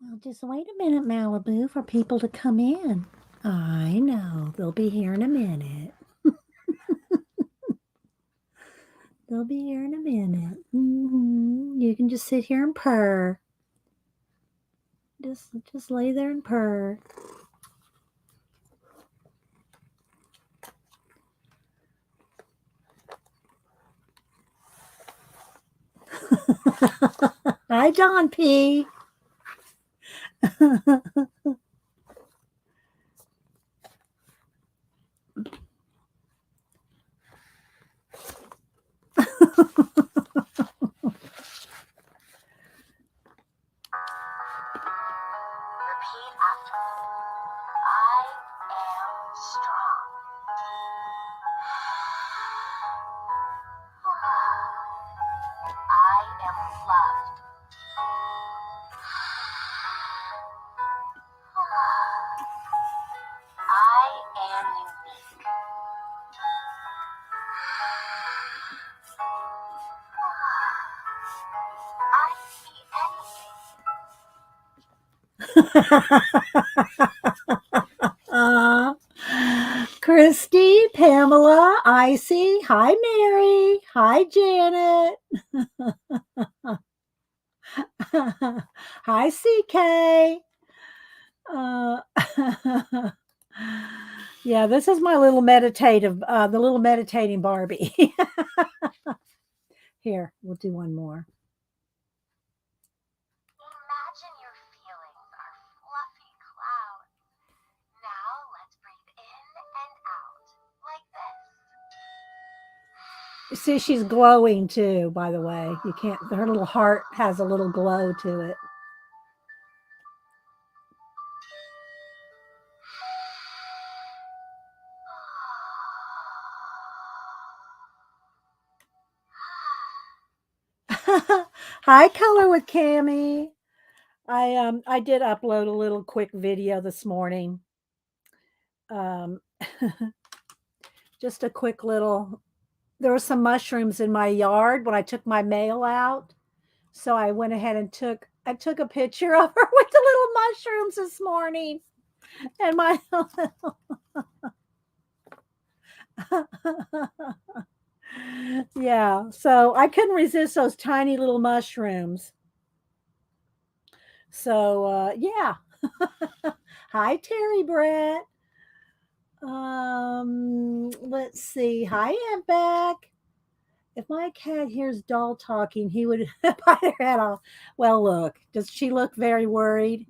Well, just wait a minute, Malibu, for people to come in. I know. They'll be here in a minute. They'll be here in a minute. You can just sit here and purr. Just lay there and purr. Hi, John P. Repeat after me. I am strong. I am loved. I am unique. I can be anything. Christy, Pamela, Icy. Hi, Mary. Hi, Janet. Hi, CK. Yeah, this is my little meditative, the little meditating Barbie. Here, we'll do one more. Imagine your feelings are fluffy clouds. Now let's breathe in and out like this. See, she's glowing too, by the way. You can't, her little heart has a little glow to it. Hi, Color with Cami. I did upload a little quick video this morning. Just a quick little, there were some mushrooms in my yard when I took my mail out. So I went ahead and I took a picture of her with the little mushrooms this morning. And my yeah, so I couldn't resist those tiny little mushrooms. So yeah. Hi, Terry Brett. Let's see. Hi, Aunt Beck. If my cat hears doll talking, he would bite her head off. Well, look, does she look very worried?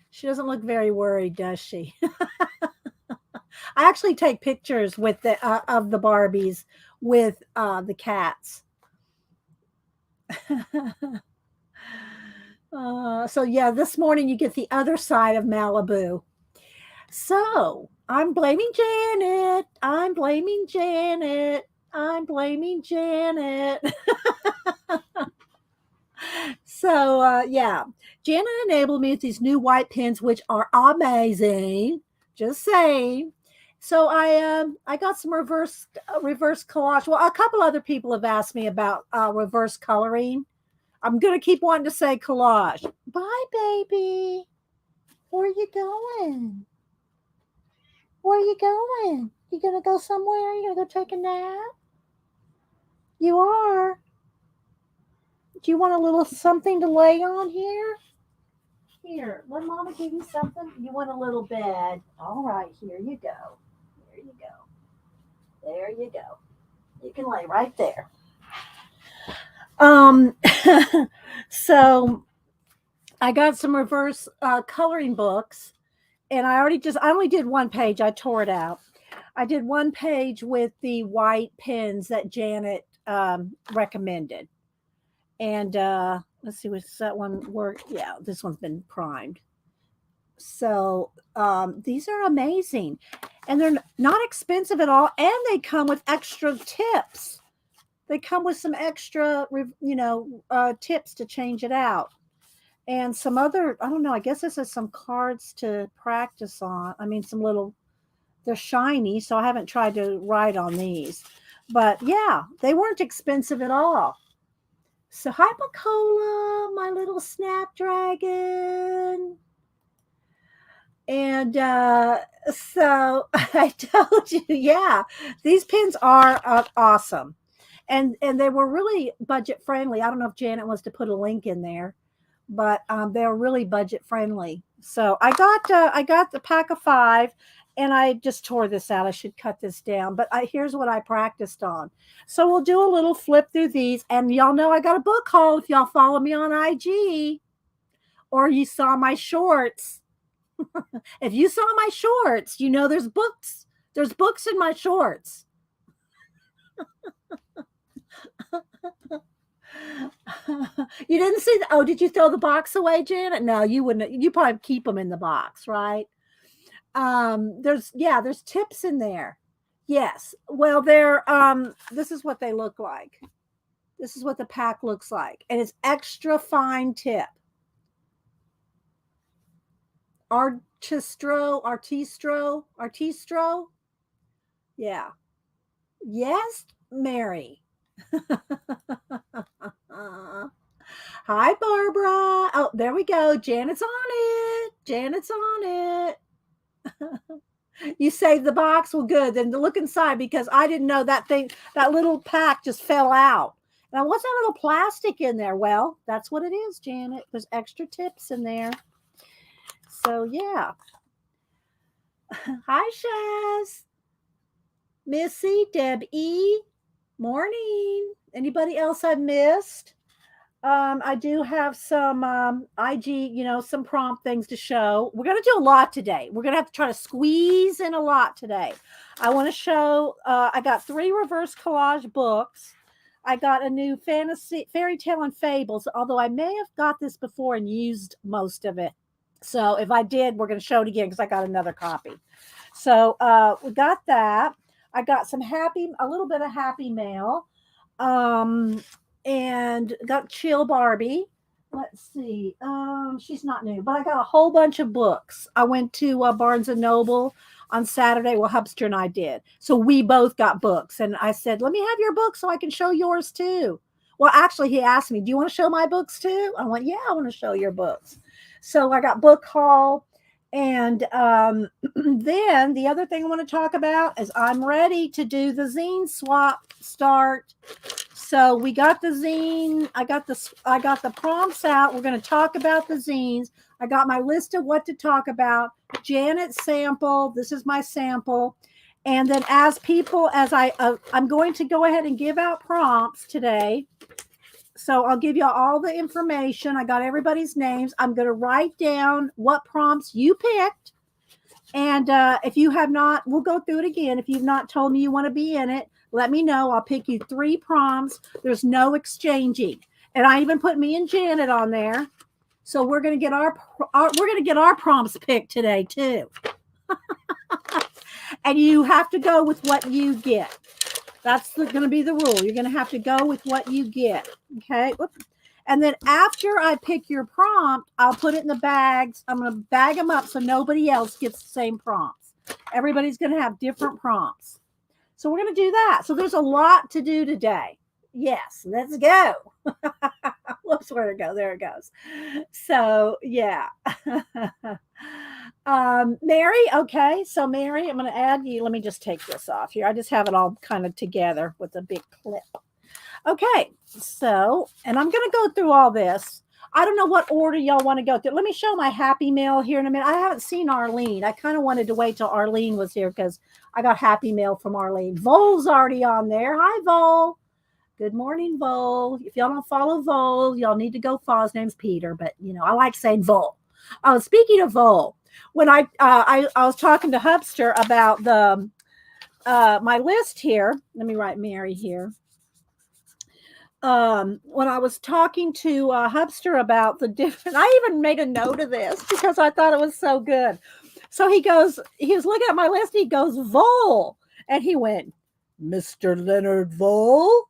She doesn't look very worried, does she? I actually take pictures with the of the Barbies with the cats. So yeah, this morning you get the other side of Malibu. So I'm blaming Janet. I'm blaming Janet. I'm blaming Janet. So yeah, Janet enabled me with these new white pens, which are amazing. Just saying. So I got some reverse collage. Well, a couple other people have asked me about reverse coloring. I'm gonna keep wanting to say collage. Bye, baby. Where are you going? Where are you going? You gonna go somewhere? You gonna go take a nap? You are. Do you want a little something to lay on here? Here, let Mama give you something. You want a little bed? All right, here you go. There you go. There you go. You can lay right there. Um, so I got some reverse coloring books, and I only did one page. I tore it out. I did one page with the white pens that Janet recommended, and let's see, what's that one work? Yeah, this one's been primed. So these are amazing, and they're not expensive at all, and they come with extra tips. They come with some extra, tips to change it out, and some other. I don't know. I guess this is some cards to practice on. I mean, some little. They're shiny, so I haven't tried to write on these, but yeah, they weren't expensive at all. So Hypocola, my little snapdragon. And so I told you, yeah, these pins are awesome. And they were really budget friendly. I don't know if Janet wants to put a link in there, but they're really budget friendly. So I got the pack of 5, and I just tore this out. I should cut this down, but here's what I practiced on. So we'll do a little flip through these, and y'all know I got a book haul if y'all follow me on IG or you saw my shorts. If you saw my shorts, you know there's books. There's books in my shorts. You didn't see the, oh, did you throw the box away, Janet? No, you wouldn't. You probably keep them in the box, right? There's tips in there. Yes. Well, they're this is what they look like. This is what the pack looks like. And it's extra fine tip. Artistro. Yeah. Yes, Mary. Hi, Barbara. Oh, there we go. Janet's on it. Janet's on it. You saved the box. Well, good. Then to look inside because I didn't know that thing, that little pack just fell out. Now, what's that little plastic in there? Well, that's what it is, Janet. There's extra tips in there. So, yeah. Hi, Shaz. Missy, Deb E. Morning. Anybody else I missed? I do have some IG, some prompt things to show. We're going to do a lot today. We're going to have to try to squeeze in a lot today. I want to show, I got 3 reverse collage books. I got a new fantasy, fairy tale and fables, although I may have got this before and used most of it. So if I did, we're going to show it again because I got another copy. So we got that. I got a little bit of happy mail. And got Chill Barbie. Let's see. She's not new, but I got a whole bunch of books. I went to Barnes and Noble on Saturday. Well, Hubster and I did. So we both got books. And I said, let me have your book so I can show yours too. Well, actually, he asked me, do you want to show my books too? I went, yeah, I want to show your books. So I got book haul. And then the other thing I want to talk about is I'm ready to do the zine swap start. So we got the zine. I got the prompts out. We're going to talk about the zines. I got my list of what to talk about. Janet's sample. This is my sample. And then I'm going to go ahead and give out prompts today. So I'll give you all the information. I got everybody's names. I'm going to write down what prompts you picked. And if you have not, we'll go through it again. If you've not told me you want to be in it, let me know. I'll pick you 3 prompts. There's no exchanging. And I even put me and Janet on there. So we're going to get our prompts picked today too. And you have to go with what you get. That's going to be the rule. You're going to have to go with what you get. Okay. And then after I pick your prompt, I'll put it in the bags. I'm going to bag them up so nobody else gets the same prompts. Everybody's going to have different prompts. So we're going to do that. So there's a lot to do today. Yes, let's go. Whoops, where'd it go? There it goes. So, yeah. Mary, okay. So, Mary, I'm going to add you. Let me just take this off here. I just have it all kind of together with a big clip. Okay. So, and I'm going to go through all this. I don't know what order y'all want to go through. Let me show my happy mail here in a minute. I haven't seen Arlene. I kind of wanted to wait till Arlene was here because I got happy mail from Arlene. Vol's already on there. Hi, Vol. Good morning, Vol. If y'all don't follow Vol, y'all need to go follow. His name's Peter, but I like saying Vol. Oh, speaking of Vol, when I was talking to Hubster about the my list here. Let me write Mary here. When I was talking to Hubster about the different, I even made a note of this because I thought it was so good. So he was looking at my list. He goes, Vol. And he went, Mr. Leonard Vol.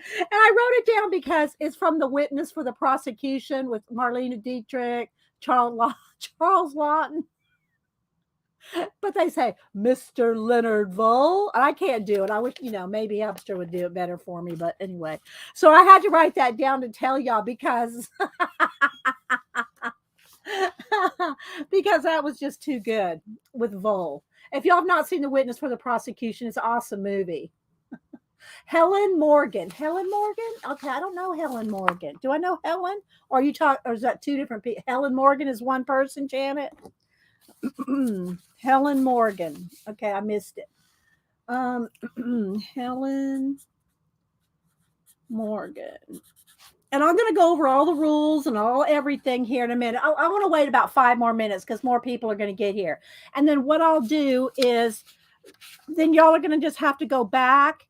And I wrote it down because it's from the witness for the prosecution with Marlene Dietrich, Charles Lawton. But they say, Mr. Leonard Vole. I can't do it. I wish, maybe Hubster would do it better for me. But anyway, so I had to write that down to tell y'all because because that was just too good with Vole. If y'all have not seen The Witness for the Prosecution, it's an awesome movie. Helen Morgan. Helen Morgan? Okay, I don't know Helen Morgan. Do I know Helen? Or are you talk or is that two different people? Helen Morgan is one person, Janet? Helen Morgan. Okay, I missed it. Um, Helen Morgan. And I'm going to go over all the rules and all everything here in a minute. I want to wait about 5 more minutes because more people are going to get here. And then what I'll do is then y'all are going to just have to go back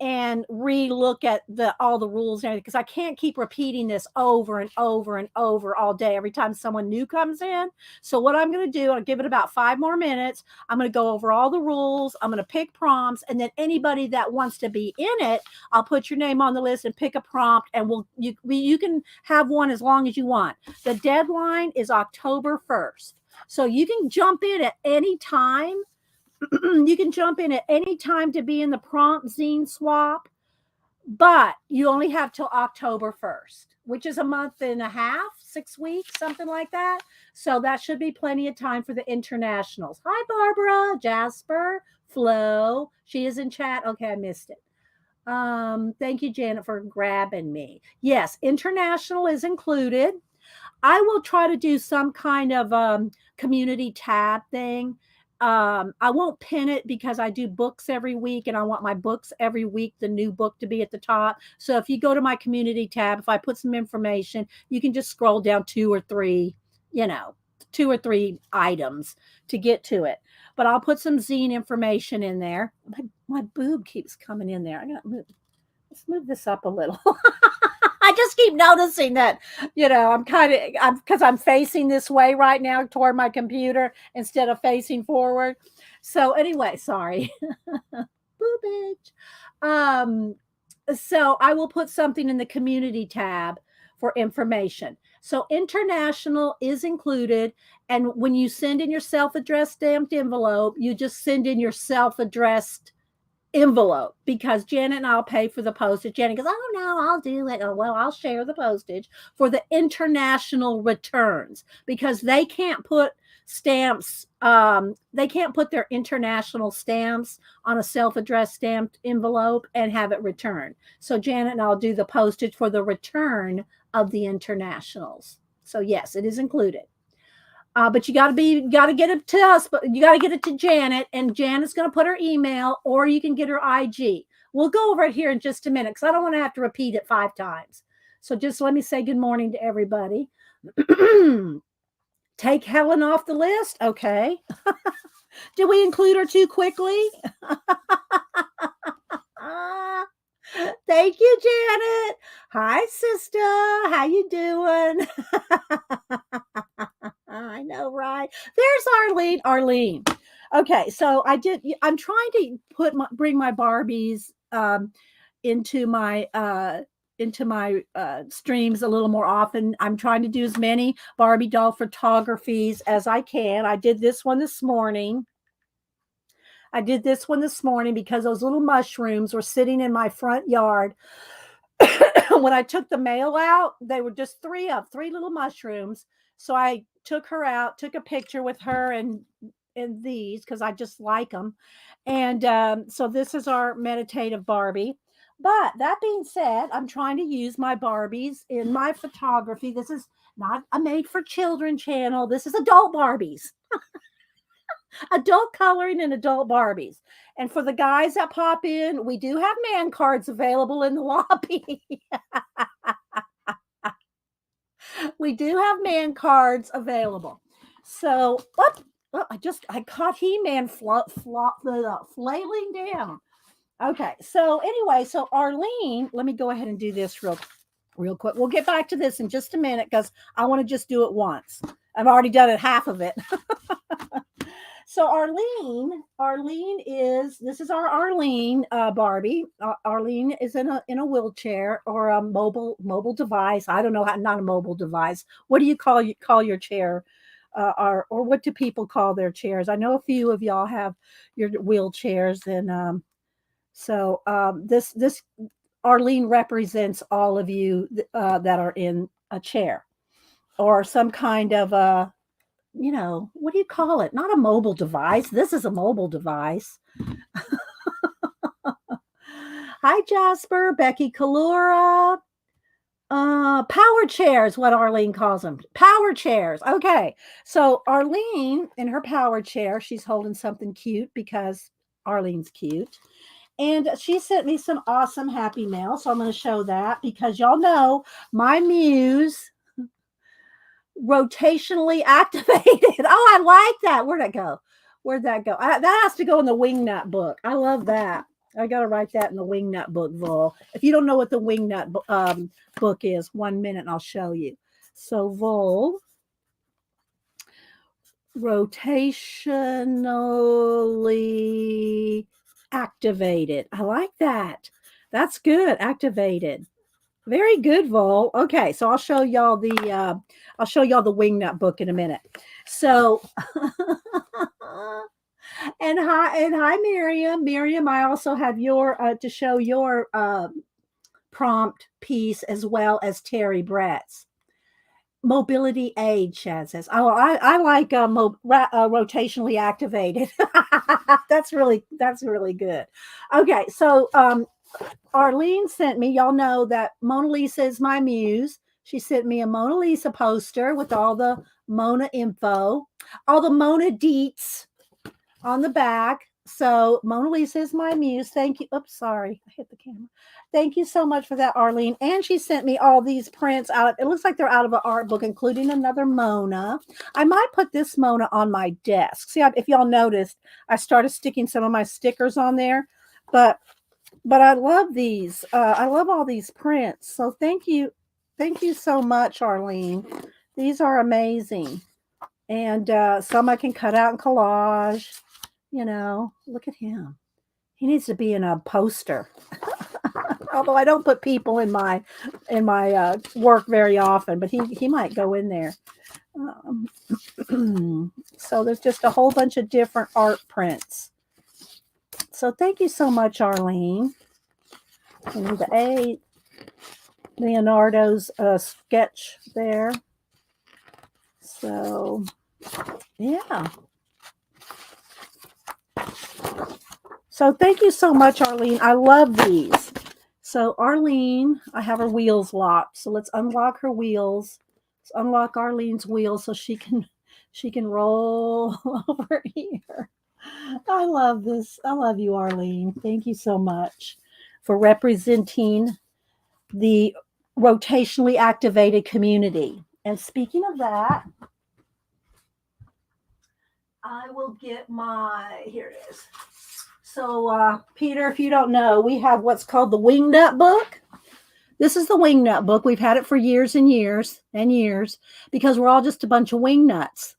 and re-look at all the rules and everything because I can't keep repeating this over and over and over all day every time someone new comes in. So what I'm going to do, I'll give it about 5 more minutes. I'm going to go over all the rules. I'm going to pick prompts, and then anybody that wants to be in it, I'll put your name on the list and pick a prompt, and you can have one as long as you want. The deadline is October 1st. So you can jump in at any time. You can jump in at any time to be in the prompt zine swap, but you only have till October 1st, which is a month and a half, 6 weeks, something like that. So that should be plenty of time for the internationals. Hi, Barbara, Jasper, Flo. She is in chat. Okay, I missed it. Thank you, Janet, for grabbing me. Yes, international is included. I will try to do some kind of community tab thing. I won't pin it because I do books every week and I want my books every week, the new book to be at the top. So if you go to my community tab, if I put some information, you can just scroll down two or three items to get to it. But I'll put some zine information in there. My boob keeps coming in there. I got to move. Let's move this up a little. I just keep noticing that, because I'm facing this way right now toward my computer instead of facing forward. So anyway, sorry. Boobage. So I will put something in the community tab for information. So international is included. And when you send in your self-addressed stamped envelope, you just send in your self-addressed envelope because Janet and I'll pay for the postage. Janet goes, oh no, I'll do it. Oh, well, I'll share the postage for the international returns because they can't put stamps. They can't put their international stamps on a self-addressed stamped envelope and have it returned. So Janet and I'll do the postage for the return of the internationals. So yes, it is included. But you got to get it to us, but you got to get it to Janet, and Janet's going to put her email, or you can get her IG. We'll go over it here in just a minute because I don't want to have to repeat it 5 times. So just let me say good morning to everybody. Take Helen off the list. Okay. Did we include her too quickly? Thank you, Janet. Hi, sister. How you doing? I know, right? There's Arlene. Arlene. Okay, so I'm trying to bring my Barbies into my streams a little more often. I'm trying to do as many Barbie doll photographies as I can. I did this one this morning. Because those little mushrooms were sitting in my front yard. When I took the mail out, they were just three little mushrooms. So I took her out, took a picture with her and these because I just like them. And so this is our meditative Barbie. But that being said, I'm trying to use my Barbies in my photography. This is not a made for children channel. This is adult Barbies. Adult coloring and adult Barbies. And for the guys that pop in, we do have man cards available in the lobby. We do have man cards available. So, I caught He-Man flailing down. Okay, so anyway, so Arlene, let me go ahead and do this real quick. We'll get back to this in just a minute because I want to just do it once. I've already done it, half of it. So this is our Arlene Barbie. Arlene is in a wheelchair or a mobile device. I don't know how, not a mobile device. What do you call your chair, or what do people call their chairs? I know a few of y'all have your wheelchairs, and this Arlene represents all of you that are in a chair or some kind of a, what do you call it? Not a mobile device. This is a mobile device. Hi, Jasper, Becky Kalura. Power chairs, what Arlene calls them. Power chairs. Okay. So Arlene in her power chair, she's holding something cute because Arlene's cute. And she sent me some awesome happy mail. So I'm going to show that because y'all know my muse rotationally activated. Oh, I like that. Where'd that go? Where'd that go? That has to go in the wingnut book. I love that. I got to write that in the wingnut book, Vol. If you don't know what the wingnut book is, 1 minute and I'll show you. So Vol, rotationally activated. I like that. That's good. Activated. Very good, Vol. Okay, so I'll show y'all the wingnut book in a minute. So and hi Miriam. Miriam, I also have your to show your prompt piece as well as Terry Brett's. Mobility aid, Chad says. Oh, I like rotationally activated. That's really good. Okay, so Arlene sent me, y'all know that Mona Lisa is my muse. She sent me a Mona Lisa poster with all the Mona info, all the Mona deets on the back. So Mona Lisa is my muse. Thank you. Oops, sorry. I hit the camera. Thank you so much for that, Arlene. And she sent me all these prints out. It looks like they're out of an art book, including another Mona. I might put this Mona on my desk. See, if y'all noticed, I started sticking some of my stickers on there, but I love these. I love all these prints. So thank you so much, Arlene. These are amazing, and some I can cut out and collage. Look at him. He needs to be in a poster. Although I don't put people in my work very often, but he might go in there. So there's just a whole bunch of different art prints. So thank you so much, Arlene. And the Leonardo's sketch there. So yeah. So thank you so much, Arlene. I love these. So Arlene, I have her wheels locked. So let's unlock her wheels. Let's unlock Arlene's wheels so she can roll over here. I love this. I love you, Arlene. Thank you so much for representing the rotationally activated community. And speaking of that, I will get here it is. So, Peter, if you don't know, we have what's called the Wingnut book. This is the Wingnut book. We've had it for years and years and years because we're all just a bunch of wingnuts.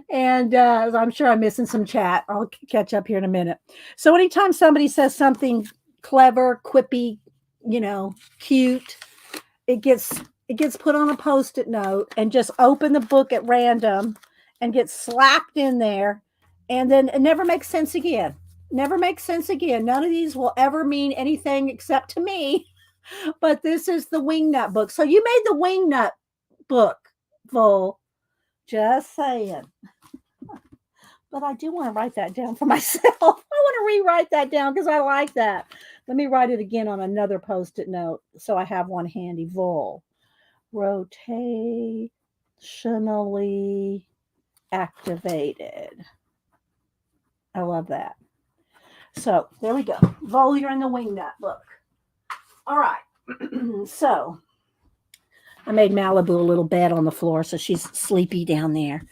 And I'm sure I'm missing some chat. I'll catch up here in a minute. So anytime somebody says something clever, quippy, cute, it gets put on a Post-it note and just open the book at random and get slapped in there, and then it never makes sense again. Never makes sense again. None of these will ever mean anything except to me. But this is the Wingnut book. So you made the Wingnut book, Vol. Just saying. But I do want to write that down for myself. I want to rewrite that down because I like that. Let me write it again on another Post-it note so I have one handy. Vol. Rotationally activated. I love that. So there we go. Vol, you're in the Wingnut book. All right. So I made Malibu a little bed on the floor, so she's sleepy down there.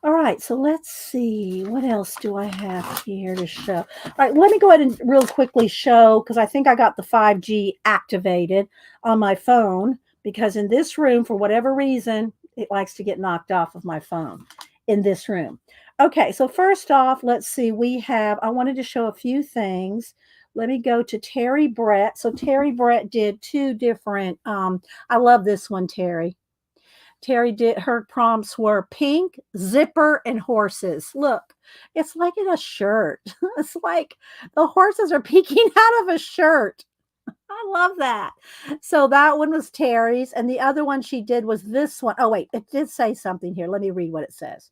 All right, so let's see. What else do I have here to show? All right, let me go ahead and real quickly show, because I think I got the 5G activated on my phone, because in this room, for whatever reason, it likes to get knocked off of my phone in this room. Okay, so first off, let's see. I wanted to show a few things. Let me go to Terry Brett. So Terry Brett did two different, I love this one, Terry. Terry did her prompts were pink, zipper, and horses. Look, it's like in a shirt. It's like the horses are peeking out of a shirt. I love that. So that one was Terry's, and the other one she did was this one. Oh, wait, it did say something here. Let me read what it says.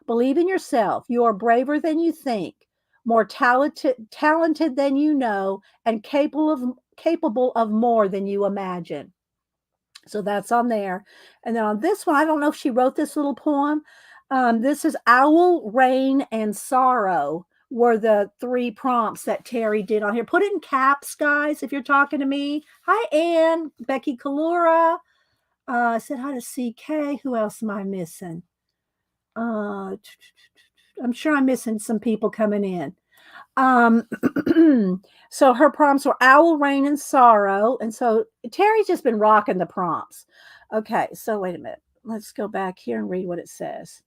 Believe in yourself. You are braver than you think, more talented than you know, and capable of more than you imagine. So that's on there. And then on this one, I don't know if she wrote this little poem. This is Owl, Rain, and Sorrow were the three prompts that Terry did on here. Put it in caps, guys, if you're talking to me. Hi, Ann, Becky Kalura. I said hi to CK. Who else am I missing? I'm sure I'm missing some people coming in. Um, so her prompts were owl, rain, and sorrow. And so Terry's just been rocking the prompts. Okay, so wait a minute. Let's go back here and read what it says.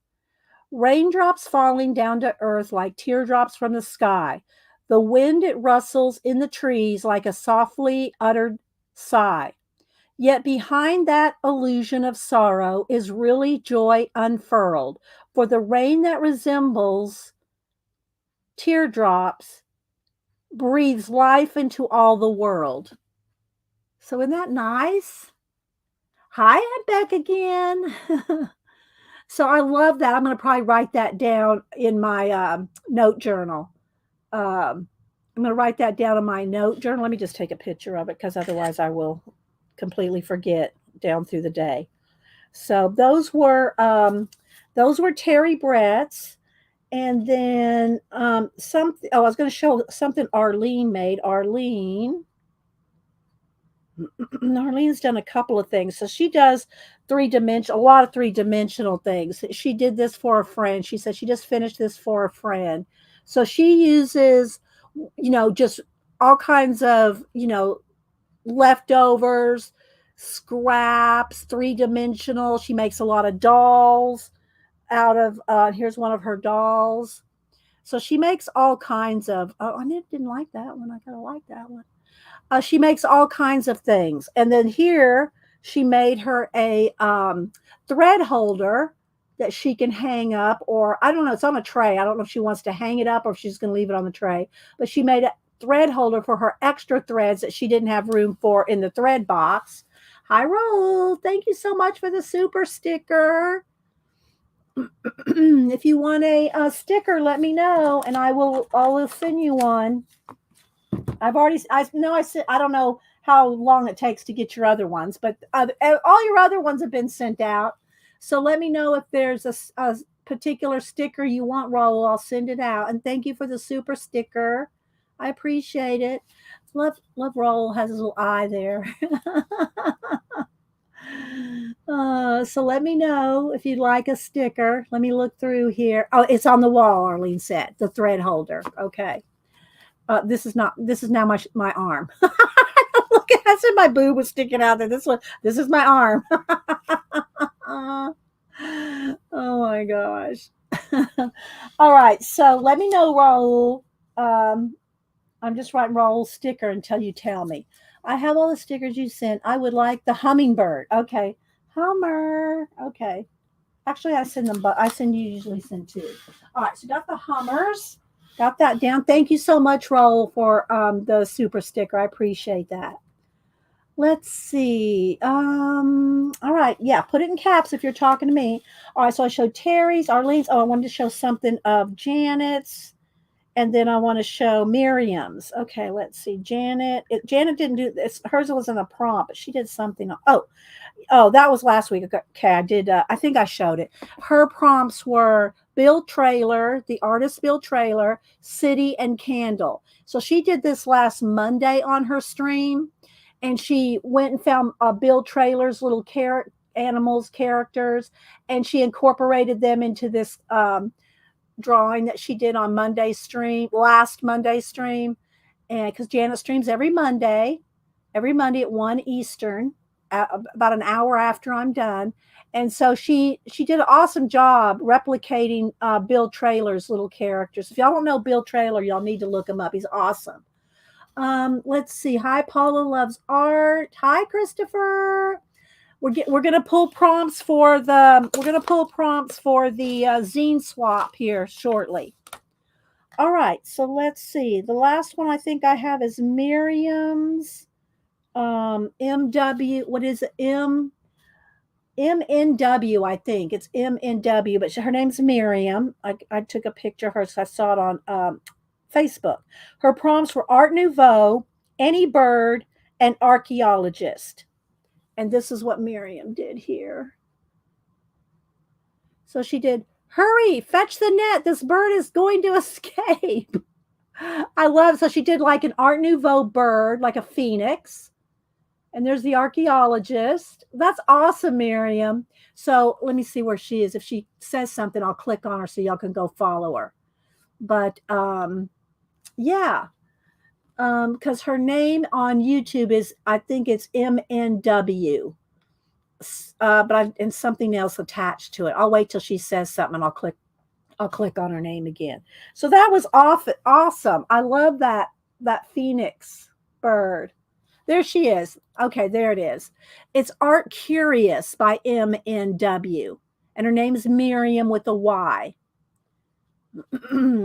Raindrops falling down to earth like teardrops from the sky. The wind it rustles in the trees like a softly uttered sigh. Yet behind that illusion of sorrow is really joy unfurled. For the rain that resembles teardrops breathes life into all the world. So isn't that nice? Hi, I'm back again. So I love that. I'm going to probably write that down in my note journal. I'm going to write that down in my note journal. Let me just take a picture of it because otherwise I will completely forget down through the day. So those were Terry Brett's. And then something. Oh, I was going to show something Arlene made. Arlene's done a couple of things. So she does a lot of three-dimensional things. She did this for a friend. She said she just finished this for a friend. So she uses, just all kinds of, leftovers, scraps, three-dimensional. She makes a lot of dolls out of, here's one of her dolls. So she makes all kinds of, oh, I didn't like that one. I gotta like that one. She makes all kinds of things. And then here she made her a thread holder that she can hang up, or I don't know, it's on a tray. I don't know if she wants to hang it up or if she's going to leave it on the tray. But she made a thread holder for her extra threads that she didn't have room for in the thread box. Hi, Roll. Thank you so much for the super sticker. If you want a sticker, let me know and I will send you one. I know I said I don't know how long it takes to get your other ones, but all your other ones have been sent out. So let me know if there's a particular sticker you want, Raul. I'll send it out. And thank you for the super sticker. I appreciate it. Love Raul has his little eye there. So let me know if you'd like a sticker. Let me look through here. Oh, it's on the wall, Arlene said. The thread holder. Okay. This is now my arm. Look, I said my boob was sticking out there. This is my arm. Oh my gosh. All right, so let me know, Raul. I'm just writing Raul sticker until you tell me. I have all the stickers you sent. I would like the hummingbird. Okay, Hummer. Okay. Actually, I send you usually send two. All right, so got the hummers. Got that down. Thank you so much, Raul, for the super sticker. I appreciate that. Let's see. All right. Yeah, put it in caps if you're talking to me. All right, so I showed Terry's, Arlene's. Oh, I wanted to show something of Janet's. And then I want to show Miriam's. Okay, let's see. Janet didn't do this. Hers wasn't a prompt, but she did something. Oh, that was last week. Okay, I did. I think I showed it. Her prompts were Bill Trailer, the artist Bill Trailer, City, and Candle. So she did this last Monday on her stream, and she went and found Bill Trailer's little animals characters, and she incorporated them into this drawing that she did on last Monday stream, and because Janet streams every Monday at 1 Eastern, about an hour after I'm done. And so she did an awesome job replicating Bill Trailer's little characters. If y'all don't know Bill Trailer, y'all need to look him up. He's awesome. Let's see. Hi, Paula loves art. Hi, Christopher. we're gonna pull prompts for the zine swap here shortly. All right, so let's see. The last one I think I have is Miriam's MW. What is it? MNW, I think it's MNW, but her name's Miriam. I took a picture of her, so I saw it on Facebook. Her prompts were Art Nouveau, any bird, and archaeologist. And this is what Miriam did here. So she did, hurry, fetch the net. This bird is going to escape. I love it. So she did like an Art Nouveau bird, like a phoenix. And there's the archaeologist. That's awesome, Miriam. So let me see where she is. If she says something, I'll click on her so y'all can go follow her. But yeah, because her name on YouTube is, I think it's MNW. And something else attached to it. I'll wait till she says something and I'll click on her name again. So that was awesome. I love that phoenix bird. There she is. Okay, there it is. It's Art Curious by MNW. And her name is Miriam with a Y.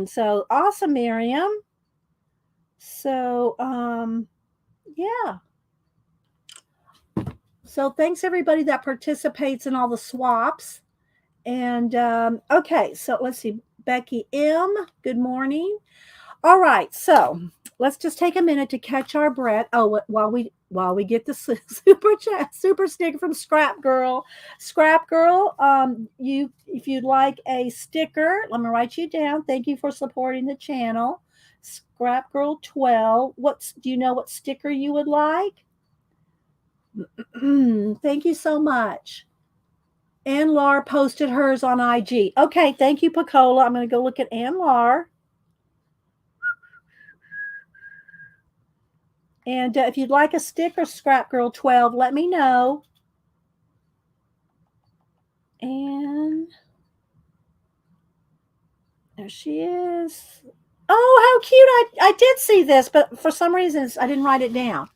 So awesome, Miriam. So yeah. So thanks everybody that participates in all the swaps. And okay, so let's see. Becky M, good morning. All right, so let's just take a minute to catch our breath. Oh, while we get the super sticker from Scrap Girl. Scrap Girl, you if you'd like a sticker, let me write you down. Thank you for supporting the channel. Scrap Girl 12. Do you know what sticker you would like? Thank you so much. Ann Lar posted hers on IG. Okay, thank you, Pacola. I'm going to go look at Ann Lar. And if you'd like a sticker, Scrap Girl 12, let me know. And there she is. Oh, how cute. I did see this, but for some reason I didn't write it down.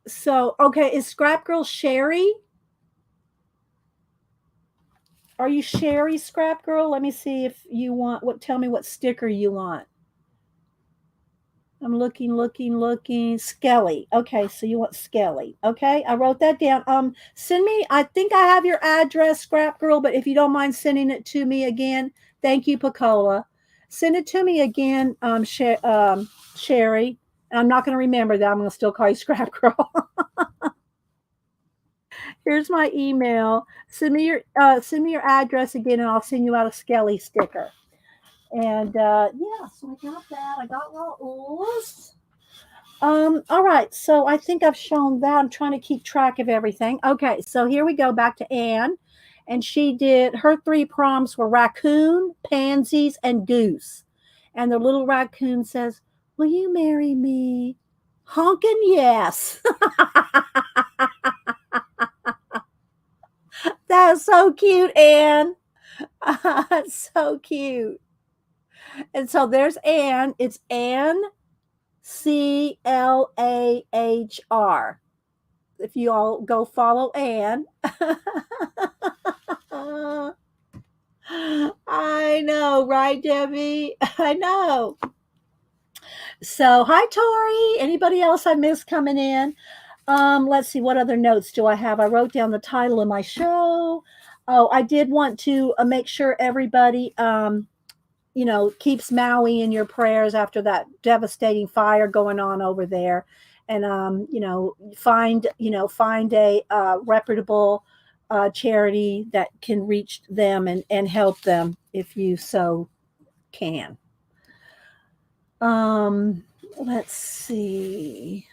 So, okay, is Scrap Girl Sherry? Are you Sherry, Scrap Girl? Let me see if you want tell me what sticker you want. I'm looking. Skelly. Okay, so you want Skelly. Okay, I wrote that down. Send me, I think I have your address, Scrap Girl, but if you don't mind sending it to me again, thank you, Pacola. Send it to me again, Sherry. And I'm not going to remember that. I'm going to still call you Scrap Girl. Here's my email. Send me your address again, and I'll send you out a Skelly sticker. And yeah, so I got that. I got Raoul's. All right, so I think I've shown that. I'm trying to keep track of everything. Okay, so here we go back to Anne. And she did her 3 prompts were raccoon, pansies, and goose. And the little raccoon says, will you marry me? Honkin' yes. That's so cute, Anne. So cute. And so there's Anne. It's Anne Clahr. If you all go follow Anne. I know, right, Debbie? I know. So, hi, Tori. Anybody else I missed coming in? Let's see, what other notes do I have? I wrote down the title of my show. Oh, I did want to make sure everybody keeps Maui in your prayers after that devastating fire going on over there. And, find a reputable charity that can reach them and help them if you so can. Let's see.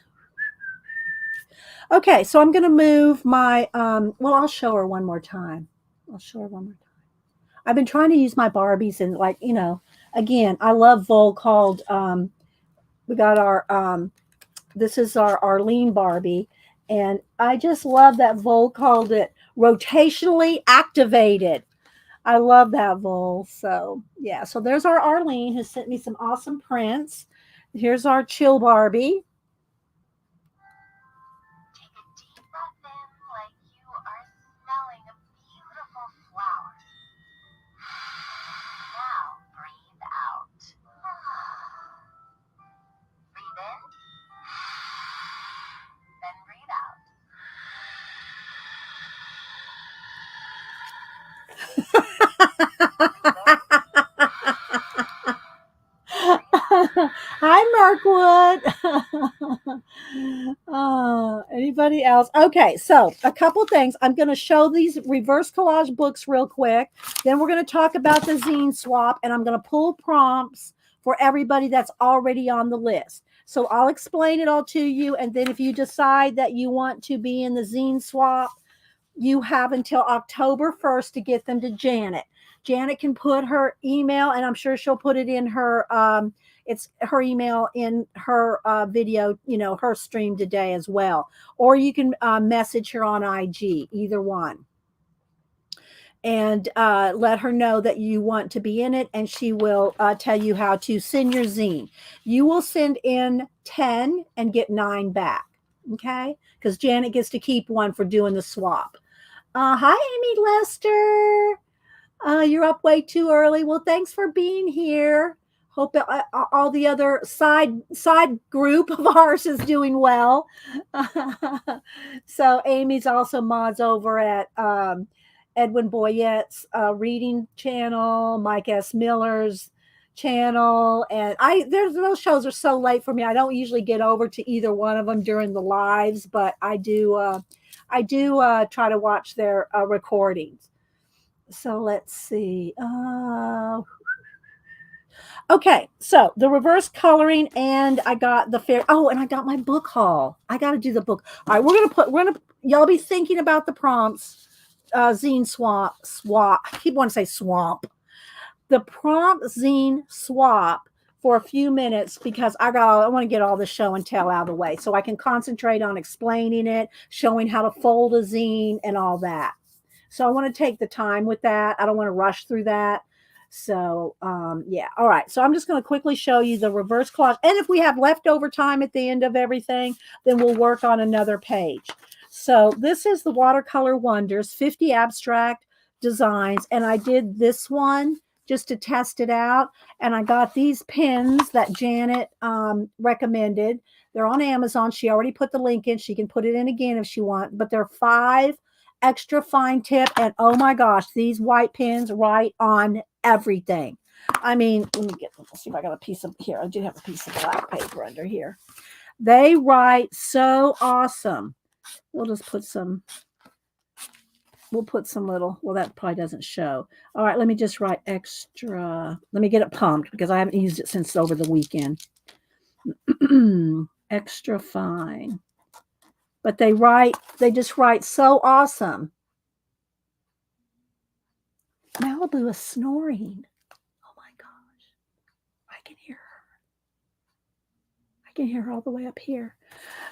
Okay, so I'm going to move my, I'll show her one more time. I've been trying to use my Barbies and again, I love Vol called, we got our, this is our Arlene Barbie. And I just love that Vol called it rotationally activated. I love that Vol. So yeah, so there's our Arlene who sent me some awesome prints. Here's our Chill Barbie. else. Okay, so a couple things. I'm going to show these reverse collage books real quick. Then we're going to talk about the zine swap, and I'm going to pull prompts for everybody that's already on the list. So I'll explain it all to you, and then if you decide that you want to be in the zine swap, you have until October 1st to get them to Janet. Janet can put her email, and I'm sure she'll put it in her it's her email in her video, her stream today as well. Or you can message her on IG, either one, and let her know that you want to be in it, and she will tell you how to send your zine. You will send in 10 and get 9 back, okay? Because Janet gets to keep one for doing the swap. Hi, Amy Lester. You're up way too early. Well, thanks for being here. Hope all the other side group of ours is doing well. So Amy's also mods over at Edwin Boyette's reading channel, Mike S. Miller's channel, and those shows are so late for me. I don't usually get over to either one of them during the lives, but I do try to watch their recordings. So let's see. Okay, so the reverse coloring, and I got the fair. Oh, and I got my book haul. I got to do the book. All right, y'all be thinking about the prompts. Zine swap. I keep wanting to say swamp. The prompt zine swap for a few minutes because I want to get all the show and tell out of the way so I can concentrate on explaining it, showing how to fold a zine and all that. So I want to take the time with that. I don't want to rush through that. So yeah. All right. So I'm just going to quickly show you the reverse collage. And if we have leftover time at the end of everything, then we'll work on another page. So this is the Watercolor Wonders 50 abstract designs. And I did this one just to test it out. And I got these pins that Janet recommended. They're on Amazon. She already put the link in. She can put it in again if she wants. But they're 5 extra fine tip, and oh my gosh, these white pens write on everything. I mean, let's see if I got a piece of here. I do have a piece of black paper under here. They write so awesome. We'll put some little, well, that probably doesn't show. All right, let me just write extra. Let me get it pumped because I haven't used it since over the weekend. Extra fine. But they just write so awesome. Malibu is snoring. Oh my gosh. I can hear her. I can hear her all the way up here.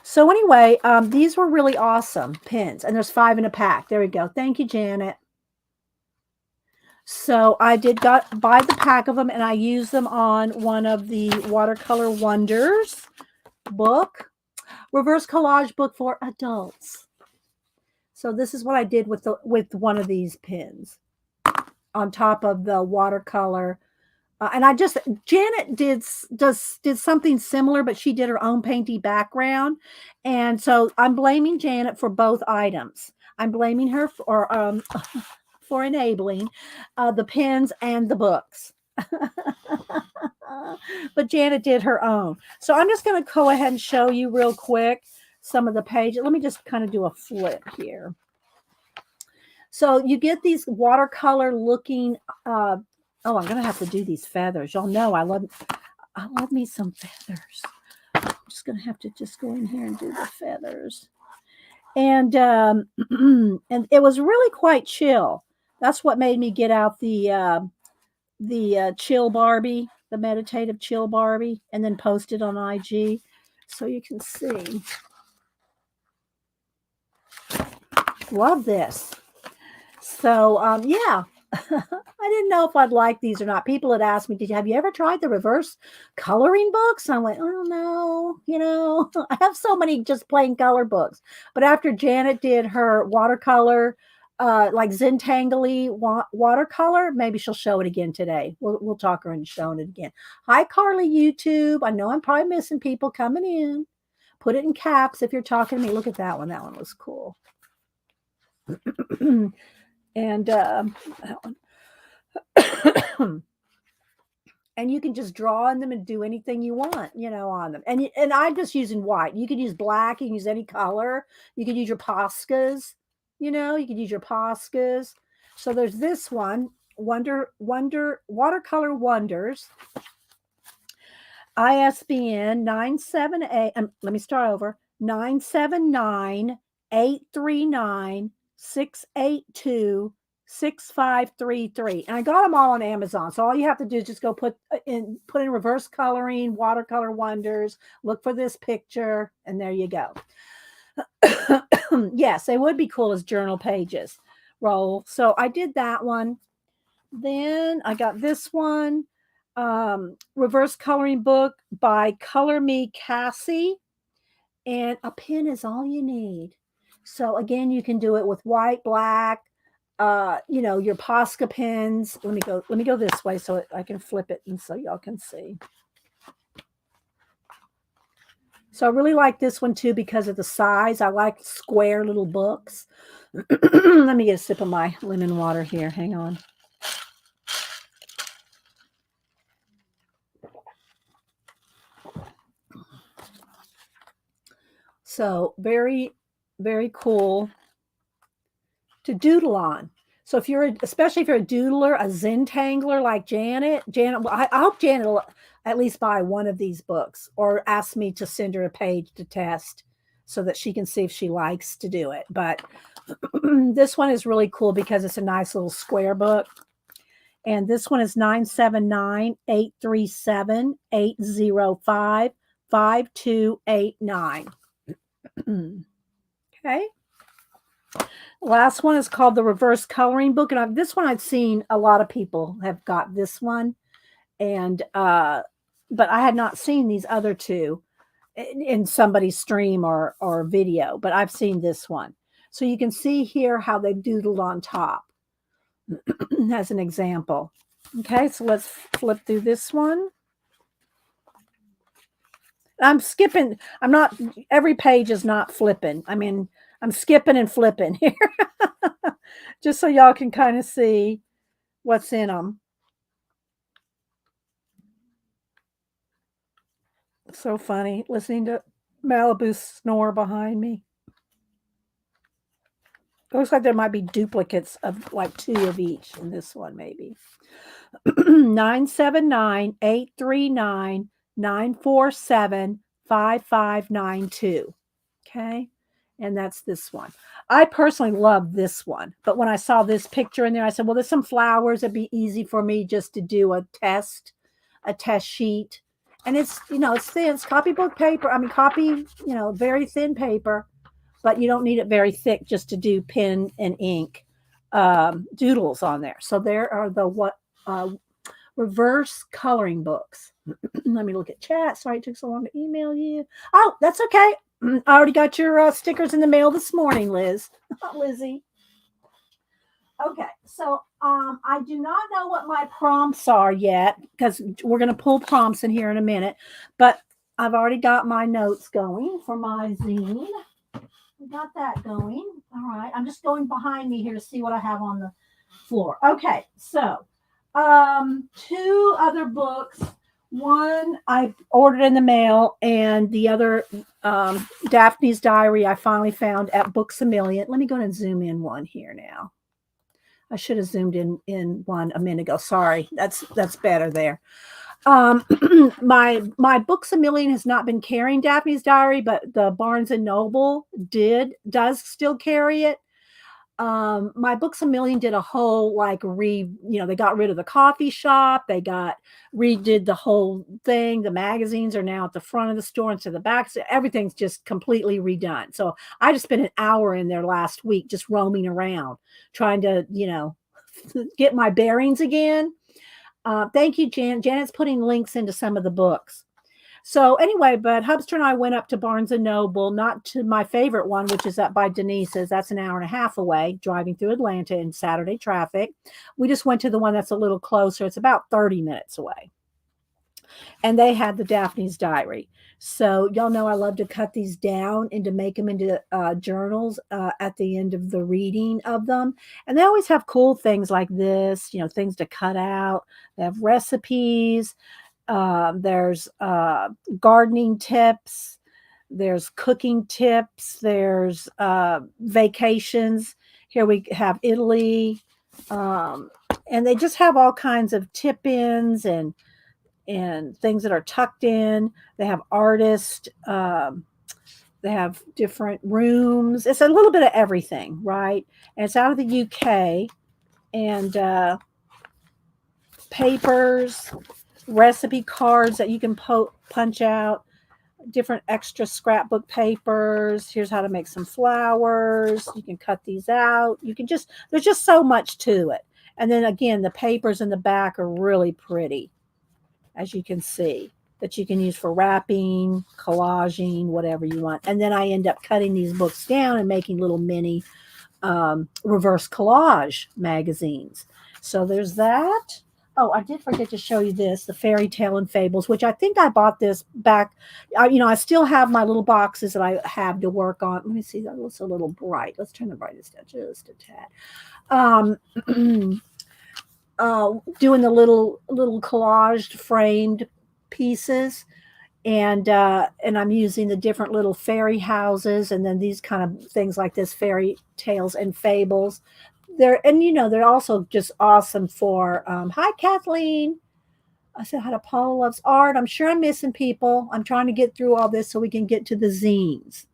So anyway, these were really awesome pins. And there's 5 in a pack. There we go. Thank you, Janet. So I did buy the pack of them, and I used them on one of the Watercolor Wonders book. Reverse collage book for adults. So this is what I did with one of these pins on top of the watercolor. And Janet did something similar, but she did her own painty background. And so I'm blaming Janet for both items. I'm blaming her for enabling the pins and the books. But Janet did her own. So I'm just going to go ahead and show you real quick some of the pages. Let me just kind of do a flip here. So you get these watercolor looking. I'm going to have to do these feathers. Y'all know I love me some feathers. I'm just going to have to just go in here and do the feathers. And and it was really quite chill. That's what made me get out the chill Barbie, the meditative chill Barbie, and then post it on IG so you can see. Love this. So yeah. I didn't know if I'd like these or not. People had asked me, have you ever tried the reverse coloring books? And I went, oh no, I have so many just plain color books. But after Janet did her watercolor, like Zintangly watercolor, maybe she'll show it again today. We'll talk her into showing it again. Hi, Carly YouTube. I know I'm probably missing people coming in. Put it in caps if you're talking to me. Look at that one. That one was cool. And that one. and you can just draw on them and do anything you want, on them. And I'm just using white. You could use black. You can use any color. You could use your Poscas. You could use your Poscas. So there's this one, Watercolor Wonders, ISBN 978. Let me start over. 979-839-682-6533. And I got them all on Amazon. So all you have to do is just go put in reverse coloring, Watercolor Wonders, look for this picture, and there you go. Yes, they would be cool as journal pages. Roll. So I did that one. Then I got this one, reverse coloring book by Color Me Cassie, and a pen is all you need. So again, you can do it with white, black, your Posca pens. Let me go this way so I can flip it and so y'all can see. So I really like this one too because of the size. I like square little books. Let me get a sip of my lemon water here. Hang on. So very, very cool to doodle on. So especially if you're a doodler, a Zintangler like Janet, I hope Janet will at least buy one of these books or ask me to send her a page to test so that she can see if she likes to do it. But this one is really cool because it's a nice little square book. And this one is 979-837-805-5289. Okay. Last one is called the reverse coloring book. And this one I've seen a lot of people have got this one. And, but I had not seen these other two in somebody's stream or video, but I've seen this one. So you can see here how they doodled on top as an example. Okay, so let's flip through this one. I'm skipping. Every page is not flipping. I mean, I'm skipping and flipping here just so y'all can kind of see what's in them. So funny listening to Malibu snore behind me. It looks like there might be duplicates of like 2 of each in this one, maybe. 979-839-947-5592. Okay. And that's this one. I personally love this one. But when I saw this picture in there, I said, well, there's some flowers. It'd be easy for me just to do a test sheet. And it's, it's thin. It's copybook paper. I mean, very thin paper. But you don't need it very thick just to do pen and ink doodles on there. So there are the reverse coloring books. Let me look at chat. Sorry it took so long to email you. Oh, that's okay. I already got your stickers in the mail this morning, Liz. Lizzie. Okay, so I do not know what my prompts are yet because we're going to pull prompts in here in a minute. But I've already got my notes going for my zine. We got that going. All right. I'm just going behind me here to see what I have on the floor. Okay. So, 2 other books. One I ordered in the mail, and the other, Daphne's Diary, I finally found at Books A Million. Let me go ahead and zoom in one here now. I should have zoomed in one a minute ago. Sorry. That's better there. My Books A Million has not been carrying Daphne's Diary, but the Barnes and Noble does still carry it. My Books A Million did a whole they got rid of the coffee shop. They redid the whole thing. The magazines are now at the front of the store and to the back. So everything's just completely redone. So I just spent an hour in there last week, just roaming around, trying to, get my bearings again. Thank you, Jan. Janet's putting links into some of the books. So anyway, but Hubster and I went up to Barnes and Noble, not to my favorite one, which is up by Denise's. That's an hour and a half away, driving through Atlanta in Saturday traffic. We just went to the one that's a little closer. It's about 30 minutes away. And they had the Daphne's Diary. So y'all know I love to cut these down and to make them into journals at the end of the reading of them. And they always have cool things like this, things to cut out. They have recipes. There's gardening tips. There's cooking tips. There's vacations. Here we have Italy. Um, and they just have all kinds of tip ins and things that are tucked in. They have artists. They have different rooms. It's a little bit of everything, right? And it's out of the UK. And papers, recipe cards that you can punch out, different extra scrapbook papers. Here's how to make some flowers. You can cut these out. There's just so much to it. And then again, the papers in the back are really pretty, as you can see, that you can use for wrapping, collaging, whatever you want. And then I end up cutting these books down and making little mini reverse collage magazines. So there's that. Oh, I did forget to show you this, the Fairy Tale and Fables, which I think I bought this back. I still have my little boxes that I have to work on. Let me see, that looks a little bright. Let's turn the brightness down just a tad. Doing the little collaged framed pieces, and I'm using the different little fairy houses, and then these kind of things like this, Fairy Tales and Fables. They're also just awesome for hi Kathleen. I said hi to Paula Loves Art. I'm sure I'm missing people. I'm trying to get through all this so we can get to the zines.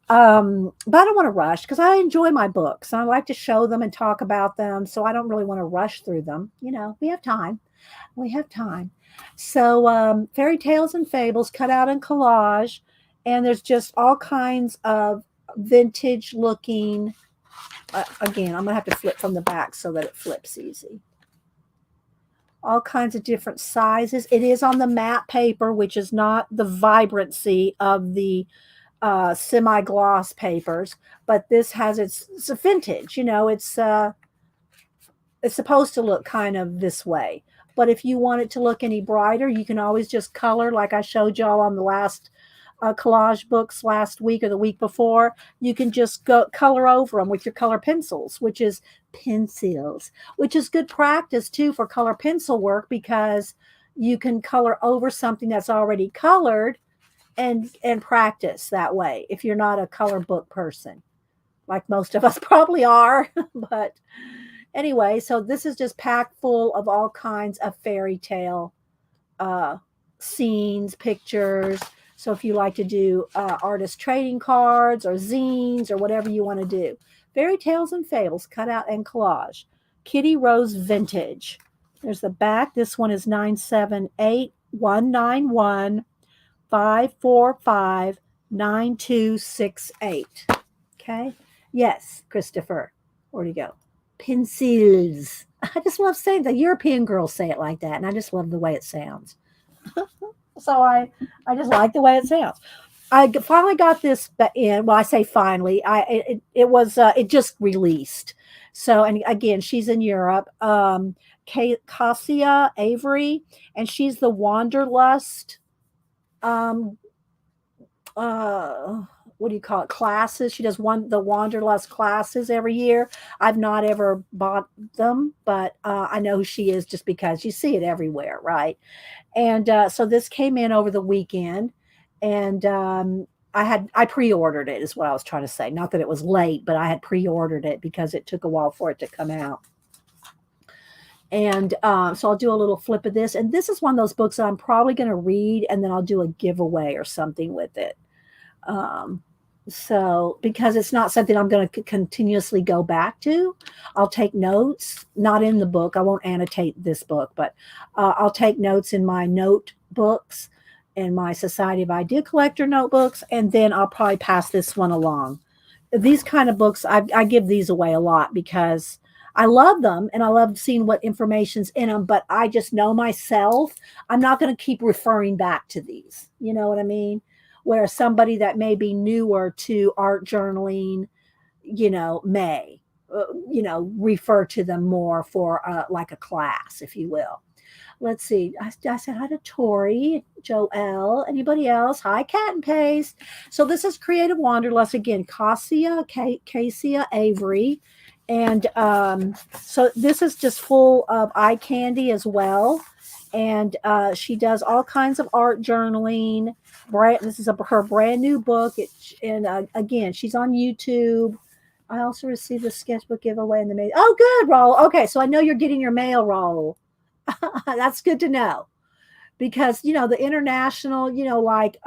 But I don't want to rush because I enjoy my books. I like to show them and talk about them. So I don't really want to rush through them. We have time. We have time. So Fairy Tales and Fables cut out in collage. And there's just all kinds of vintage looking. Again, I'm going to have to flip from the back so that it flips easy. All kinds of different sizes. It is on the matte paper, which is not the vibrancy of the semi-gloss papers, but this has it's a vintage. It's supposed to look kind of this way. But if you want it to look any brighter, you can always just color, like I showed y'all on the last collage books last week or the week before. You can just go color over them with your color pencils, which is good practice too for color pencil work, because you can color over something that's already colored and practice that way if you're not a color book person, like most of us probably are. But anyway, so this is just packed full of all kinds of fairy tale scenes, pictures. So if you like to do artist trading cards or zines or whatever you want to do, Fairy Tales and Fables, cut out and collage. Kitty Rose Vintage. There's the back. This one is 978-191 545-9268. Okay. Yes, Christopher. Where'd he go? Pencils. I just love saying the European girls say it like that, and I just love the way it sounds. So I just like the way it sounds. I finally got this in. Well, I say finally. It just released. So, and again, she's in Europe. Cassia Avery, and she's the Wanderlust. Um, what do you call it? Classes. She does the Wanderlust classes every year. I've not ever bought them, but I know who she is just because you see it everywhere, right? And so this came in over the weekend, and I pre-ordered it is what I was trying to say. Not that it was late, but I had pre-ordered it because it took a while for it to come out. And so I'll do a little flip of this. And this is one of those books that I'm probably going to read, and then I'll do a giveaway or something with it. So because it's not something I'm going to continuously go back to, I'll take notes, not in the book. I won't annotate this book, but I'll take notes in my notebooks and my Society of Idea Collector notebooks, and then I'll probably pass this one along. These kind of books, I give these away a lot because I love them and I love seeing what information's in them, but I just know myself, I'm not going to keep referring back to these. You know what I mean? Where somebody that may be newer to art journaling, may. refer to them more for like a class, if you will. Let's see. I said hi to Tori, Joelle, anybody else? Hi, Cat and Paste. So this is Creative Wanderlust again. Cassia Avery. And so this is just full of eye candy as well. And she does all kinds of art journaling. This is her brand new book. And again, she's on YouTube. I also received a sketchbook giveaway in the mail. Oh, good, Roll. Okay, so I know you're getting your mail, Roll. That's good to know because the international, like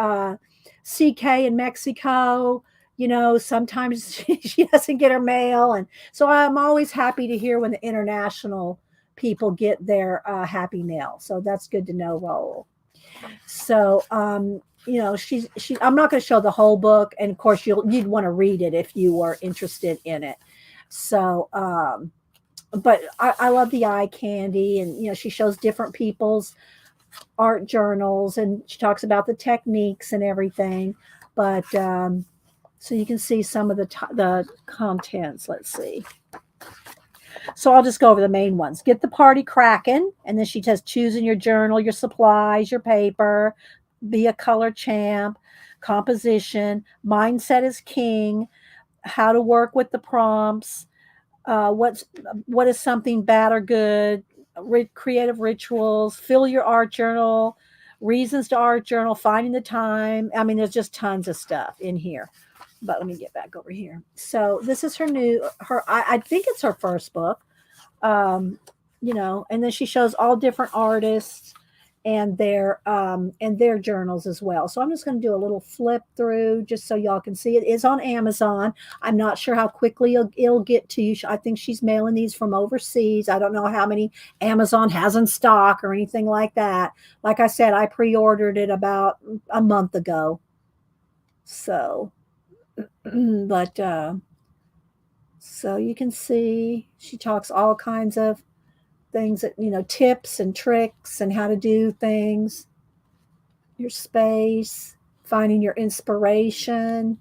CK in Mexico, sometimes she doesn't get her mail, and so I'm always happy to hear when the international people get their happy mail. So that's good to know, Raul. So she I'm not going to show the whole book, and of course you'd want to read it if you were interested in it. So but I love the eye candy, and she shows different people's art journals, and she talks about the techniques and everything. But so you can see some of the contents. Let's see. So I'll just go over the main ones. Get the party cracking, and then she says choosing your journal, your supplies, your paper, be a color champ, composition, mindset is king, how to work with the prompts, what is something bad or good, creative rituals, fill your art journal, reasons to art journal, finding the time. I mean, there's just tons of stuff in here. But let me get back over here. So this is I think it's her first book. And then she shows all different artists and their journals as well. So I'm just going to do a little flip through just so y'all can see. It is on Amazon. I'm not sure how quickly it'll get to you. I think she's mailing these from overseas. I don't know how many Amazon has in stock or anything like that. Like I said, I pre-ordered it about a month ago. So, but so you can see she talks all kinds of things that tips and tricks and how to do things, your space, finding your inspiration,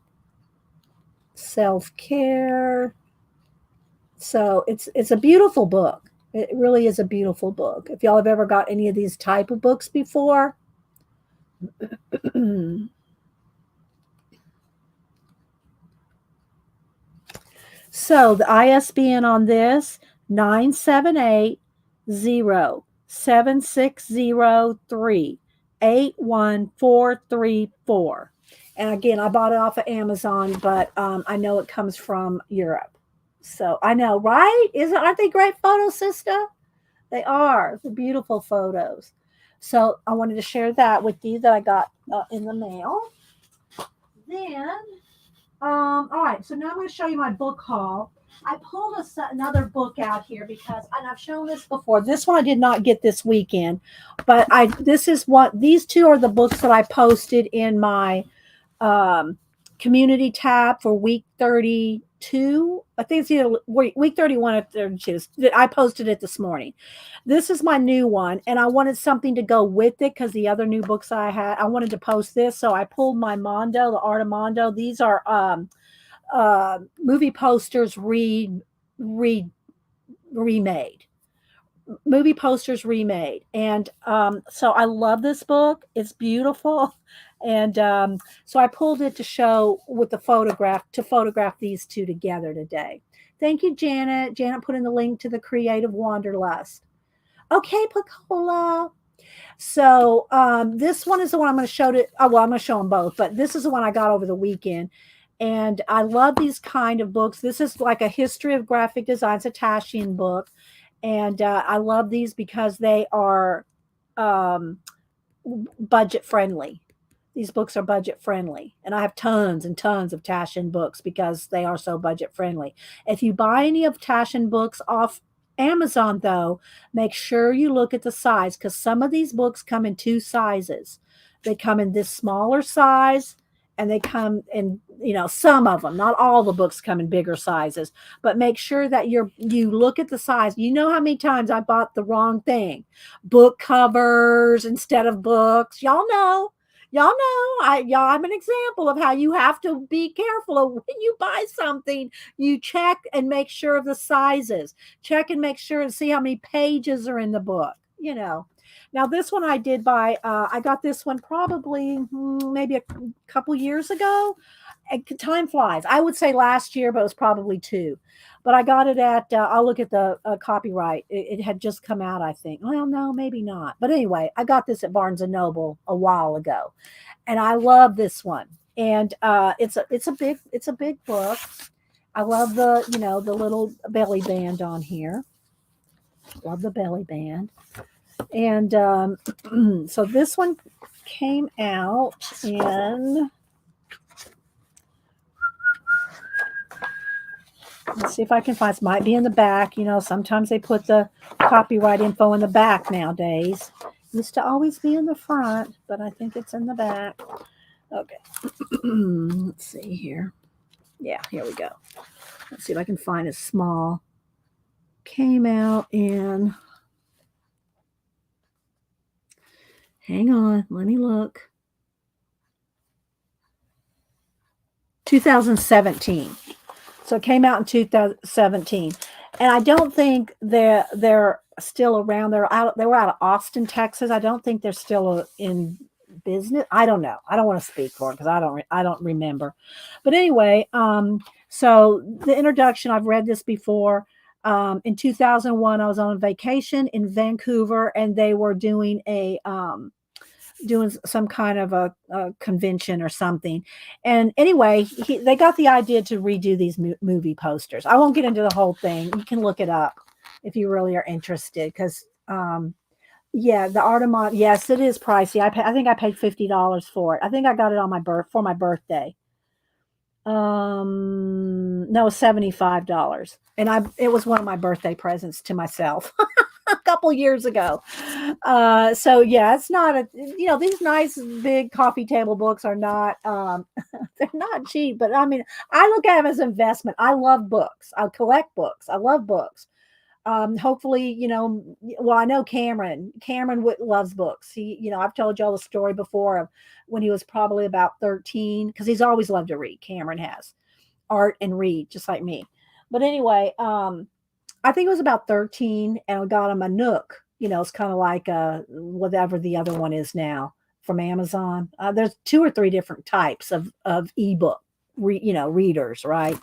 self-care. So it's a beautiful book. It really is a beautiful book. If y'all have ever got any of these type of books before. So the ISBN on this 978-7603-81434. And again, I bought it off of Amazon, but I know it comes from Europe. So I know, right? Aren't they great photos, sister? They are. They're beautiful photos. So I wanted to share that with you that I got in the mail. Then all right, so now I'm going to show you my book haul. I pulled another book out here because, and I've shown this before. This one I did not get this weekend, but these two are the books that I posted in my community tab for week 32. I think it's either week 31 or 32. I posted it this morning. This is my new one, and I wanted something to go with it because the other new books I had, I wanted to post this. So I pulled my Mondo, the Art of Mondo. These are movie posters remade. Movie posters remade. And so I love this book. It's beautiful. And so I pulled it to show with the photograph these two together today. Thank you, Janet. Janet put in the link to the Creative Wanderlust. Okay, Pacola. So this one is the one I'm going to show to. Oh, well, I'm going to show them both, but this is the one I got over the weekend. And I love these kind of books. This is like a history of graphic design. It's a Tashian book. And I love these because they are budget friendly. These books are budget friendly. And I have tons and tons of Tashian books because they are so budget friendly. If you buy any of Tashian books off Amazon, though, make sure you look at the size because some of these books come in two sizes. They come in this smaller size, and they come in, some of them, not all the books come in bigger sizes, but make sure that you look at the size. You know how many times I bought the wrong thing, book covers instead of books. Y'all know Y'all know, I'm an example of how you have to be careful of when you buy something. You check and make sure of the sizes. Check and make sure and see how many pages are in the book. You know. Now this one I did buy. I got this one probably maybe a couple years ago. Time flies. I would say last year, but it was probably two. But I got it at. I'll look at the copyright. It had just come out, I think. Well, no, maybe not. But anyway, I got this at Barnes and Noble a while ago, and I love this one. And it's a big book. I love the the little belly band on here. Love the belly band. And so this one came out in. Let's see if I can find. It might be in the back. You know, sometimes they put the copyright info in the back nowadays. Used to always be in the front, but I think it's in the back. Okay. Let's see here. Yeah, here we go. Let's see if I can find a small. Came out in. Hang on, let me look. 2017. So it came out in 2017, and I don't think they're still around. They were out of Austin, Texas. I don't think they're still in business. I don't know. I don't want to speak for it because I don't remember. But anyway, so the introduction. I've read this before. In 2001, I was on vacation in Vancouver, and they were doing some kind of a convention or something. And anyway, they got the idea to redo these movie posters. I won't get into the whole thing. You can look it up if you really are interested. Because yeah, the Artemon. Yes, it is pricey. I think I paid $50 for it. I think I got it on for my birthday. No, $75, and it was one of my birthday presents to myself. A couple years ago. So yeah, it's not these nice big coffee table books are not they're not cheap, but I mean I look at them as investment. I love books. I collect books. I love books. Hopefully, well, I know Cameron loves books. I've told y'all the story before of when he was probably about 13, because he's always loved to read. Cameron has art and read just like me. But anyway, I think it was about 13, and I got him a Nook. It's kind of like whatever the other one is now from Amazon. There's two or three different types of ebook, readers, right?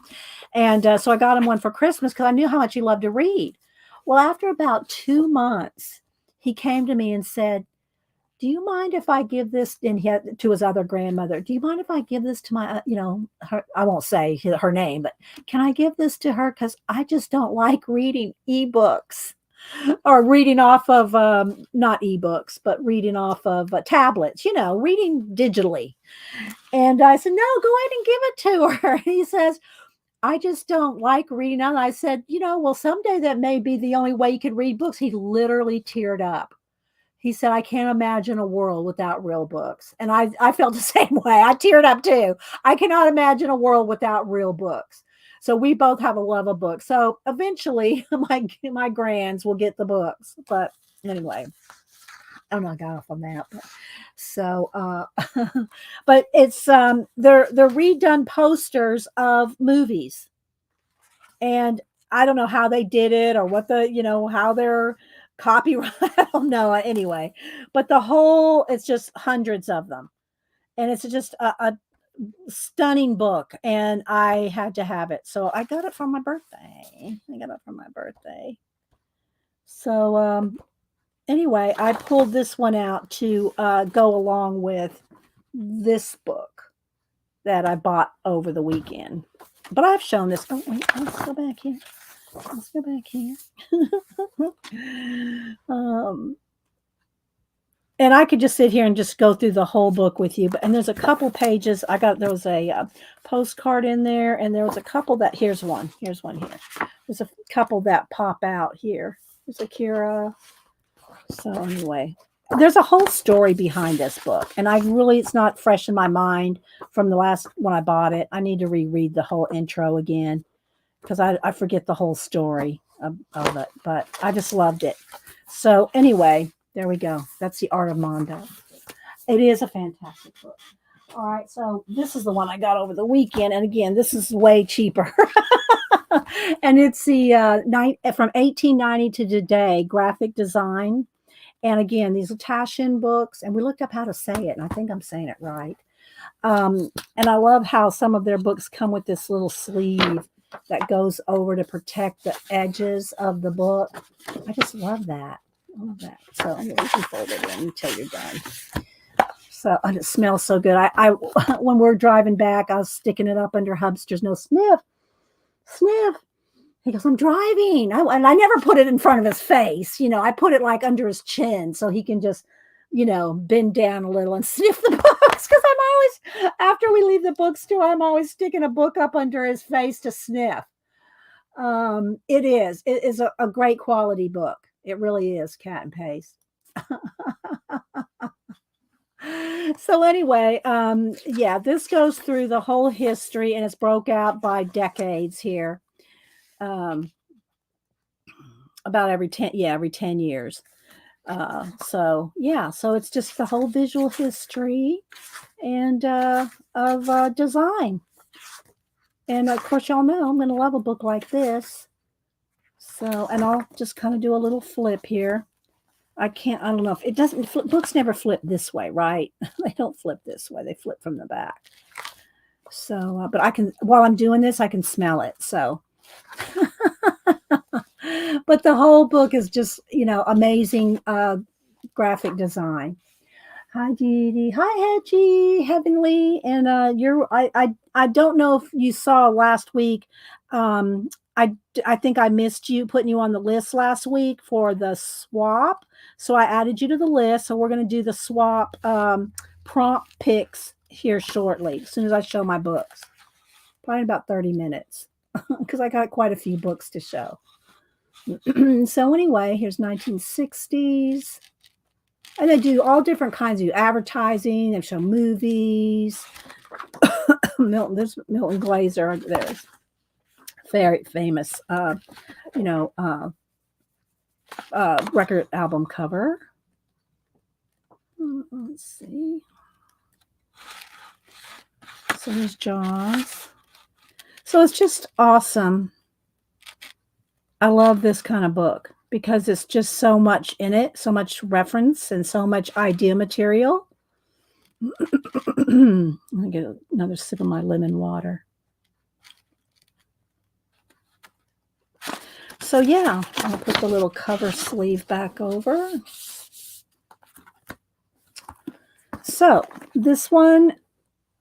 And so I got him one for Christmas because I knew how much he loved to read. Well, after about 2 months, he came to me and said, "Do you mind if I give this?" And he had to his other grandmother. "Do you mind if I give this to my, her, I won't say her name, but can I give this to her? Because I just don't like reading ebooks or reading off of, not ebooks, but reading off of tablets, reading digitally." And I said, "No, go ahead and give it to her." And he says, "I just don't like reading." And I said, "Well, someday that may be the only way you could read books." He literally teared up. He said, "I can't imagine a world without real books." And I felt the same way. I teared up too. I cannot imagine a world without real books. So we both have a love of books. So eventually my grands will get the books. But anyway, I don't know, I got off on that. So but it's they're redone posters of movies. And I don't know how they did it or what how they're copyright. I don't know. Anyway, but it's just hundreds of them. And it's just a stunning book. And I had to have it. So I got it for my birthday. So anyway, I pulled this one out to go along with this book that I bought over the weekend. But I've shown this. Oh, wait, let's go back here. And I could just sit here and just go through the whole book with you. And there's a couple pages. There was a postcard in there, and there was a couple that, here's one here. There's a couple that pop out here. There's Akira. So anyway, there's a whole story behind this book, and it's not fresh in my mind from the last when I bought it. I need to reread the whole intro again because I forget the whole story of it, but I just loved it. So anyway, there we go. That's the Art of Mondo. It is a fantastic book. All right, so this is the one I got over the weekend, and again, this is way cheaper. And it's the from 1890 to today graphic design. And again, these are Taschen books, and we looked up how to say it, and I think I'm saying it right. And I love how some of their books come with this little sleeve that goes over to protect the edges of the book. I just love that. I love that. So you can fold it in until you're done. So and it smells so good. I when we're driving back, I was sticking it up under Hubster's nose. Sniff, sniff. He goes, I'm driving. And I never put it in front of his face. I put it like under his chin so he can just, bend down a little and sniff the books. Because I'm always, after we leave the bookstore, I'm always sticking a book up under his face to sniff. It is a great quality book. It really is, Cat and Paste. So anyway, yeah, this goes through the whole history and it's broke out by decades here. About every 10 years. So it's just the whole visual history and of design. And of course, y'all know I'm going to love a book like this. So, and I'll just kind of do a little flip here. I don't know if it doesn't flip. Books never flip this way, right? They don't flip this way. They flip from the back. So, but I can, while I'm doing this, I can smell it. So, but the whole book is just, amazing graphic design. Hi, Dee Dee. Hi, Hedgie, Heavenly. And I don't know if you saw last week. I think I missed you putting you on the list last week for the swap. So I added you to the list. So we're going to do the swap prompt picks here shortly, as soon as I show my books. Probably in about 30 minutes because I got quite a few books to show. So anyway, here's 1960s. And they do all different kinds of advertising. They show movies. There's Milton Glaser. There's very famous, record album cover. Let's see. So there's Jaws. So it's just awesome. I love this kind of book because it's just so much in it, so much reference and so much idea material. I'm going to get another sip of my lemon water. So yeah, I'll put the little cover sleeve back over. So this one,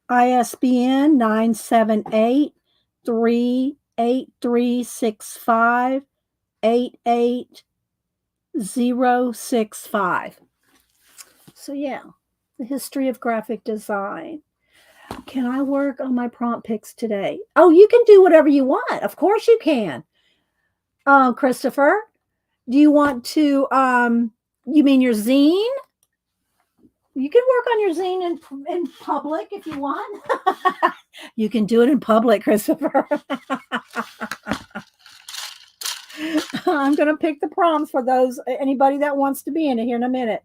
ISBN 978-38365-88065. So yeah, the history of graphic design. Can I work on my prompt picks today? Oh, you can do whatever you want. Of course you can. Christopher, do you want to, you mean your zine? You can work on your zine in public if you want. You can do it in public, Christopher. I'm going to pick the prompts for anybody that wants to be in it here in a minute.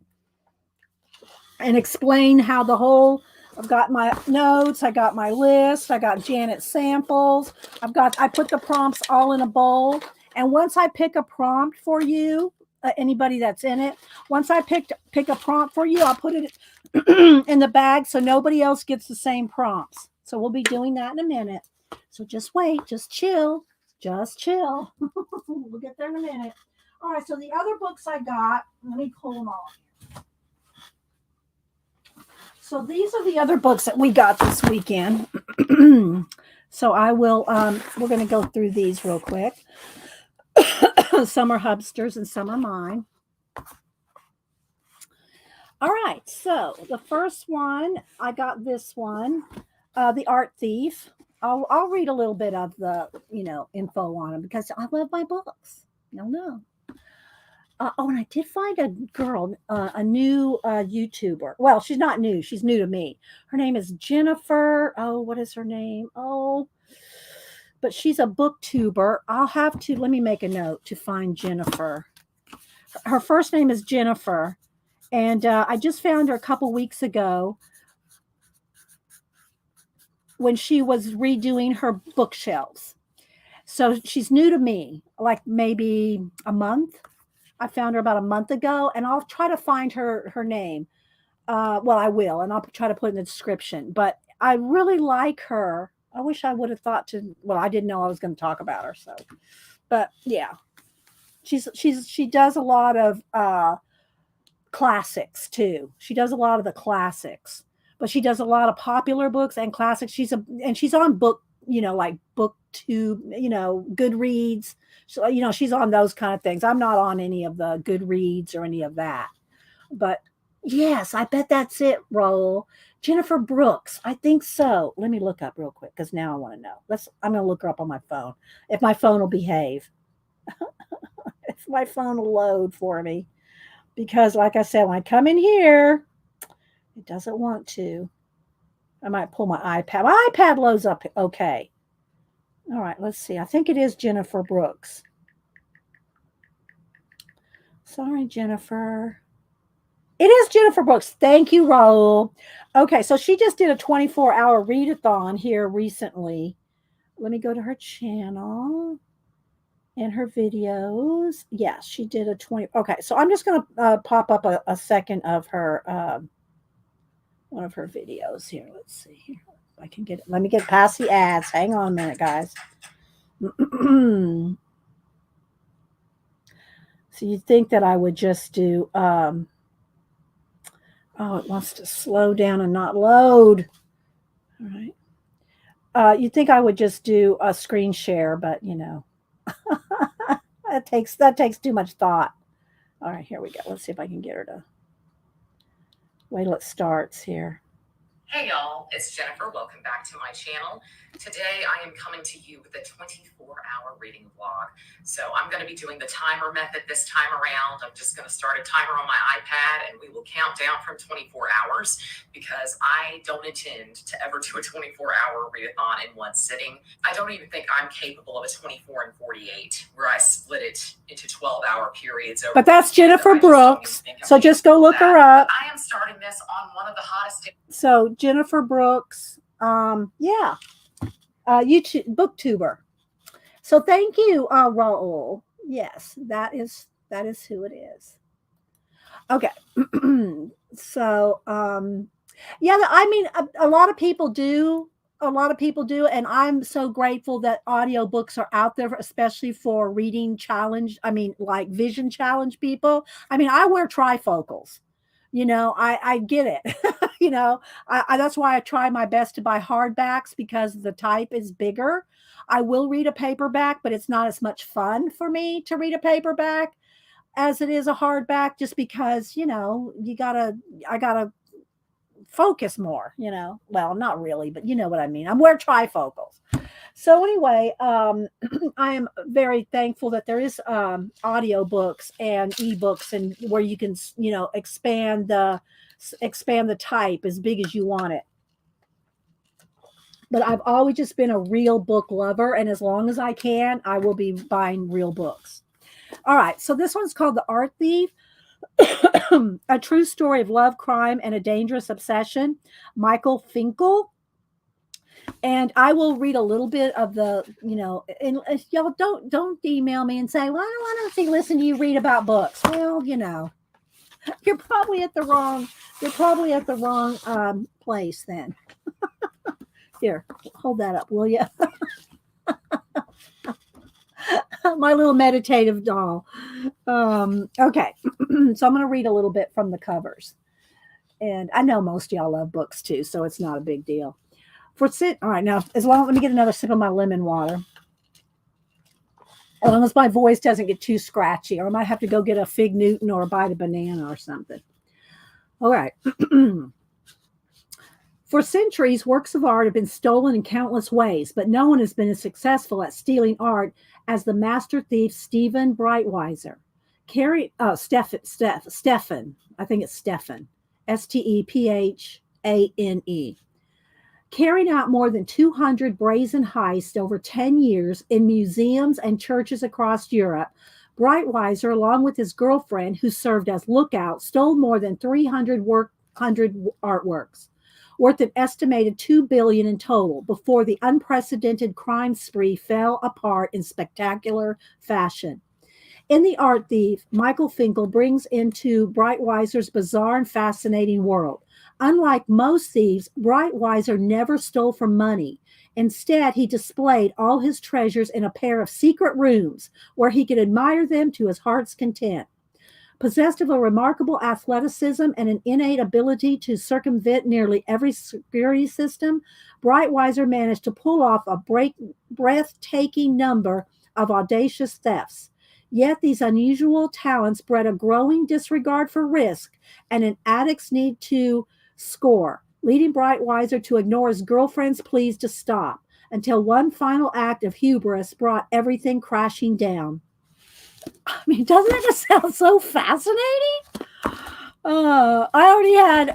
And explain how I've got my notes, I got my list, I got Janet's samples. I put the prompts all in a bowl. And once I pick a prompt for you, anybody that's in it, once I pick a prompt for you, I'll put it in the bag so nobody else gets the same prompts. So we'll be doing that in a minute. So just wait, just chill. We'll get there in a minute. All right, so the other books I got, let me pull them all. So these are the other books that we got this weekend. So I will, we're going to go through these real quick. Some are Hubster's and some are mine. All right, so the first one, I got this one, The Art Thief. I'll read a little bit of the, info on them because I love my books. No. And I did find a girl, a new YouTuber. Well, she's not new. She's new to me. Her name is Jennifer. Oh, what is her name? Oh, but she's a booktuber. Let me make a note to find Jennifer. Her first name is Jennifer. And I just found her a couple weeks ago when she was redoing her bookshelves. So she's new to me, like maybe a month. I found her about a month ago, and I'll try to find her name. Well, I will, and I'll try to put it in the description. But I really like her. I wish I would have thought to. Well, I didn't know I was going to talk about her. So, but yeah, she does a lot of classics too. She does a lot of the classics, but she does a lot of popular books and classics. She's on book, like booktube, Goodreads. So, she's on those kind of things. I'm not on any of the Goodreads or any of that. But yes, I bet that's it, Raul. Jennifer Brooks. I think so. Let me look up real quick because now I want to know. I'm gonna look her up on my phone. If my phone will behave. If my phone will load for me. Because like I said, when I come in here, it doesn't want to. I might pull my iPad. My iPad loads up okay. All right, let's see. I think it is Jennifer Brooks. Sorry, Jennifer. It is Jennifer Brooks. Thank you, Raul. Okay, so she just did a 24-hour readathon here recently. Let me go to her channel and her videos. Yes, she did a 20. Okay, so I'm just going to pop up a second of her, one of her videos here. Let's see here. I can get it. Let me get past the ads. Hang on a minute, guys. So you'd think that I would just do, oh, it wants to slow down and not load. All right. You'd think I would just do a screen share, but that takes too much thought. All right, here we go. Let's see if I can get her to wait till it starts here. Hey y'all, it's Jennifer. Welcome back to my channel. Today I am coming to you with a 24-hour reading vlog. So I'm going to be doing the timer method this time around. I'm just going to start a timer on my iPad and we will count down from 24 hours because I don't intend to ever do a 24-hour readathon in one sitting. I don't even think I'm capable of a 24 and 48 where I split it into 12-hour periods. But that's Jennifer Brooks. So just go look her up. I am starting this on one of the hottest. So Jennifer Brooks, yeah, YouTube booktuber. So thank you, Raul. Yes, that is who it is. Okay, so yeah, I mean, a lot of people do. A lot of people do, and I'm so grateful that audiobooks are out there, especially for reading challenge. I mean, like vision challenge people. I mean, I wear trifocals. I get it. That's why I try my best to buy hardbacks because the type is bigger. I will read a paperback, but it's not as much fun for me to read a paperback as it is a hardback, just because, I gotta focus more, well, not really, but you know what I mean. I'm wearing trifocals. So anyway, I am very thankful that there is audio books and ebooks, and where you can, expand the type as big as you want it. But I've always just been a real book lover, and as long as I can, I will be buying real books. All right, so this one's called The Art Thief. A true story of love, crime, and a dangerous obsession. Michael Finkel. And I will read a little bit of the, and y'all don't email me and say, well, I don't want to listen to you read about books. Well, you're probably at the wrong place then. Here, hold that up, will you? My little meditative doll. Okay, so I'm going to read a little bit from the covers. And I know most of y'all love books too, so it's not a big deal. All right, now, let me get another sip of my lemon water. As long as my voice doesn't get too scratchy, or I might have to go get a Fig Newton or a bite of banana or something. All right. For centuries, works of art have been stolen in countless ways, but no one has been as successful at stealing art as the master thief Stephen Breitweiser. Stephan, I think it's Stephan, Stephane. Carried out more than 200 brazen heists over 10 years in museums and churches across Europe, Brightweiser, along with his girlfriend, who served as lookout, stole more than 300 artworks, worth an estimated $2 billion in total, before the unprecedented crime spree fell apart in spectacular fashion. In The Art Thief, Michael Finkel brings into Brightweiser's bizarre and fascinating world. Unlike most thieves, Brightweiser never stole for money. Instead, he displayed all his treasures in a pair of secret rooms where he could admire them to his heart's content. Possessed of a remarkable athleticism and an innate ability to circumvent nearly every security system, Brightweiser managed to pull off a breathtaking number of audacious thefts. Yet these unusual talents bred a growing disregard for risk and an addict's need to score, leading Brightweiser to ignore his girlfriend's pleas to stop, until one final act of hubris brought everything crashing down. I mean, doesn't that just sound so fascinating? I already had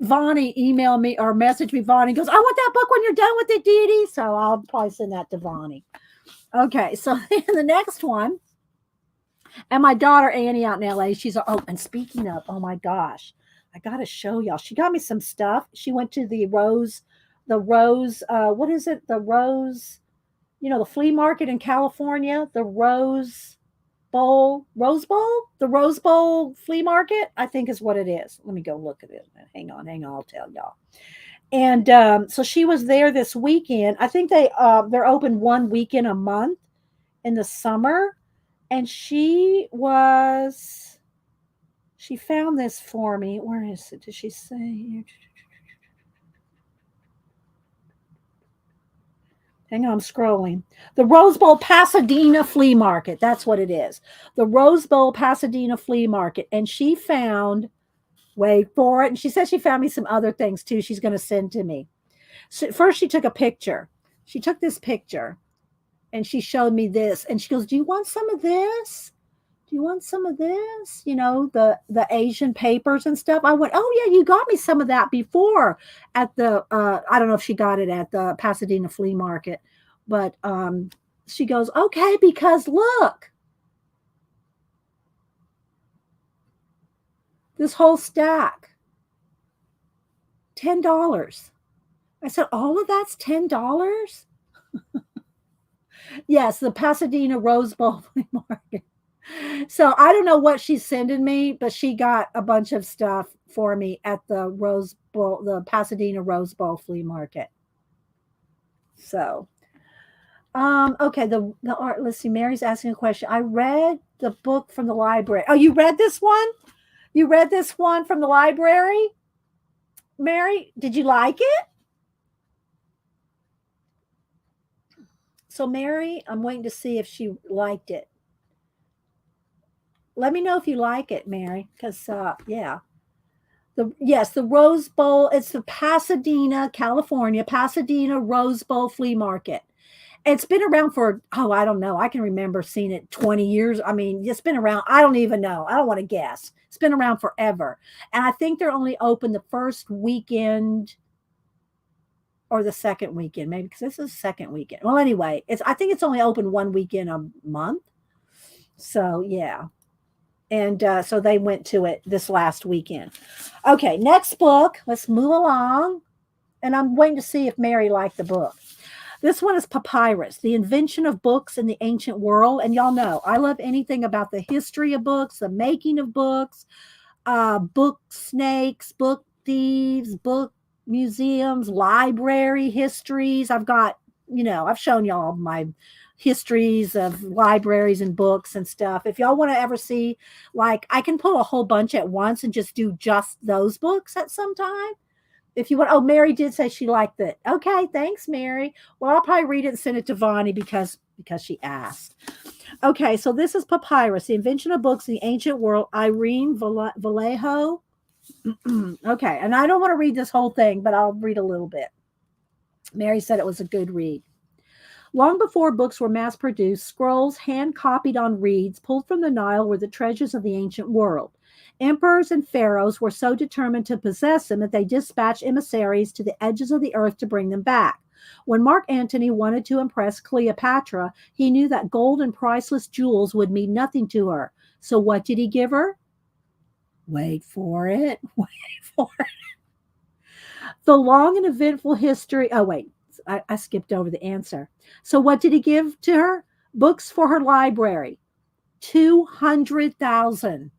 Vonnie email me or message me. Vonnie goes, I want that book when you're done with it, Dee Dee. So I'll probably send that to Vonnie. Okay, so the next one, and my daughter Annie out in LA, she's, oh, and speaking of, oh my gosh, I got to show y'all. She got me some stuff. She went to the Rose, what is it? The Rose, the flea market in California, the Rose Bowl, the Rose Bowl flea market, I think is what it is. Let me go look at it. Hang on, I'll tell y'all. And so she was there this weekend. I think they're open one weekend a month in the summer, and she found this for me. Where is it? Did she say? Hang on, I'm scrolling. The Rose Bowl Pasadena Flea Market. That's what it is. The Rose Bowl Pasadena Flea Market. And she found, wait for it. And she said she found me some other things too she's going to send to me. So first, she took a picture. She took this picture and she showed me this. And she goes, do you want some of this? Do you want some of this? The Asian papers and stuff. I went, oh yeah, you got me some of that before at the, I don't know if she got it at the Pasadena Flea Market, but she goes, okay, because look, this whole stack, $10. I said, all of that's $10? Yes, the Pasadena Rose Bowl Flea Market. So I don't know what she's sending me, but she got a bunch of stuff for me at the Rose Bowl, the Pasadena Rose Bowl Flea Market. So, okay, the art. Let's see. Mary's asking a question. I read the book from the library. Oh, you read this one? You read this one from the library, Mary? Did you like it? So, Mary, I'm waiting to see if she liked it. Let me know if you like it, Mary, because yeah. The Rose Bowl, it's the Pasadena, California, Pasadena Rose Bowl Flea Market. It's been around for, I don't know. I can remember seeing it 20 years. I mean, it's been around. I don't even know. I don't want to guess. It's been around forever. And I think they're only open the first weekend or the second weekend, maybe, because this is the second weekend. Well, anyway, I think it's only open one weekend a month. So, yeah. And so they went to it this last weekend. Okay, next book. Let's move along. And I'm waiting to see if Mary liked the book. This one is Papyrus, the invention of books in the ancient world. And y'all know, I love anything about the history of books, the making of books, book snakes, book thieves, book museums, library histories. I've got, I've shown y'all my histories of libraries and books and stuff. If y'all want to ever see, like, I can pull a whole bunch at once and just do just those books at some time. If you want, oh, Mary did say she liked it. Okay, thanks, Mary. Well, I'll probably read it and send it to Vonnie because she asked. Okay, so this is Papyrus, the invention of books in the ancient world. Irene Vallejo. Okay, and I don't want to read this whole thing, but I'll read a little bit. Mary said it was a good read. Long before books were mass-produced, scrolls hand-copied on reeds pulled from the Nile were the treasures of the ancient world. Emperors and pharaohs were so determined to possess them that they dispatched emissaries to the edges of the earth to bring them back. When Mark Antony wanted to impress Cleopatra, he knew that gold and priceless jewels would mean nothing to her. So what did he give her? Wait for it. Wait for it. The long and eventful history. Oh, wait. I skipped over the answer. So what did he give to her? Books for her library. 200,000,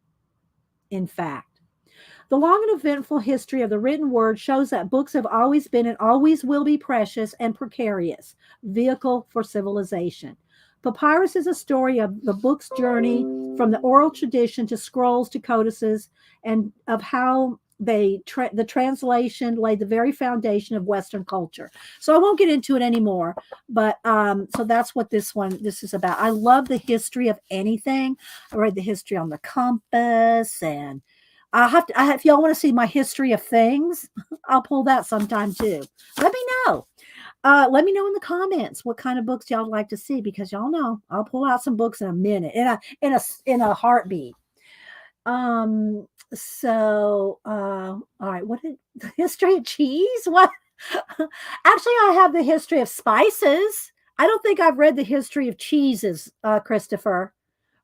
in fact. The long and eventful history of the written word shows that books have always been and always will be precious and precarious vehicle for civilization. Papyrus is a story of the book's journey from the oral tradition to scrolls to codices, and of how the translation laid the very foundation of Western culture. So I won't get into it anymore, but so that's what this is about. I love the history of anything. I read the history on the compass, and if y'all want to see my history of things, I'll pull that sometime too. Let me know. Let me know in the comments what kind of books y'all like to see, because y'all know I'll pull out some books in a minute, in a heartbeat. All right, what did the history of cheese? What? Actually, I have the history of spices. I don't think I've read the history of cheeses, Christopher,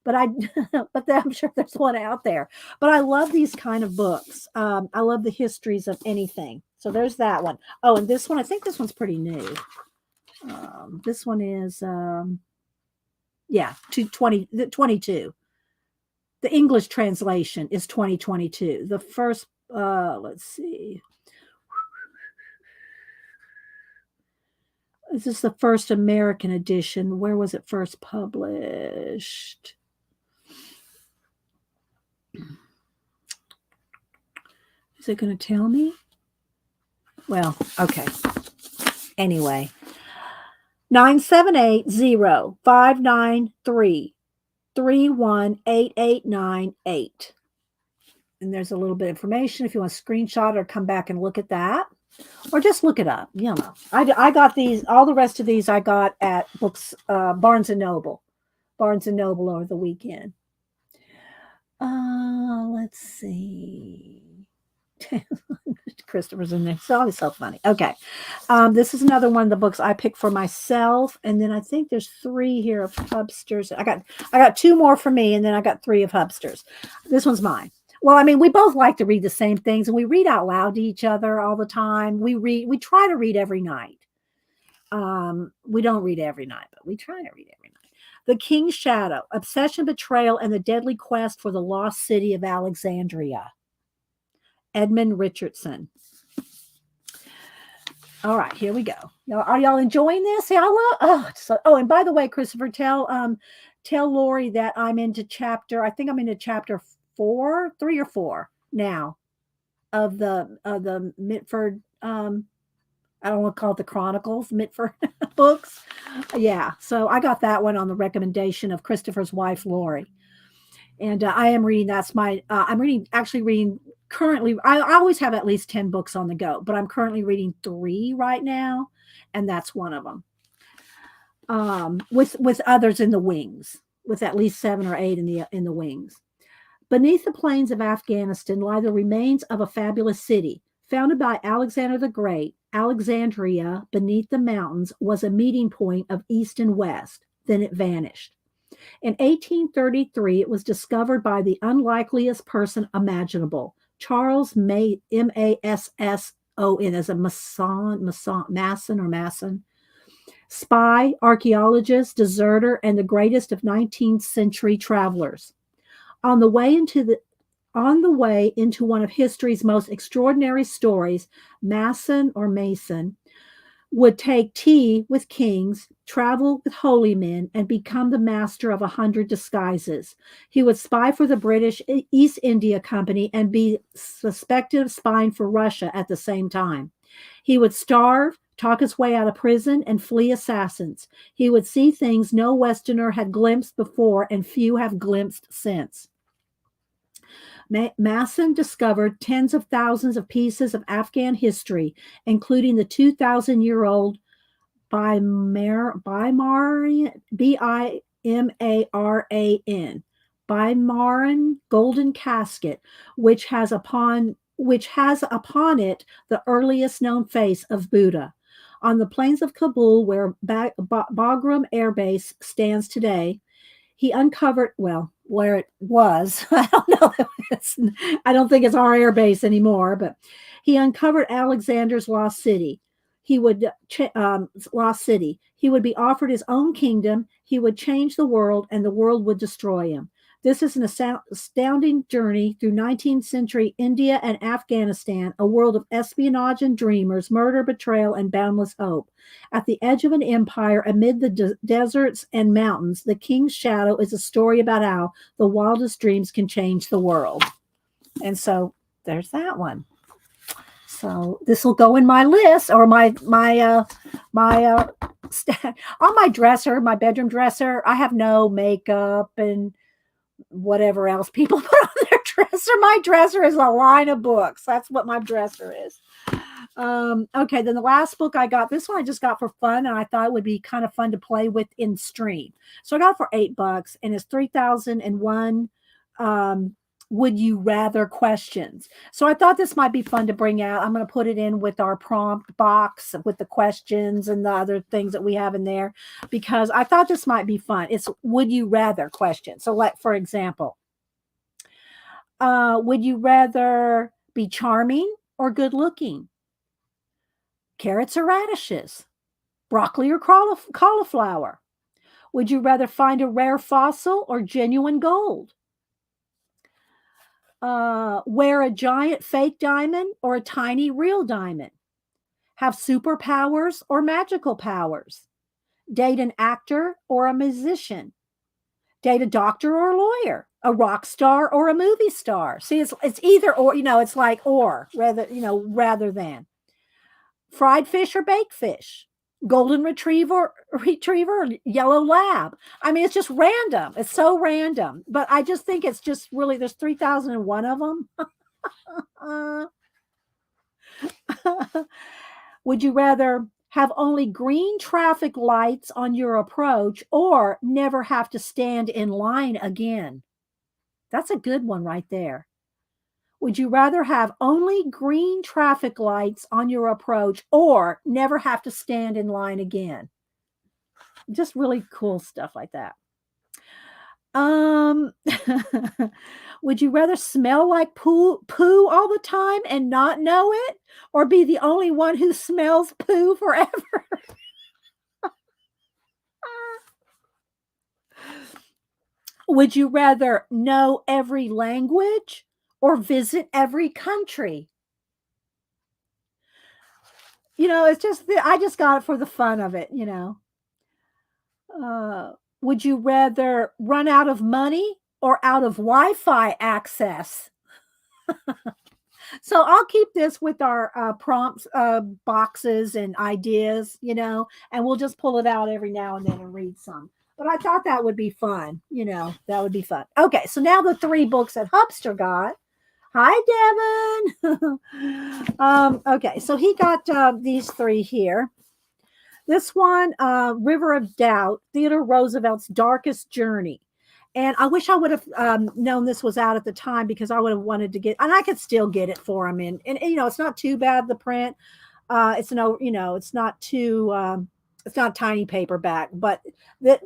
but I'm sure there's one out there. But I love these kind of books. I love the histories of anything. So there's that one. Oh, and this one, I think this one's pretty new. This one is, 22. The English translation is 2022. The first, let's see. This is the first American edition. Where was it first published? Is it going to tell me? Well, okay. Anyway, 978-593-31889-8. And there's a little bit of information if you want to screenshot or come back and look at that, or just look it up. You know, I got these. All the rest of these I got at Barnes and Noble over the weekend. Let's see. Christopher's in there. It's always so funny. Okay. This is another one of the books I picked for myself. And then I think there's 3 here of Hubsters. I got 2 more for me, and then I got 3 of Hubsters. This one's mine. Well, I mean, we both like to read the same things, and we read out loud to each other all the time. We try to read every night. We don't read every night, but we try to read every night. The King's Shadow, Obsession, Betrayal, and the Deadly Quest for the Lost City of Alexandria. Edmund Richardson. All right, here we go. Are y'all enjoying this? And by the way, Christopher, tell Lori that I'm into chapter 3 or 4 now of the Mitford. I don't want to call it the Chronicles, Mitford books. Yeah, so I got that one on the recommendation of Christopher's wife, Lori. And I am reading. I'm reading currently. I always have at least 10 books on the go, but I'm currently reading 3 right now, and that's one of them. With others in the wings, with at least 7 or 8 in the wings. Beneath the plains of Afghanistan lie the remains of a fabulous city. Founded by Alexander the Great, Alexandria, beneath the mountains, was a meeting point of East and West. Then it vanished. In 1833, it was discovered by the unlikeliest person imaginable, Charles Masson, as a Masson, spy, archaeologist, deserter, and the greatest of 19th century travelers. On the way into one of history's most extraordinary stories, Mason would take tea with kings, travel with holy men, and become the master of 100 disguises. He would spy for the British East India Company and be suspected of spying for Russia at the same time. He would starve, talk his way out of prison, and flee assassins. He would see things no Westerner had glimpsed before and few have glimpsed since. Masson discovered tens of thousands of pieces of Afghan history, including the 2,000-year-old Bimaran, Bimaran golden casket, which has upon it the earliest known face of Buddha. On the plains of Kabul, where Bagram Air Base stands today, he uncovered, well, where it was, I don't know, I don't think it's our air base anymore, but he uncovered Alexander's lost city. He would lost city. He would be offered his own kingdom. He would change the world, and the world would destroy him. This is an astounding journey through 19th century India and Afghanistan, a world of espionage and dreamers, murder, betrayal, and boundless hope. At the edge of an empire, amid the deserts and mountains, The King's Shadow is a story about how the wildest dreams can change the world. And so there's that one. So this will go in my list, or my on my dresser, my bedroom dresser. I have no makeup and whatever else people put on their dresser. My dresser is a line of books. That's what my dresser is. Okay, then the last book I got, this one I just got for fun, and I thought it would be kind of fun to play with in stream. So I got it for $8, and it's 3001 Would You Rather questions. So I thought this might be fun to bring out. I'm going to put it in with our prompt box with the questions and the other things that we have in there, because I thought this might be fun. It's would you rather questions. So like, for example, would you rather be charming or good looking? Carrots or radishes? Broccoli or cauliflower? Would you rather find a rare fossil or genuine gold? Wear a giant fake diamond or a tiny real diamond? Have superpowers or magical powers? Date an actor or a musician? Date a doctor or a lawyer? A rock star or a movie star? See, it's either or, it's like or rather than. Fried fish or baked fish? Golden retriever or yellow lab? I mean, it's just random. It's so random, but I just think it's just really, there's 3001 of them. Would you rather have only green traffic lights on your approach or never have to stand in line again? That's a good one right there. Would you rather have only green traffic lights on your approach or never have to stand in line again? Just really cool stuff like that. Would you rather smell like poo all the time and not know it, or be the only one who smells poo forever? Would you rather know every language or visit every country? It's just, I just got it for the fun of it, Would you rather run out of money or out of Wi-Fi access? So I'll keep this with our prompts, boxes and ideas, and we'll just pull it out every now and then and read some. But I thought that would be fun, that would be fun. Okay, so now the 3 books that Hubster got. Hi, Devin. Okay, so he got these 3 here. This one, River of Doubt, Theodore Roosevelt's Darkest Journey. And I wish I would have known this was out at the time, because I would have wanted to get, and I could still get it for him. And it's not too bad, the print. It's not too, it's not tiny paperback, but that,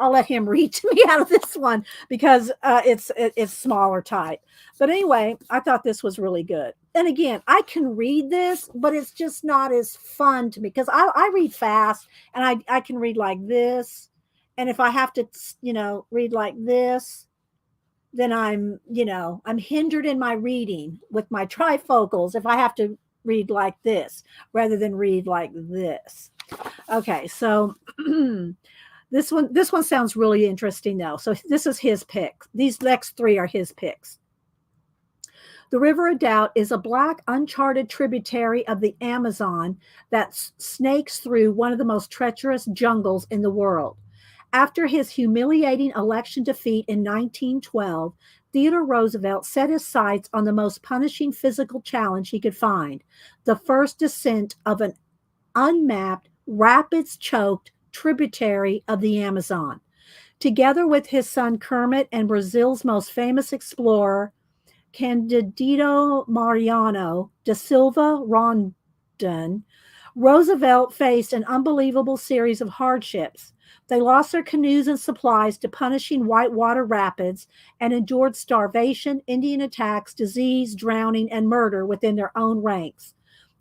I'll let him read to me out of this one, because it's smaller type. But anyway, I thought this was really good. And again, I can read this, but it's just not as fun to me, because I read fast, and I can read like this. And if I have to, read like this, then I'm hindered in my reading with my trifocals if I have to read like this rather than read like this. Okay, so this one sounds really interesting though. So this is his pick. These next 3 are his picks. The River of Doubt is a black, uncharted tributary of the Amazon that snakes through one of the most treacherous jungles in the world. After his humiliating election defeat in 1912, Theodore Roosevelt set his sights on the most punishing physical challenge he could find: the first descent of an unmapped, rapids-choked tributary of the Amazon. Together with his son Kermit and Brazil's most famous explorer, Candido Mariano da Silva Rondon, Roosevelt faced an unbelievable series of hardships. They lost their canoes and supplies to punishing whitewater rapids and endured starvation, Indian attacks, disease, drowning, and murder within their own ranks.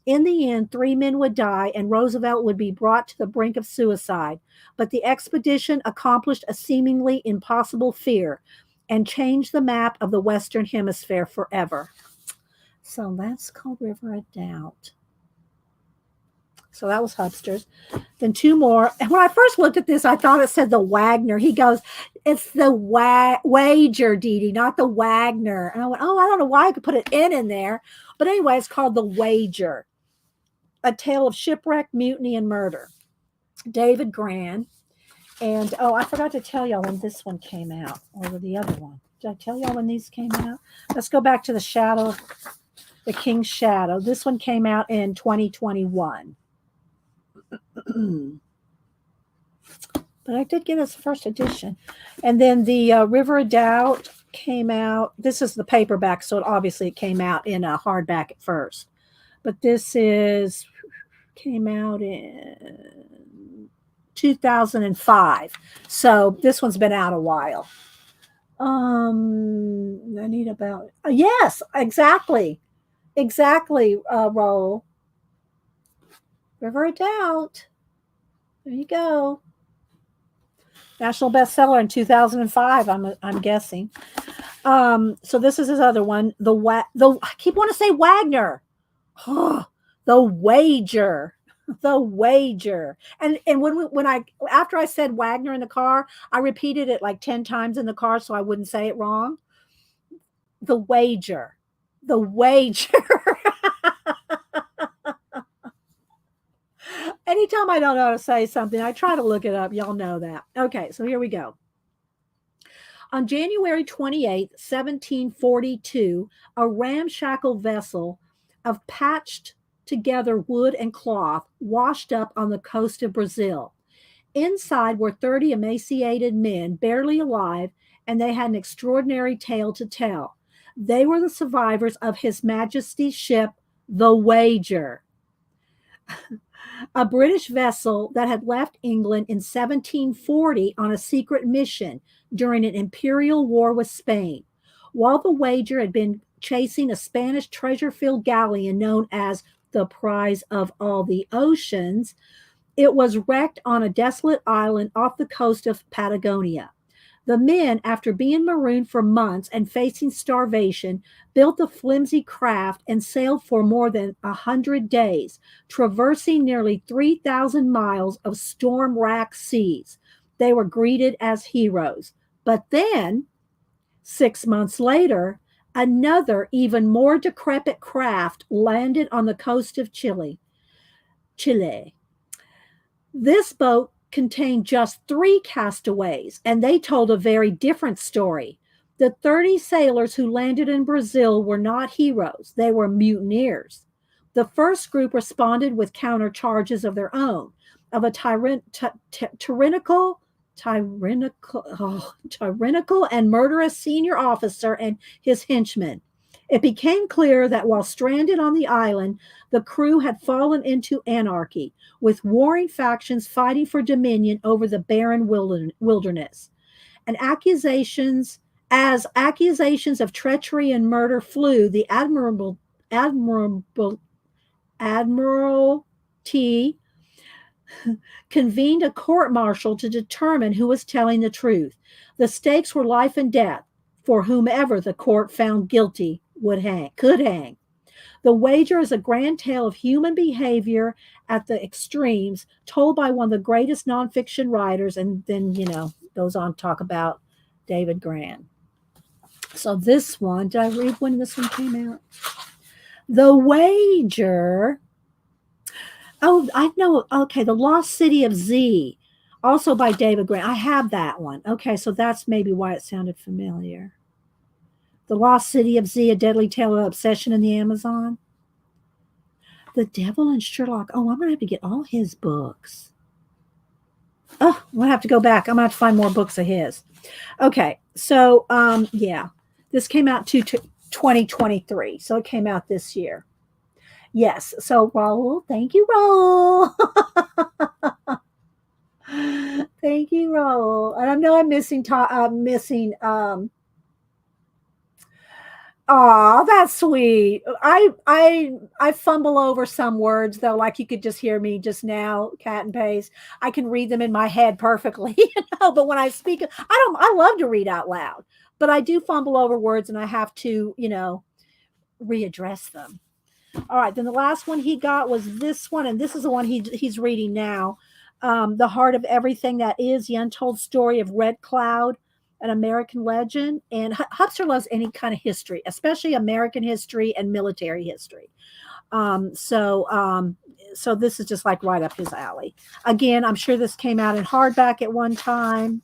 In the end, 3 men would die and Roosevelt would be brought to the brink of suicide. But the expedition accomplished a seemingly impossible feat and changed the map of the Western Hemisphere forever. So that's called River of Doubt. So that was Hubsters. Then 2 more. And when I first looked at this, I thought it said the Wagner. He goes, it's the wager, Dee Dee, not the Wagner. And I went, oh, I don't know why I could put an N in there. But anyway, it's called The Wager, a tale of shipwreck, mutiny, and murder. David Gran. And, oh, I forgot to tell y'all when this one came out, or the other one. Did I tell y'all when these came out? Let's go back to The Shadow, The King's Shadow. This one came out in 2021. But I did get its first edition. And then the River of Doubt came out. This is the paperback, so obviously it came out in a hardback at first. But this came out in 2005. So this one's been out a while. I need about yes, exactly. Roll. River of Doubt. There you go. National bestseller in 2005. I'm guessing. So this is his other one. I keep wanting to say Wagner. The Wager. The Wager. And after I said Wagner in the car, I repeated it like 10 times in the car so I wouldn't say it wrong. The Wager. The Wager. Anytime I don't know how to say something, I try to look it up. Y'all know that. Okay, so here we go. On January 28th, 1742, a ramshackle vessel of patched together wood and cloth washed up on the coast of Brazil. Inside were 30 emaciated men, barely alive, and they had an extraordinary tale to tell. They were the survivors of His Majesty's ship, the Wager, a British vessel that had left England in 1740 on a secret mission during an imperial war with Spain. While the Wager had been chasing a Spanish treasure-filled galleon known as the Prize of All the Oceans, it was wrecked on a desolate island off the coast of Patagonia. The men, after being marooned for months and facing starvation, built the flimsy craft and sailed for more than 100 days, traversing nearly 3,000 miles of storm-racked seas. They were greeted as heroes. But then, 6 months later, another, even more decrepit craft landed on the coast of Chile. This boat contained just 3 castaways, and they told a very different story. The 30 sailors who landed in Brazil were not heroes. They were mutineers. The first group responded with countercharges of their own, of a tyrannical and murderous senior officer and his henchmen. It became clear that while stranded on the island, the crew had fallen into anarchy, with warring factions fighting for dominion over the barren wilderness. And accusations of treachery and murder flew, the Admiralty convened a court-martial to determine who was telling the truth. The stakes were life and death for whomever the court found guilty could hang. The Wager is a grand tale of human behavior at the extremes, told by one of the greatest nonfiction writers, and then, goes on to talk about David Gran. So this one, did I read when this one came out? The Wager. Oh, I know. Okay, The Lost City of Z, also by David Gran. I have that one. Okay, so that's maybe why it sounded familiar. The Lost City of Z, A Deadly Tale of Obsession in the Amazon. The Devil and Sherlock. Oh, I'm going to have to get all his books. Oh, I'm going to have to go back. I'm going to have to find more books of his. Okay, so, yeah. This came out to 2023, so it came out this year. Yes. So Raul, thank you, Raul. Thank you, Raul. And I know I'm missing. Oh, that's sweet. I fumble over some words though, like you could just hear me just now, cat and paste. I can read them in my head perfectly, but when I speak, I love to read out loud, but I do fumble over words and I have to, readdress them. All right, then the last one he got was this one, and this is the one he's reading now. The Heart of Everything That Is, the Untold Story of Red Cloud, an American Legend. And Hupster loves any kind of history, especially American history and military history. Um, so um, so this is just like right up his alley. Again, I'm sure this came out in hardback at one time.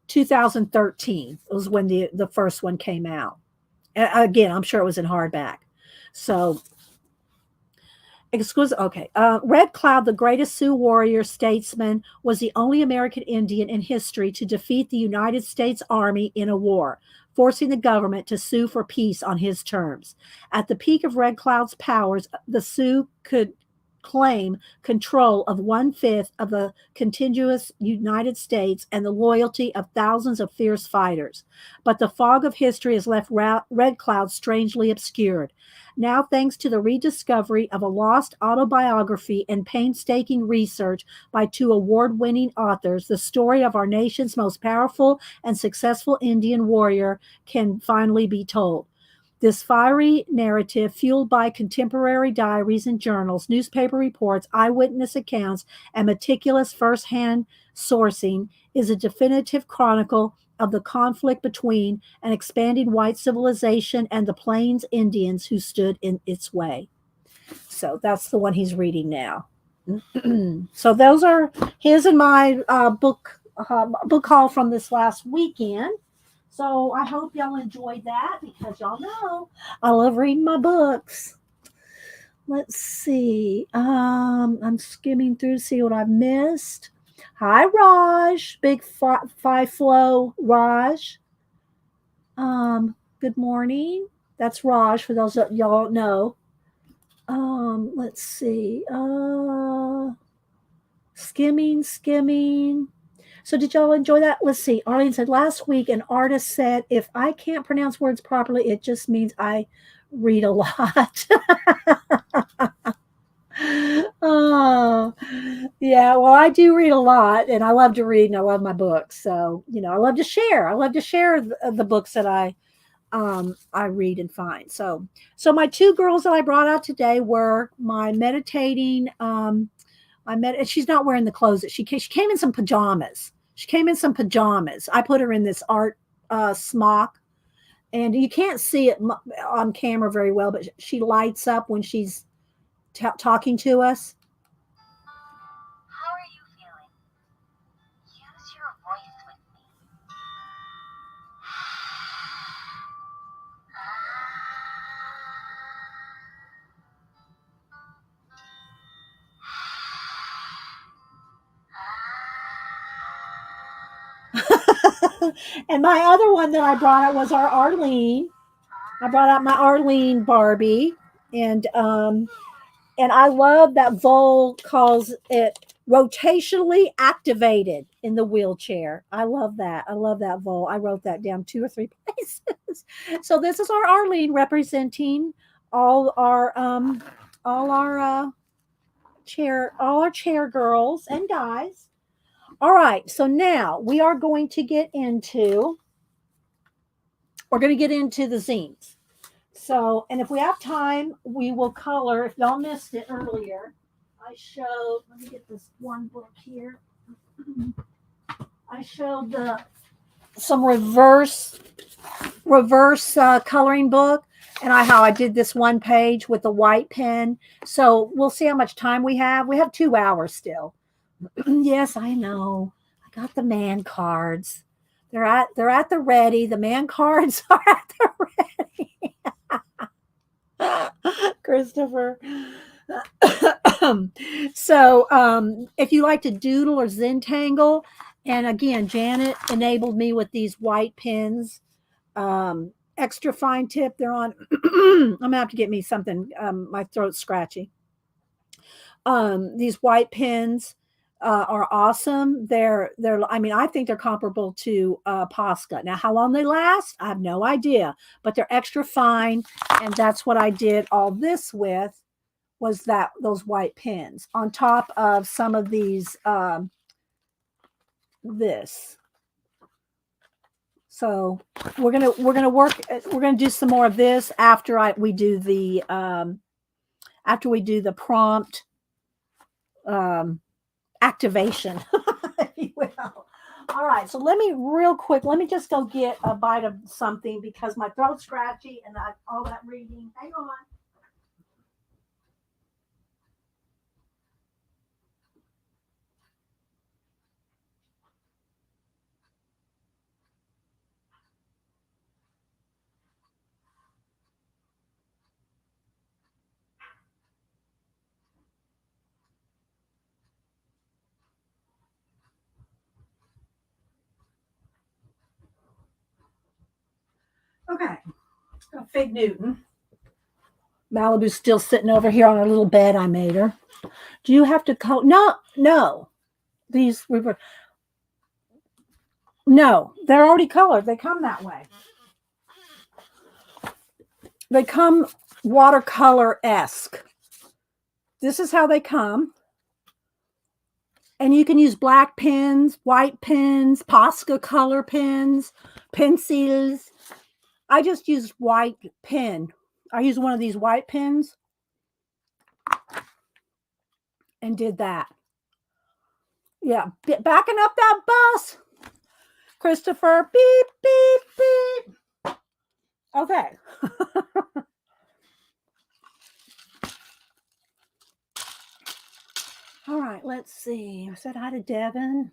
2013 was when the first one came out. Again, I'm sure it was in hardback. So exquisite. Okay. Red Cloud, the greatest Sioux warrior statesman, was the only American Indian in history to defeat the United States Army in a war, forcing the government to sue for peace on his terms. At the peak of Red Cloud's powers, the Sioux could claim control of 1/5 of the contiguous United States and the loyalty of thousands of fierce fighters. But the fog of history has left Red Cloud strangely obscured. Now, thanks to the rediscovery of a lost autobiography and painstaking research by two award winning authors, the story of our nation's most powerful and successful Indian warrior can finally be told. This fiery narrative, fueled by contemporary diaries and journals, newspaper reports, eyewitness accounts, and meticulous first-hand sourcing, is a definitive chronicle of the conflict between an expanding white civilization and the Plains Indians who stood in its way. So that's the one he's reading now. So those are his and my book haul from this last weekend. So I hope y'all enjoyed that because y'all know I love reading my books. Let's see. I'm skimming through to see what I've missed. Hi, Raj. Big five flow, Raj. Good morning. That's Raj for those that y'all don't know. Let's see. Skimming. So did y'all enjoy that? Let's see. Arlene said last week an artist said if I can't pronounce words properly, it just means I read a lot. Oh, yeah. Well, I do read a lot, and I love to read, and I love my books. So I love to share. I love to share the books that I read and find. So my two girls that I brought out today were my meditating. She's not wearing the clothes that she came in some pajamas. She came in some pajamas. I put her in this art smock, and you can't see it on camera very well, but she lights up when she's talking to us. How are you feeling? Use your voice with me. And my other one that I brought out was our Arlene. I brought out my Arlene Barbie, and I love that Vol calls it rotationally activated in the wheelchair. I love that. I love that Vol. I wrote that down 2 or 3 places. So this is our Arlene representing all our chair girls and guys. All right, so now we're going to get into the zines. So, and if we have time, we will color. If y'all missed it earlier, I showed, let me get this one book here. I showed some reverse coloring book, and how I did this one page with the white pen. So we'll see how much time we have. We have 2 hours still. Yes, I know. I got the man cards. They're at the ready. The man cards are at the ready. Christopher. So if you like to doodle or Zentangle, and again, Janet enabled me with these white pens. extra fine tip. They're on. I'm gonna have to get me something. My throat's scratchy. These white pens are awesome. They're. I mean, I think they're comparable to Posca. Now, how long they last, I have no idea. But they're extra fine, and that's what I did all this with. Was that those white pens on top of some of these? This. So we're gonna do some more of this after we do the prompt activation, if you will. All right, so let me just go get a bite of something because my throat's scratchy and all that reading. Hang on. Okay, Fig Newton. Malibu's still sitting over here on her little bed I made her. Do you have to call? No. These were no, they're already colored. They come that way. They come watercolor-esque. This is how they come. And you can use black pens, white pens, Posca color pens, pencils. I just used white pen. I used one of these white pens and did that. Yeah, backing up that bus. Christopher, beep, beep, beep. Okay. All right, let's see. I said hi to Devin.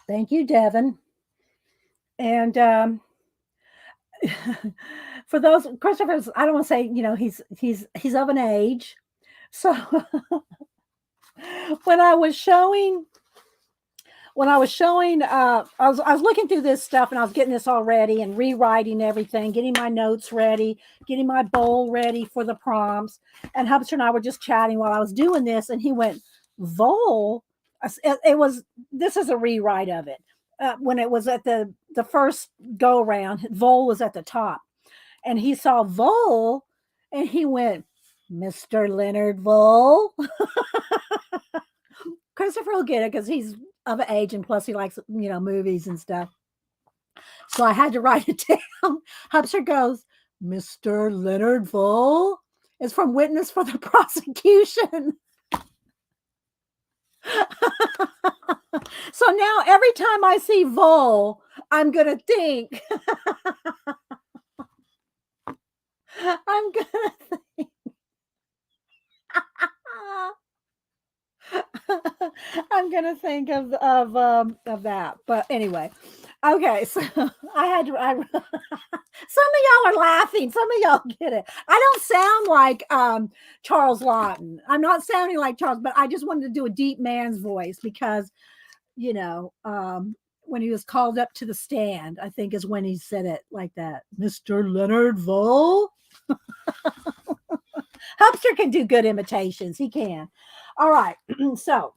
Thank you, Devin. And for those Christopher's, I don't want to say, he's of an age. So when I was showing, I was looking through this stuff and I was getting this all ready and rewriting everything, getting my notes ready, getting my bowl ready for the prompts. And Hubster and I were just chatting while I was doing this, and he went, "Vole." This is a rewrite of it. When it was at the first go around, Vole was at the top, and he saw Vole, and he went, "Mr. Leonard Vole." Christopher will get it because he's of age, and plus he likes movies and stuff. So I had to write it down. Hubster goes, "Mr. Leonard Vole." It's from Witness for the Prosecution. So now every time I see Vole, I'm gonna think. I'm gonna think. I'm gonna think of that. But anyway, okay. So I had to. Some of y'all are laughing. Some of y'all get it. I don't sound like Charles Lawton. I'm not sounding like Charles, but I just wanted to do a deep man's voice because, when he was called up to the stand, I think is when he said it like that, "Mr. Leonard Vole." Hubster can do good imitations. He can. All right. So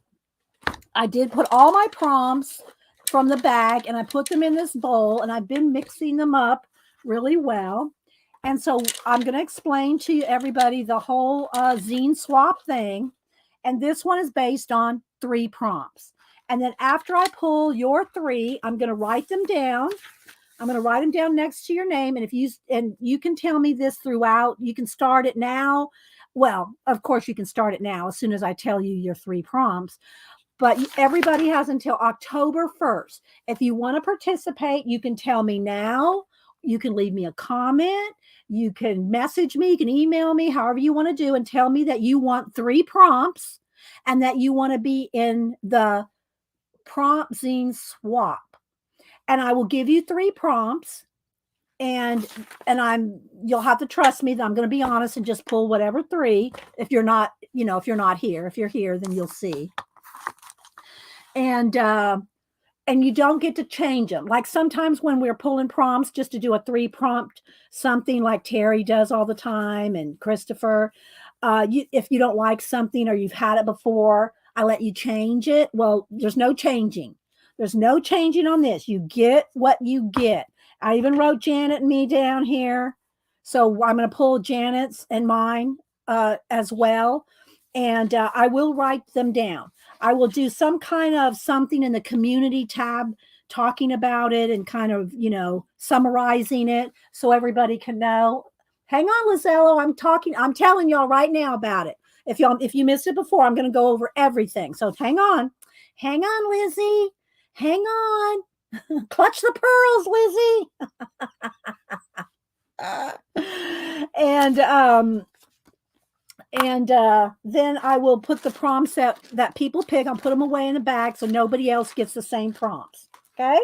I did put all my prompts from the bag and I put them in this bowl, and I've been mixing them up really well. And so I'm going to explain to everybody the whole zine swap thing. And this one is based on 3 prompts. And then after I pull your 3, I'm going to write them down. I'm going to write them down next to your name. And you can tell me this throughout. You can start it now. Well, of course you can start it now as soon as I tell you your 3 prompts. But everybody has until October 1st. If you want to participate, you can tell me now. You can leave me a comment. You can message me. You can email me, however you want to do, and tell me that you want 3 prompts and that you want to be in the prompt zine swap. And I will give you 3 prompts. And you'll have to trust me that I'm going to be honest and just pull whatever 3. If you're not here. If you're here, then you'll see. And and you don't get to change them. Like sometimes when we're pulling prompts just to do a 3 prompt something like Terry does all the time and Christopher, if you don't like something or you've had it before, I let you change it. Well, there's no changing. There's no changing on this. You get what you get. I even wrote Janet and me down here. So I'm going to pull Janet's and mine as well. And I will write them down. I will do some kind of something in the community tab talking about it and kind of, summarizing it so everybody can know. Hang on, Lizello. I'm telling y'all right now about it. If you missed it before, I'm going to go over everything. So hang on. Hang on, Lizzie. Hang on. Clutch the pearls, Lizzie. And then I will put the prompts that people pick. I'll put them away in the bag so nobody else gets the same prompts. Okay.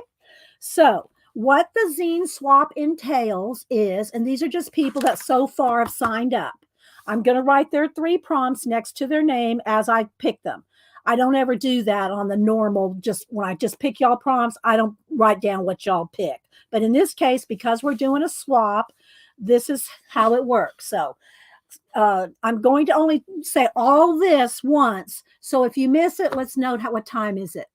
So what the zine swap entails is, and these are just people that so far have signed up. I'm going to write their 3 prompts next to their name as I pick them. I don't ever do that on the normal, just when I just pick y'all prompts, I don't write down what y'all pick. But in this case, because we're doing a swap, this is how it works. So I'm going to only say all this once. So if you miss it, let's note what time is it?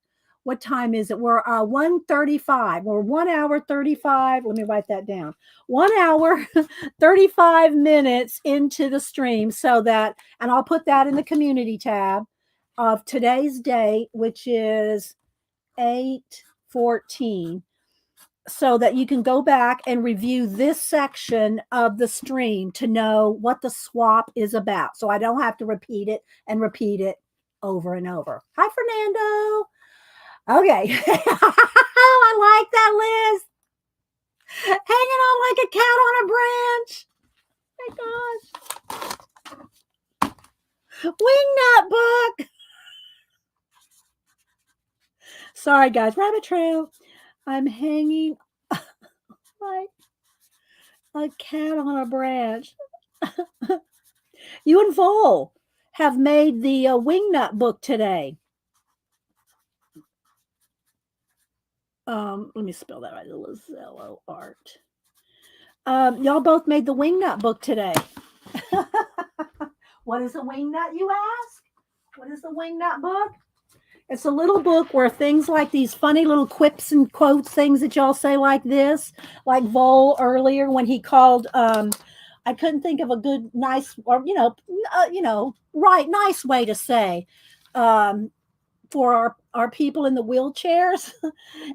What time is it? We're 1:35. We're 1 hour 35. Let me write that down. 1 hour 35 minutes into the stream. So that, and I'll put that in the community tab of today's date, which is 8/14. So that you can go back and review this section of the stream to know what the swap is about. So I don't have to repeat it over and over. Hi, Fernando. Okay. I like that, Liz. Hanging on like a cat on a branch. Oh my gosh. Wingnut book. Sorry, guys. Rabbit trail. I'm hanging like a cat on a branch. You and Vol have made the Wingnut book today. Let me spell that right. Lizello art. Y'all both made the Wingnut book today. What is a wingnut, you ask? What is the Wingnut book? It's a little book where things like these funny little quips and quotes, things that y'all say like this, like Vol earlier when he called, I couldn't think of a good, nice, or, right, nice way to say, for our people in the wheelchairs.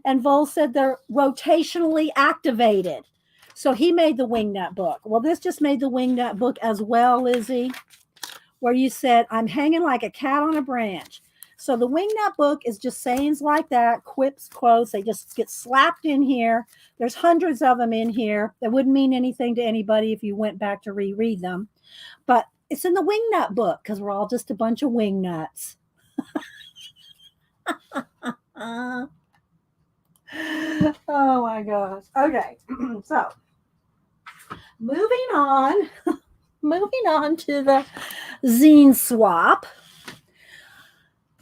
And Vol said they're rotationally activated. So he made the Wingnut book. Well, this just made the Wingnut book as well, Lizzie, where you said, I'm hanging like a cat on a branch. So the Wingnut book is just sayings like that, quips, quotes. They just get slapped in here. There's hundreds of them in here. That wouldn't mean anything to anybody if you went back to reread them. But it's in the Wingnut book because we're all just a bunch of wingnuts. Oh my gosh. Okay. So moving on to the zine swap.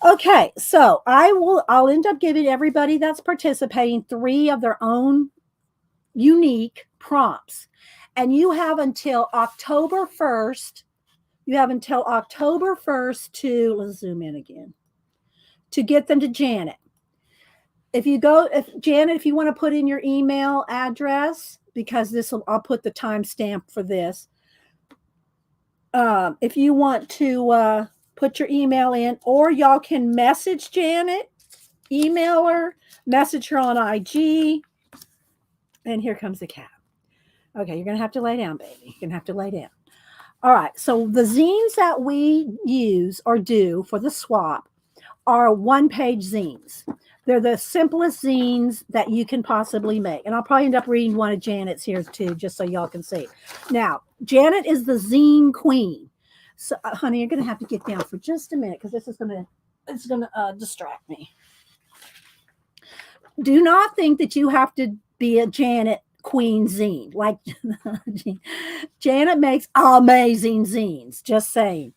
Okay, so I'll end up giving everybody that's participating 3 of their own unique prompts. And you have until October 1st. You have until October 1st to, let's zoom in again, to get them to Janet. If you want to put in your email address, because I'll put the timestamp for this. If you want to put your email in, or y'all can message Janet, email her, message her on IG. And here comes the cat. Okay, you're going to have to lay down, baby. You're going to have to lay down. All right, so the zines that we use or do for the swap are 1-page zines. They're the simplest zines that you can possibly make. And I'll probably end up reading one of Janet's here too, just so y'all can see. Now, Janet is the zine queen. So, honey, you're going to have to get down for just a minute because it's going to distract me. Do not think that you have to be a Janet queen zine. Like Janet makes amazing zines, just saying.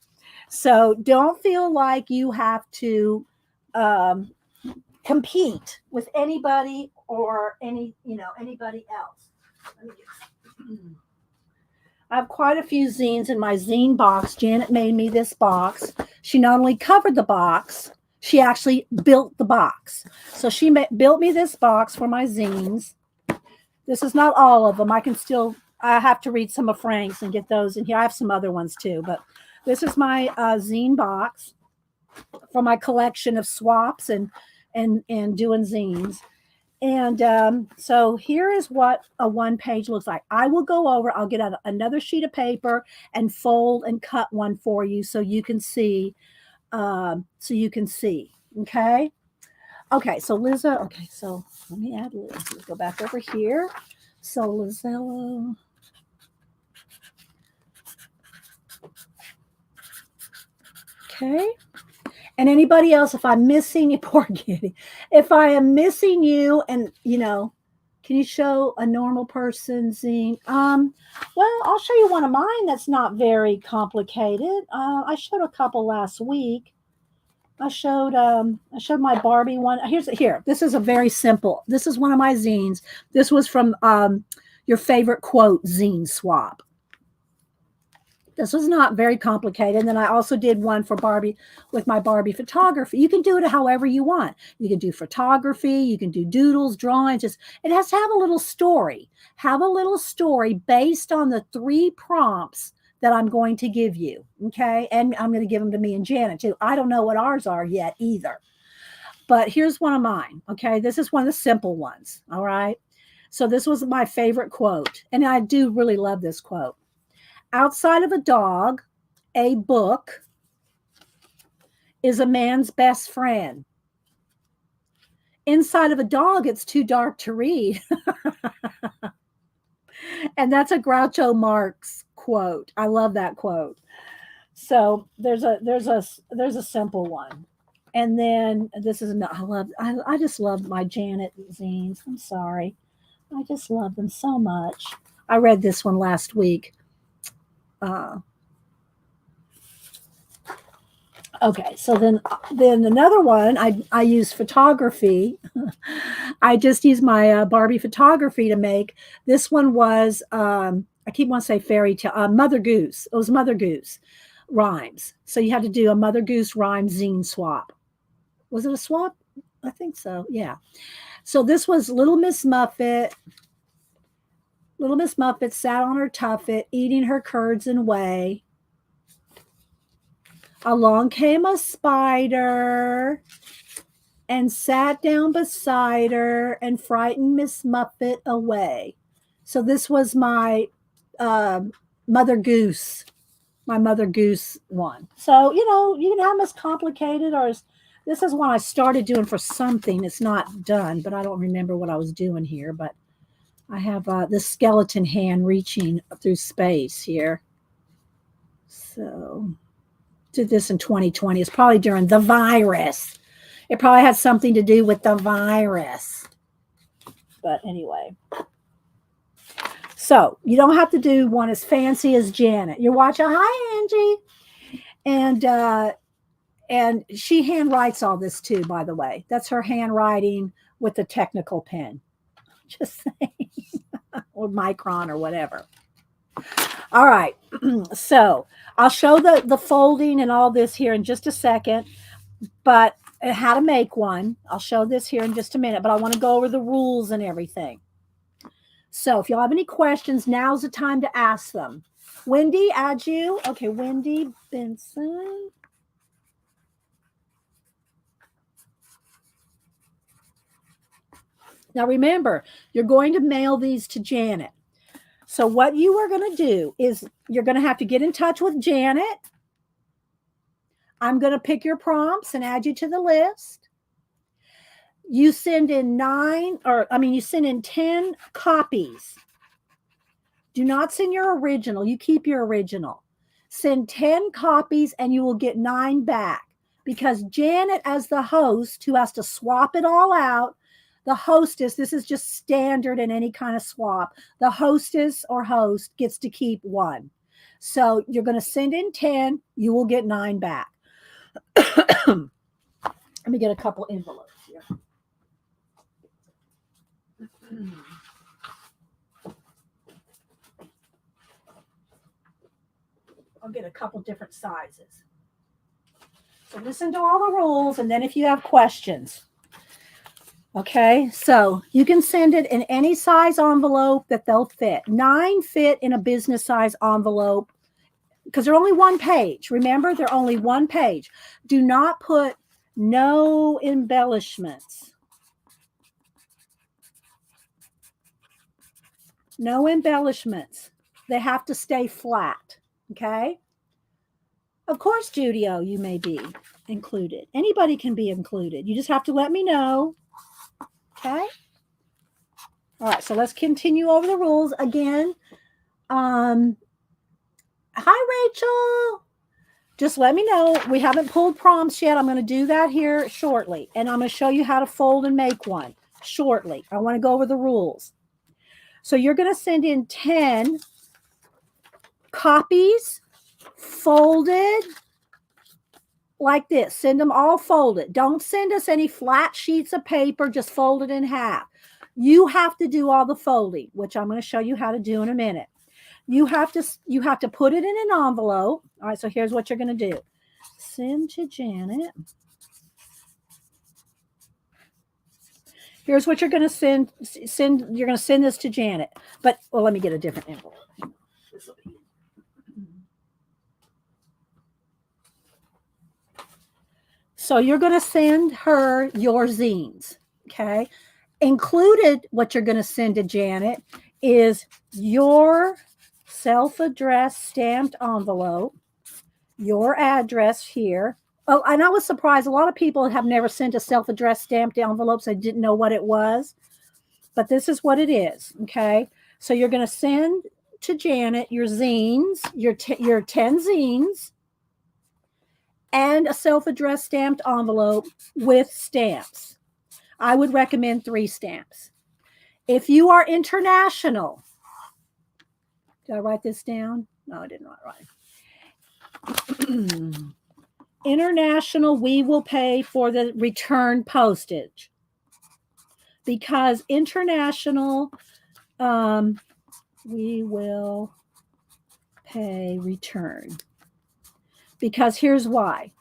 So don't feel like you have to compete with anybody or anybody else. Let me I have quite a few zines in my zine box. Janet made me this box. She not only covered the box, she actually built the box. So she built me this box for my zines. This is not all of them. I have to read some of Frank's and get those in here. I have some other ones too, but this is my zine box for my collection of swaps and doing zines. And so here is what a one page looks like. I will go over, I'll get out another sheet of paper and fold and cut one for you so you can see. Okay. Okay. So Lizzo. Okay. So let me add Liz. Let's go back over here. So Lizella. Okay. And anybody else, if I'm missing you, poor Kitty, if I am missing you and, can you show a normal person zine? Well, I'll show you one of mine that's not very complicated. I showed a couple last week. I showed my Barbie one. Here. This is a very simple. This is one of my zines. This was from your favorite quote zine swap. This was not very complicated. And then I also did one for Barbie with my Barbie photography. You can do it however you want. You can do photography. You can do doodles, drawings. It has to have a little story. Have a little story based on the 3 prompts that I'm going to give you. Okay. And I'm going to give them to me and Janet too. I don't know what ours are yet either. But here's one of mine. Okay. This is one of the simple ones. All right. So this was my favorite quote. And I do really love this quote. Outside of a dog, a book is a man's best friend. Inside of a dog, it's too dark to read. And that's a Groucho Marx quote. I love that quote. So there's a simple one. And then this is I just love my Janet zines. I'm sorry. I just love them so much. I read this one last week. Okay, so then another one, I use photography. I just use my Barbie photography to make. This one was, I keep wanting to say fairy tale, Mother Goose. It was Mother Goose rhymes. So you had to do a Mother Goose rhyme zine swap. Was it a swap? I think so, yeah. So this was Little Miss Muffet. Little Miss Muffet sat on her tuffet, eating her curds and whey. Along came a spider and sat down beside her and frightened Miss Muffet away. So this was my Mother Goose one. So, you can have them as complicated or this is one I started doing for something. It's not done, but I don't remember what I was doing here, but I have this skeleton hand reaching through space here. So, did this in 2020. It's probably during the virus. It probably had something to do with the virus. But anyway. So, you don't have to do one as fancy as Janet. You're watching. Hi, Angie. And she handwrites all this too, by the way. That's her handwriting with the technical pen. Just saying. Or micron or whatever. All right. So I'll show the folding and all this here in just a second, but how to make one. I'll show this here in just a minute, but I want to go over the rules and everything. So if y'all have any questions, now's the time to ask them. Wendy, add you. Okay, Wendy Benson. Now remember, you're going to mail these to Janet. So what you are going to do is you're going to have to get in touch with Janet. I'm going to pick your prompts and add you to the list. You send in 10 copies. Do not send your original. You keep your original. Send 10 copies and you will get 9 back because Janet, as the host who has to swap it all out, the hostess, this is just standard in any kind of swap. The hostess or host gets to keep 1. So you're going to send in 10. You will get 9 back. Let me get a couple envelopes here. I'll get a couple different sizes. So listen to all the rules, and then if you have questions. Okay, so you can send it in any size envelope that they'll fit. 9 fit in a business size envelope because they're only one page. Remember, they're only one page. Do not put no embellishments. No embellishments. They have to stay flat. Okay. Of course, Judio, you may be included. Anybody can be included. You just have to let me know. Okay. All right. So let's continue over the rules again. Hi, Rachel. Just let me know. We haven't pulled prompts yet. I'm going to do that here shortly. And I'm going to show you how to fold and make one shortly. I want to go over the rules. So you're going to send in 10 copies folded like this. Send them all folded. Don't send us any flat sheets of paper. Just fold it in half. You have to do all the folding, which I'm going to show you how to do in a minute. You have to put it in an envelope. All right, so here's what you're going to do. Send to Janet. Here's what you're going to send. You're going to send this to Janet. But, well, let me get a different envelope. So you're going to send her your zines, okay? Included, what you're going to send to Janet is your self-addressed stamped envelope, your address here. Oh, and I was surprised. A lot of people have never sent a self-addressed stamped envelope, so I didn't know what it was. But this is what it is, okay? So you're going to send to Janet your zines, your 10 zines, and a self-addressed stamped envelope with stamps. I would recommend 3 stamps. If you are international, did I write this down? No, I did not write. International, we will pay for the return postage. Because international, we will pay return. Because here's why.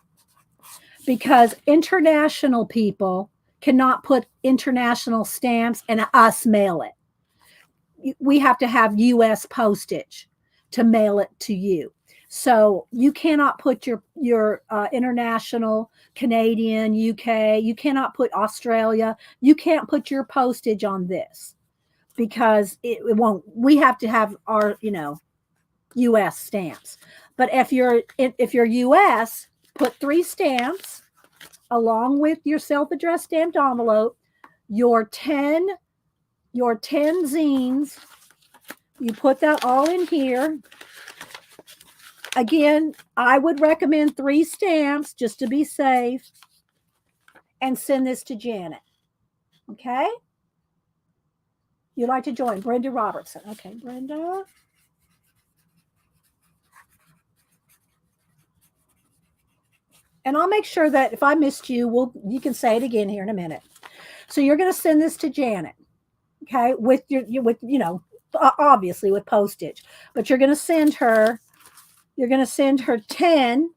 Because international people cannot put international stamps and us mail it. We have to have U.S. postage to mail it to you. So you cannot put your international, Canadian, UK, you cannot put Australia, you can't put your postage on this because it won't. We have to have our, U.S. stamps. But if you're U.S., put 3 stamps along with your self-addressed stamped envelope, your 10 zines. You put that all in here. Again, I would recommend 3 stamps just to be safe, and send this to Janet. Okay? You'd like to join Brenda Robertson. Okay, Brenda. And I'll make sure that if I missed you, you can say it again here in a minute. So you're going to send this to Janet, okay, with obviously with postage. But you're going to send her 10,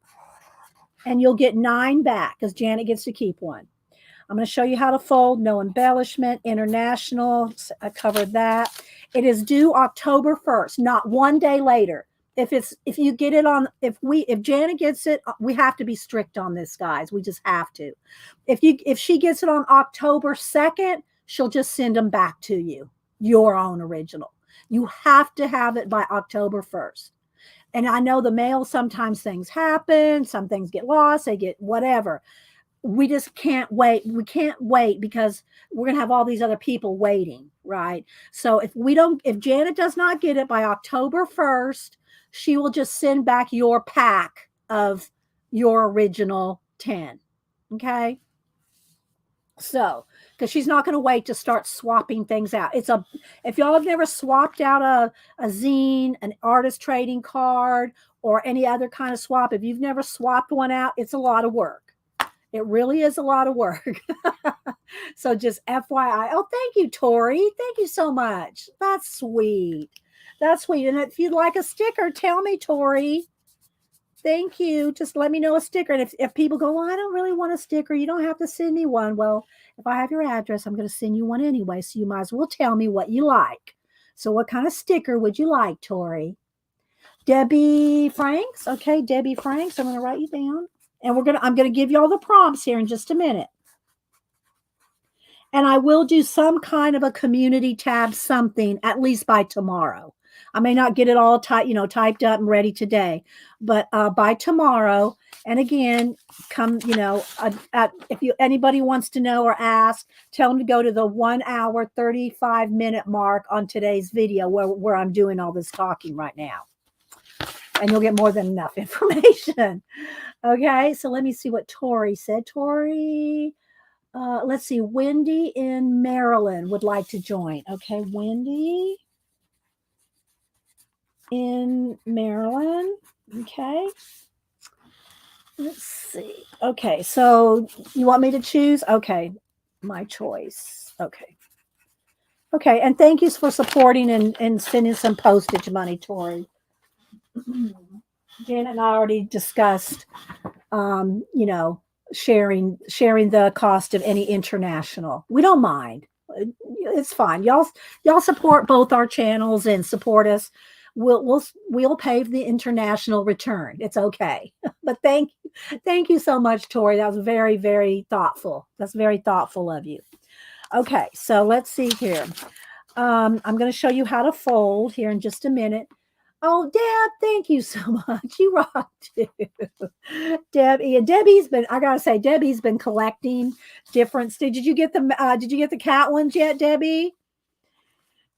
and you'll get 9 back because Janet gets to keep 1. I'm going to show you how to fold. No embellishment, international. I covered that. It is due October 1st, not 1 day later. If you get it on, if Janet gets it, we have to be strict on this, guys. We just have to. If she gets it on October 2nd, she'll just send them back to you, your own original. You have to have it by October 1st. And I know the mail, sometimes things happen, some things get lost, they get whatever. We just can't wait. We can't wait because we're going to have all these other people waiting, right? So if Janet does not get it by October 1st, she will just send back your pack of your original 10. Okay. So, because she's not going to wait to start swapping things out. If y'all have never swapped out a zine, an artist trading card, or any other kind of swap, if you've never swapped one out, it's a lot of work. It really is a lot of work. So just FYI. Oh, thank you, Tori. Thank you so much. That's sweet. That's sweet. And if you'd like a sticker, tell me, Tori. Thank you. Just let me know a sticker. And if people go, well, I don't really want a sticker, you don't have to send me one. Well, if I have your address, I'm going to send you one anyway. So you might as well tell me what you like. So what kind of sticker would you like, Tori? Debbie Franks. Okay, Debbie Franks. I'm going to write you down. And I'm going to give you all the prompts here in just a minute. And I will do some kind of a community tab something at least by tomorrow. I may not get it all typed up and ready today, but by tomorrow. And again, come, if anybody wants to know or ask, tell them to go to the 1 hour, 35-minute mark on today's video where I'm doing all this talking right now. And you'll get more than enough information. Okay, so let me see what Tori said. Tori, let's see, Wendy in Maryland would like to join. Okay, Wendy in Maryland. Okay. Let's see. Okay, so you want me to choose? Okay, my choice. Okay. Okay, and thank you for supporting and sending some postage money, Tori. Janet and I already discussed, sharing the cost of any international. We don't mind. It's fine. Y'all support both our channels and support us. We'll pay the international return. It's okay. But thank you so much, Tori. That was very, very thoughtful. That's very thoughtful of you. Okay, so let's see here. I'm going to show you how to fold here in just a minute. Oh, Deb, thank you so much. You rock too. Debbie, and Debbie's been collecting different. Did you get the cat ones yet, Debbie?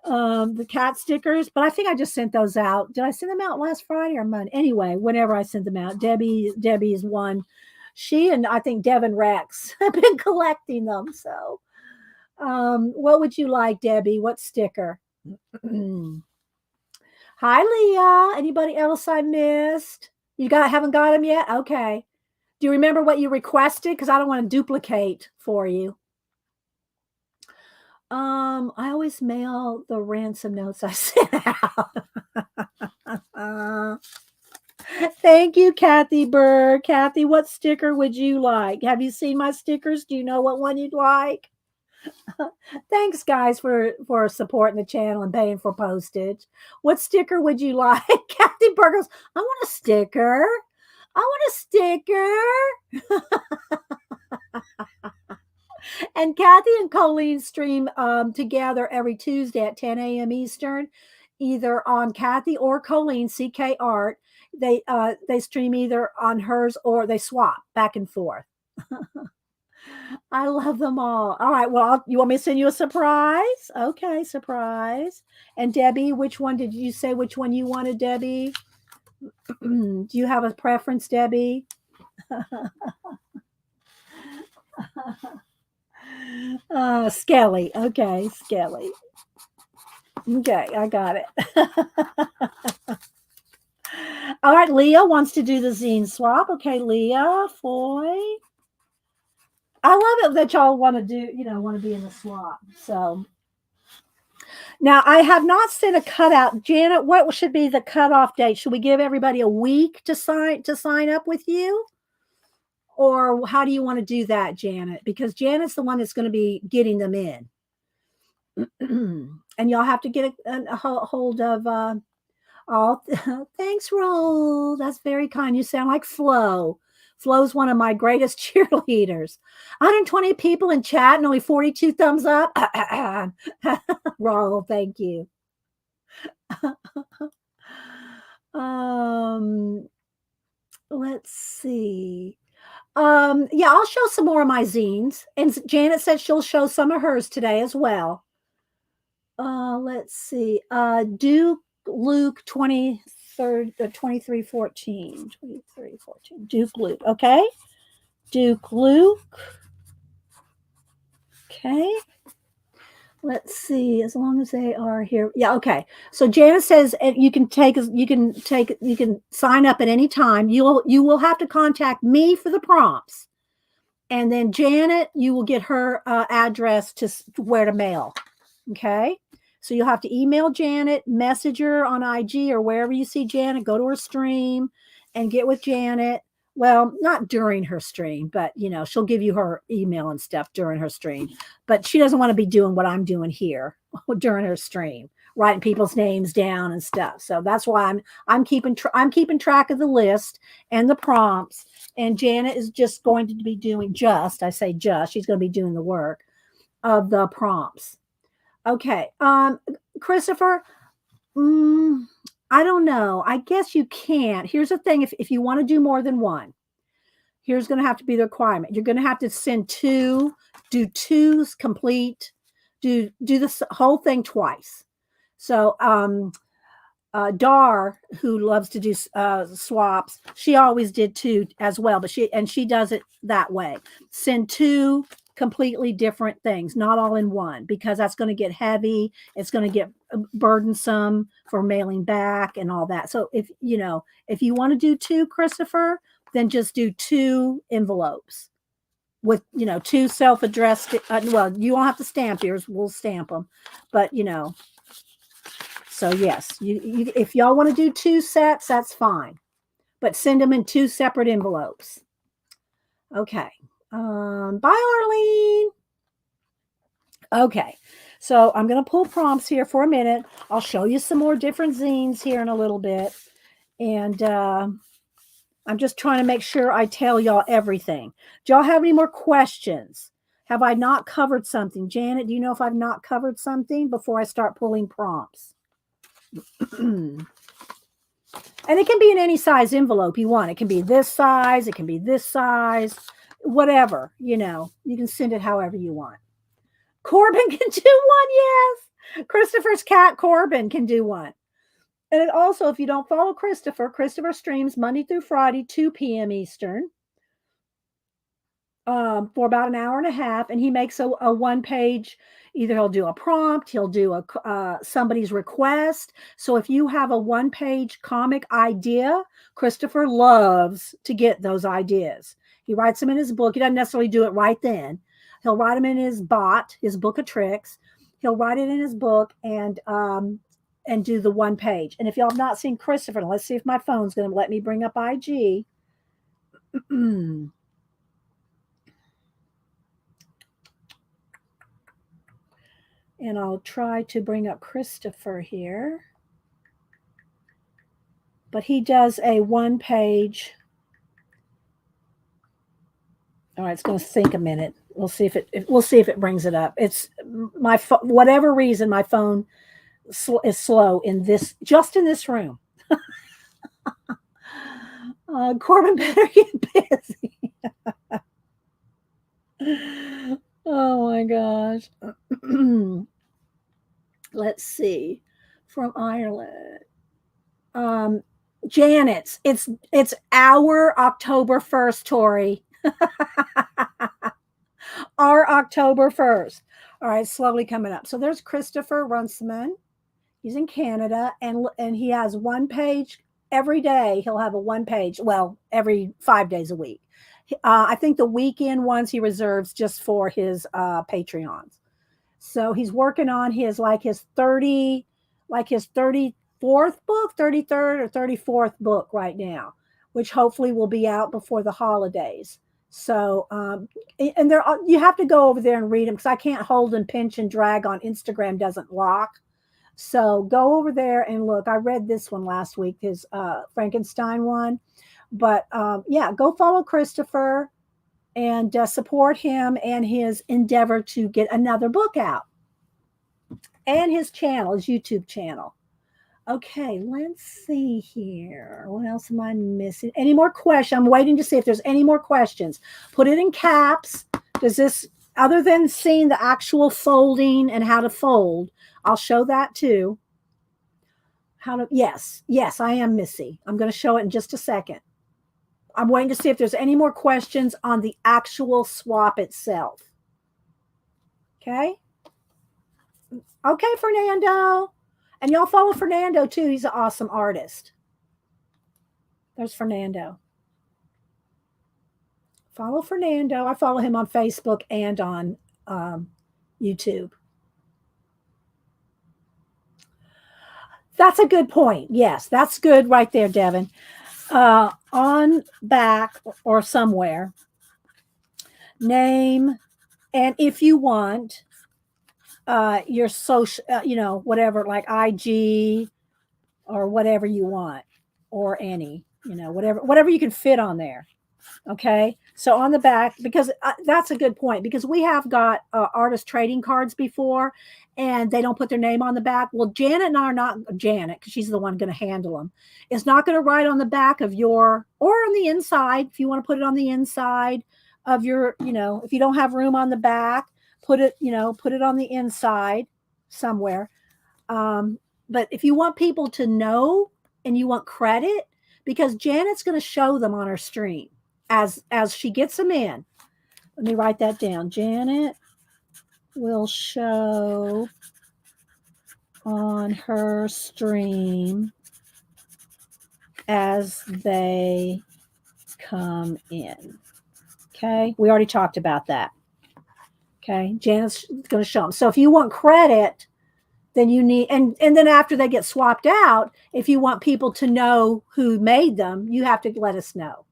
The cat stickers, but I think I just sent those out. Did I send them out last Friday or Monday? Anyway, whenever I sent them out, Debbie is one. She and I think Devin Rex have been collecting them. So, what would you like, Debbie? What sticker? Hi, Leah. Anybody else I missed? Haven't got them yet? Okay. Do you remember what you requested? Because I don't want to duplicate for you. I always mail the ransom notes I sent out. Thank you, Kathy Burr. Kathy, what sticker would you like? Have you seen my stickers? Do you know what one you'd like? Thanks, guys, for supporting the channel and paying for postage. What sticker would you like? Kathy Burr goes, I want a sticker. I want a sticker. And Kathy and Colleen stream together every Tuesday at 10 a.m. Eastern, either on Kathy or Colleen, CK Art. They stream either on hers or they swap back and forth. I love them all. All right. Well, you want me to send you a surprise? Okay, surprise. And Debbie, which one did you say which one you wanted, Debbie? Do you have a preference, Debbie? Skelly. Okay, Skelly. Okay, I got it. All right, Leah wants to do the zine swap. Okay, Leah, Foy. I love it that y'all want to be in the swap. So now I have not sent a cutout. Janet, what should be the cutoff date? Should we give everybody a week to sign up with you? Or how do you want to do that, Janet? Because Janet's the one that's going to be getting them in. And y'all have to get a hold of thanks, Roll. That's very kind. You sound like Flo. Flo's one of my greatest cheerleaders. 120 people in chat and only 42 thumbs up. Roll, thank you. Let's see. Yeah, I'll show some more of my zines. And Janet said she'll show some of hers today as well. Let's see. Duke Luke 2314. Duke Luke. Okay. Duke Luke. Okay. Let's see. As long as they are here. Yeah. Okay. So Janet says you can sign up at any time. You will have to contact me for the prompts. And then Janet, you will get her address to where to mail. Okay. So you'll have to email Janet, message her on IG or wherever you see Janet, go to her stream and get with Janet. Well, not during her stream, but she'll give you her email and stuff during her stream. But she doesn't want to be doing what I'm doing here during her stream, writing people's names down and stuff. So that's why I'm keeping track of the list and the prompts. And Janet is just going to be doing she's going to be doing the work of the prompts. Okay. Christopher, I don't know. I guess you can't. Here's the thing. If you want to do more than one, here's going to have to be the requirement. You're going to have to send two, do two complete, do this whole thing twice. So, Dar, who loves to do swaps, she always did two as well, but she does it that way. Send two completely different things, not all in one, because that's going to get heavy. It's going to get burdensome for mailing back and all that. So if you want to do two, Christopher, then just do two envelopes with, two self-addressed. Well, you won't have to stamp yours. We'll stamp them, but so yes, you if y'all want to do two sets, that's fine, but send them in two separate envelopes. Okay. Bye, Arlene. Okay. So I'm going to pull prompts here for a minute. I'll show you some more different zines here in a little bit. And I'm just trying to make sure I tell y'all everything. Do y'all have any more questions? Have I not covered something? Janet, do you know if I've not covered something before I start pulling prompts? And it can be in any size envelope you want. It can be this size. It can be this size. Whatever, you can send it however you want. Corbin can do one. Yes. Christopher's cat, Corbin, can do one. And also, if you don't follow Christopher streams Monday through Friday, 2 p.m. Eastern, for about an hour and a half. And he makes a one-page, either he'll do a prompt, he'll do somebody's request. So if you have a one-page comic idea, Christopher loves to get those ideas. He writes them in his book. He doesn't necessarily do it right then. He'll write them in his his book of tricks. He'll write it in his book and do the one page. And if y'all have not seen Christopher, let's see if my phone's going to let me bring up IG. And I'll try to bring up Christopher here. But he does a one page. All right, it's going to think a minute. We'll see if it brings it up. It's my whatever reason my phone is slow in this room. Corbin better get busy. Oh my gosh. Let's see. From Ireland. Janet's. It's our October 1st, Tori. Our October 1st. All right, slowly coming up. So there's Christopher Runciman. He's in Canada, and he has one page every day. He'll have a one page. Well, every 5 days a week. I think the weekend ones he reserves just for his Patreons. So he's working on his 34th book, 33rd or 34th book right now, which hopefully will be out before the holidays. So, and you have to go over there and read them because I can't hold and pinch and drag on Instagram, doesn't lock. So go over there and look. I read this one last week, his Frankenstein one. But yeah, go follow Christopher and support him and his endeavor to get another book out. And his channel, his YouTube channel. Okay, let's see here. What else am I missing? Any more questions? I'm waiting to see if there's any more questions. Put it in caps. Does this, other than seeing the actual folding and how to fold, I'll show that too. Yes, I am Missy. I'm going to show it in just a second. I'm waiting to see if there's any more questions on the actual swap itself. Okay. Okay, Fernando. And y'all follow Fernando too. He's an awesome artist. There's Fernando. Follow Fernando. I follow him on Facebook and on YouTube. That's a good point. Yes, that's good right there, Devin. On back or somewhere, name, and if you want, your social, whatever, like IG or whatever you want, or any, whatever you can fit on there. Okay. So on the back, because that's a good point, because we have got artist trading cards before and they don't put their name on the back. Well, Janet and I are not, Janet, because she's the one going to handle them, is not going to write on the back of your, or on the inside, if you want to put it on the inside of your, if you don't have room on the back, put it on the inside somewhere. But if you want people to know and you want credit, because Janet's going to show them on her stream as she gets them in. Let me write that down. Janet will show on her stream as they come in. Okay, we already talked about that. Okay, Janet's going to show them. So if you want credit, then you need, and then after they get swapped out, if you want people to know who made them, you have to let us know.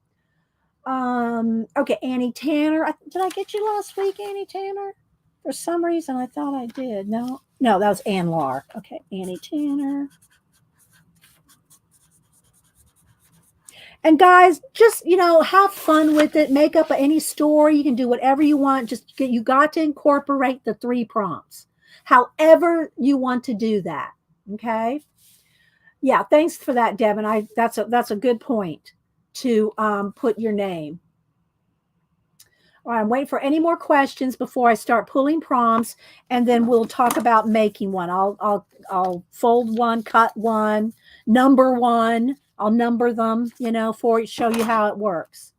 Okay, Annie Tanner. Did I get you last week, Annie Tanner? For some reason, I thought I did. No, that was Ann Lark. Okay, Annie Tanner. And guys, just, have fun with it. Make up any story. You can do whatever you want. You got to incorporate the 3 prompts. However you want to do that. Okay. Yeah. Thanks for that, Devin. That's a good point to put your name. All right, I'm waiting for any more questions before I start pulling prompts, and then we'll talk about making one. I'll fold one, cut one, number one. I'll number them, for show you how it works.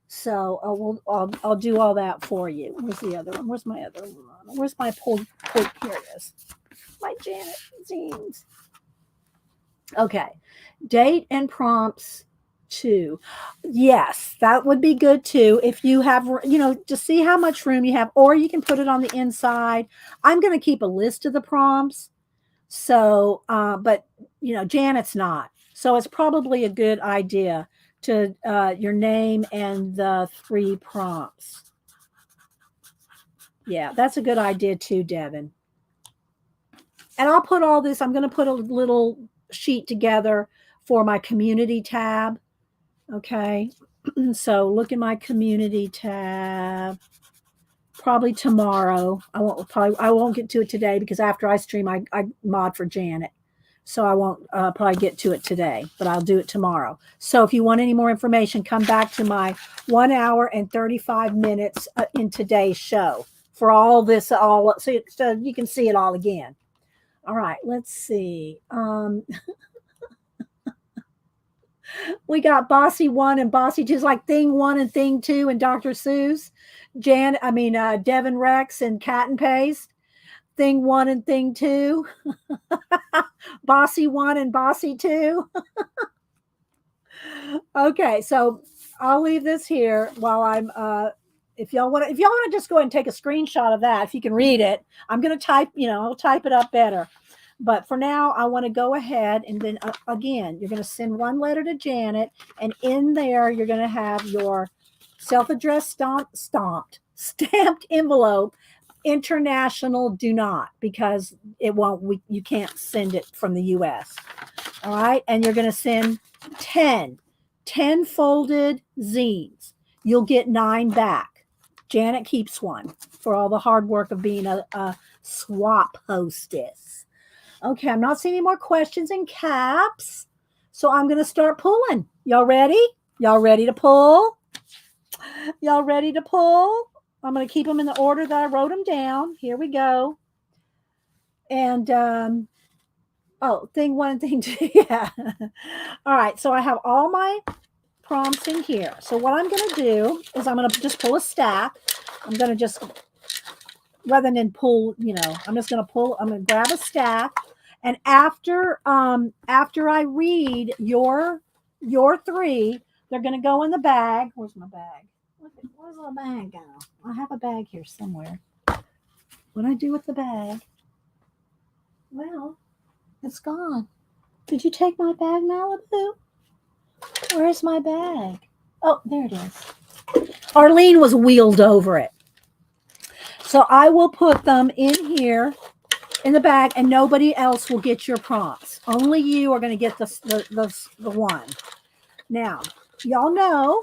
So I'll do all that for you. Where's the other one? Where's my other one? Where's my pulled? Here it is. My Janet Zines. Okay, date and prompts 2. Yes, that would be good too. If you have, to see how much room you have, or you can put it on the inside. I'm going to keep a list of the prompts. So, but Janet's not. So it's probably a good idea to your name and the 3 prompts. Yeah, that's a good idea too, Devin. And I'll put all this, I'm going to put a little sheet together for my community tab. Okay. So look in my community tab probably tomorrow. I won't get to it today because after I stream, I mod for Janet. So I won't probably get to it today, but I'll do it tomorrow. So if you want any more information, come back to my 1 hour and 35 minutes in today's show for all this, so you can see it all again. All right, let's see. We got Bossy 1 and Bossy 2, like Thing 1 and Thing 2 and Dr. Seuss. Devin Rex and Cat and Paste. Thing 1 and Thing 2. Bossy 1 and Bossy 2. Okay, so I'll leave this here while I'm if y'all want to just go ahead and take a screenshot of that, if you can read it. I'm going to type, I'll type it up better. But for now, I want to go ahead and then again, you're going to send 1 letter to Janet, and in there you're going to have your self-addressed stamped envelope. International do not, because you can't send it from the US. All right. And you're going to send 10 folded zines. You'll get 9 back. Janet keeps 1 for all the hard work of being a swap hostess. Okay. I'm not seeing any more questions in caps. So I'm going to start pulling. Y'all ready? Y'all ready to pull? Y'all ready to pull? I'm going to keep them in the order that I wrote them down. Here we go. And, Thing 1 and Thing 2. Yeah. All right. So I have all my prompts in here. So what I'm going to do is I'm going to just pull a stack. I'm going to just, rather than pull, I'm just going to I'm going to grab a stack. And after I read your 3, they're going to go in the bag. Where's my bag? Where's my bag go? I have a bag here somewhere. What do I do with the bag? Well, it's gone. Did you take my bag, Malibu? Where's my bag? Oh, there it is. Arlene was wheeled over it. So I will put them in here in the bag, and nobody else will get your prompts. Only you are going to get the one. Now, y'all know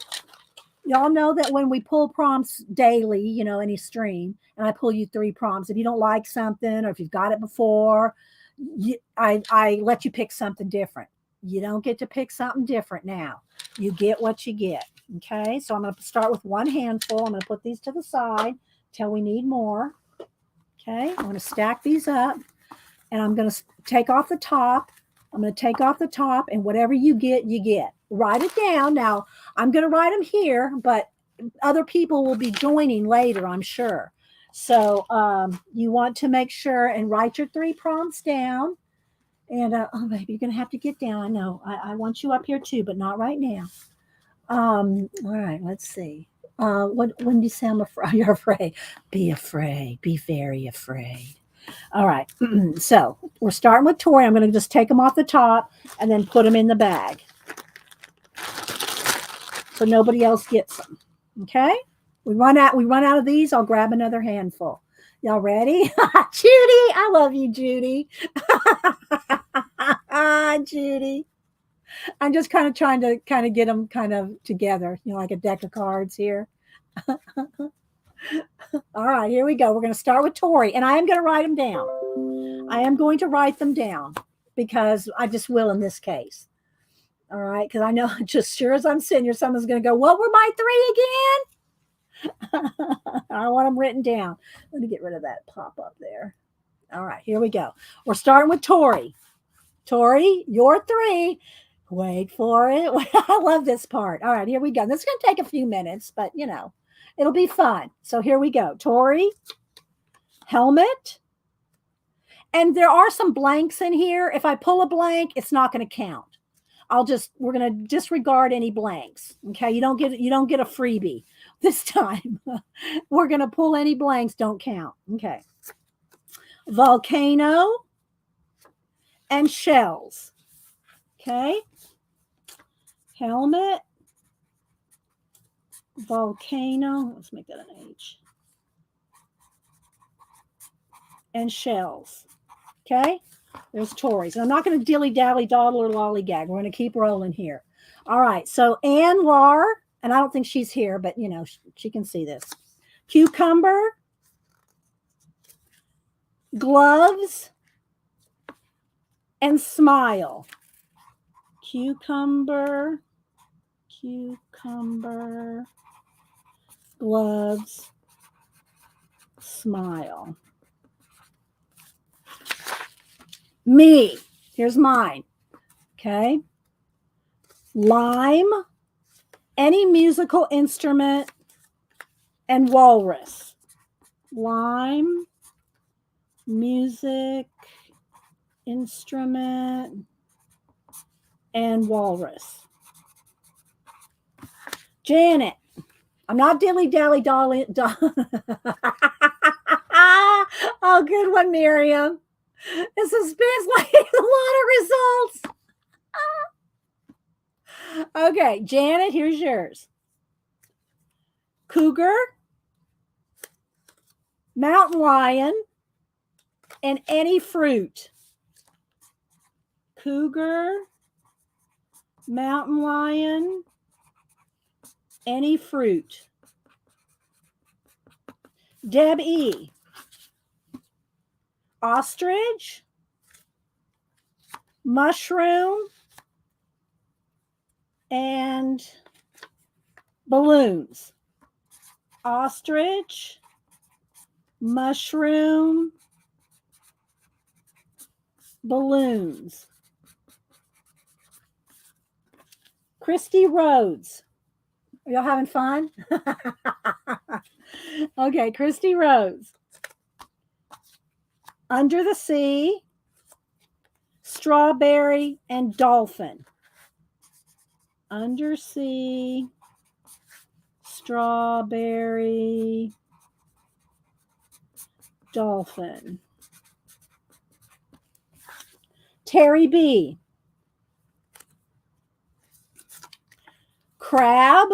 that when we pull prompts daily, any stream, and I pull you 3 prompts, if you don't like something or if you've got it before, I let you pick something different. You don't get to pick something different now. You get what you get. Okay, so I'm going to start with one handful. I'm going to put these to the side till we need more. Okay, I'm going to stack these up, and I'm going to take off the top. I'm going to take off the top, and whatever you get, you get. Write it down. Now, I'm going to write them here, but other people will be joining later, I'm sure. So you want to make sure and write your 3 prompts down. And, oh, baby, you're going to have to get down. I know. I want you up here too, but not right now. All right, let's see. When you say you're afraid, be afraid. Be very afraid. All right. So we're starting with Tori. I'm going to just take them off the top and then put them in the bag, so nobody else gets them. Okay. We run out of these. I'll grab another handful. Y'all ready? Judy, I love you, Judy. Judy. I'm just kind of trying to get them kind of together, like a deck of cards here. All right, here we go. We're going to start with Tori, and I am going to write them down. I am going to write them down because I just will in this case. All right, because I know just sure as I'm sitting here, someone's going to go, what were my 3 again? I want them written down. Let me get rid of that pop up there. All right, here we go. We're starting with Tori. Tori, your 3. Wait for it. I love this part. All right, here we go. This is going to take a few minutes, but it'll be fun. So here we go. Tori, helmet. And there are some blanks in here. If I pull a blank, it's not going to count. We're going to disregard any blanks. Okay. You don't get a freebie this time. We're going to pull any blanks. Don't count. Okay. Volcano and shells. Okay. Helmet, volcano. Let's make that an H. And shells. Okay. There's Tori's. And I'm not going to dilly-dally, dawdle, or lollygag. We're going to keep rolling here. All right. So Ann Lar, and I don't think she's here, but, she can see this. Cucumber, gloves, and smile. Cucumber, gloves, smile. Me, here's mine. Okay. Lime, any musical instrument, and walrus. Lime, music, instrument, and walrus. Janet, I'm not dilly-dally, dolly. Oh, good one, Miriam. The suspense like a lot of results. Okay, Janet, here's yours. Cougar, mountain lion, and any fruit. Cougar, mountain lion, any fruit. Deb E. Ostrich, mushroom, and balloons. Ostrich, mushroom, balloons. Christy Rhodes. Are y'all having fun? Okay, Christy Rhodes. Under the sea, strawberry, and dolphin. Undersea, Strawberry dolphin. Terry B. Crab,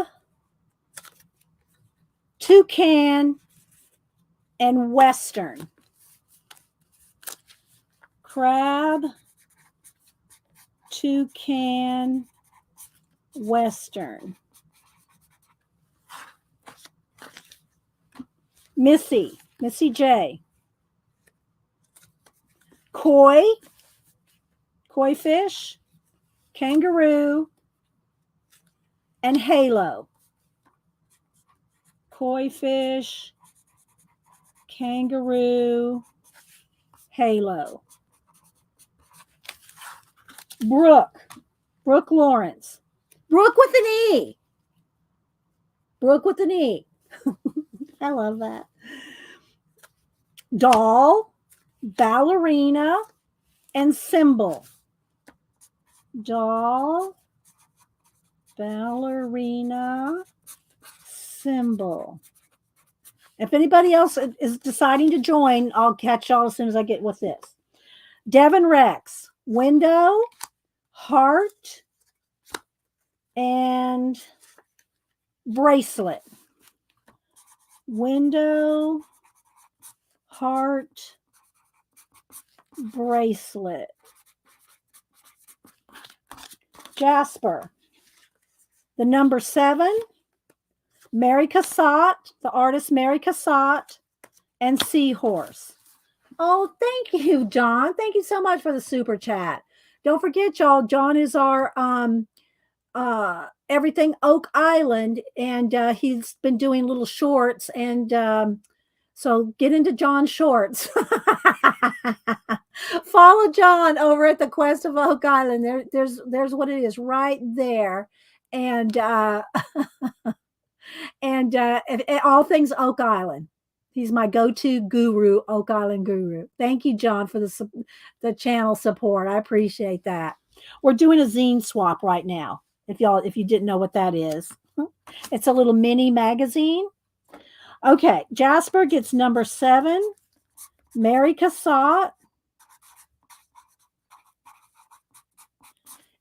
toucan, and western. Crab, toucan, western. Missy J. Koi fish, kangaroo, and halo. Koi fish, kangaroo, halo. Brooke Lawrence. Brooke with an E. Brooke with an E. I love that. Doll, ballerina, and symbol. Doll, ballerina, symbol. If anybody else is deciding to join, I'll catch y'all as soon as I get with this. Devin Rex, window, heart, and bracelet. Window, heart, bracelet. Jasper, the number 7, Mary Cassatt, the artist Mary Cassatt, and seahorse. Oh, thank you, John. Thank you so much for the super chat. Don't forget, y'all, John is our Everything Oak Island, and he's been doing little shorts, and so get into John's shorts. Follow John over at the Quest of Oak Island. There's what it is right there, and and all things Oak Island. He's my go-to guru, Oak Island guru. Thank you, John, for the channel support. I appreciate that. We're doing a zine swap right now. If you didn't know what that is, it's a little mini magazine. Okay, Jasper gets number 7, Mary Cassatt,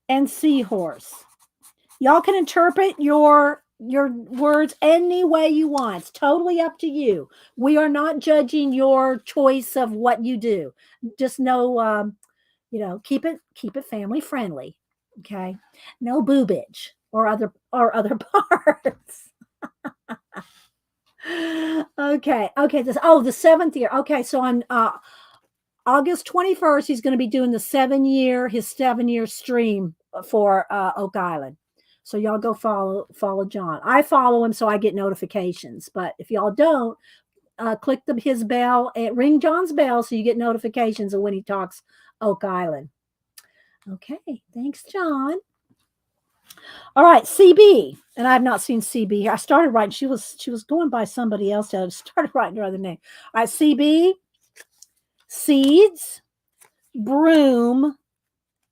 and seahorse. Y'all can interpret your words any way you want. It's totally up to you. We are not judging your choice of what you do. Just know, keep it family friendly. Okay, no boobage or other parts. Okay. The 7th year. Okay, so on August 21st, he's going to be doing his 7-year stream for Oak Island. So y'all go follow John. I follow him so I get notifications. But if y'all don't, click his bell and ring John's bell so you get notifications of when he talks Oak Island. Okay, thanks, John. All right, CB, and I've not seen CB here. I started writing. She was going by somebody else. I started writing her other name. All right, CB, seeds, broom,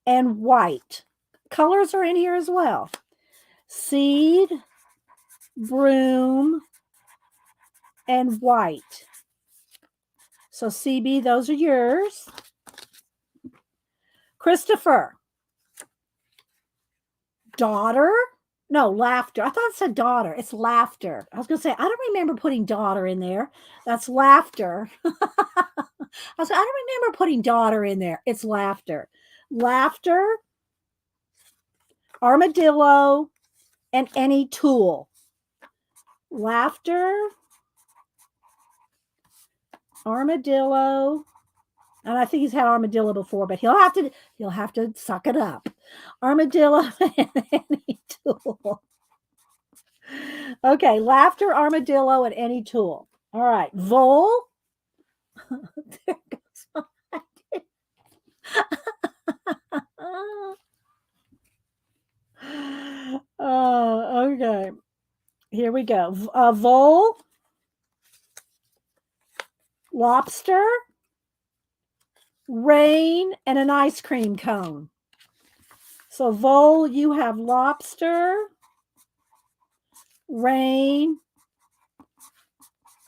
and white. Colors are in here as well. Seed, broom, and white. So CB, those are yours. Christopher, daughter? No, laughter. I thought it said daughter. It's laughter. I was going to say, I don't remember putting daughter in there. That's laughter. I don't remember putting daughter in there. It's laughter. Laughter, armadillo, and any tool. Laughter, armadillo, and I think he's had armadillo before, but he'll have to suck it up. Armadillo and any tool. Okay, laughter, armadillo, and any tool. All right, vole. There goes my idea. Okay. Here we go. Vole, lobster, rain, and an ice cream cone. So, vole, you have lobster, rain,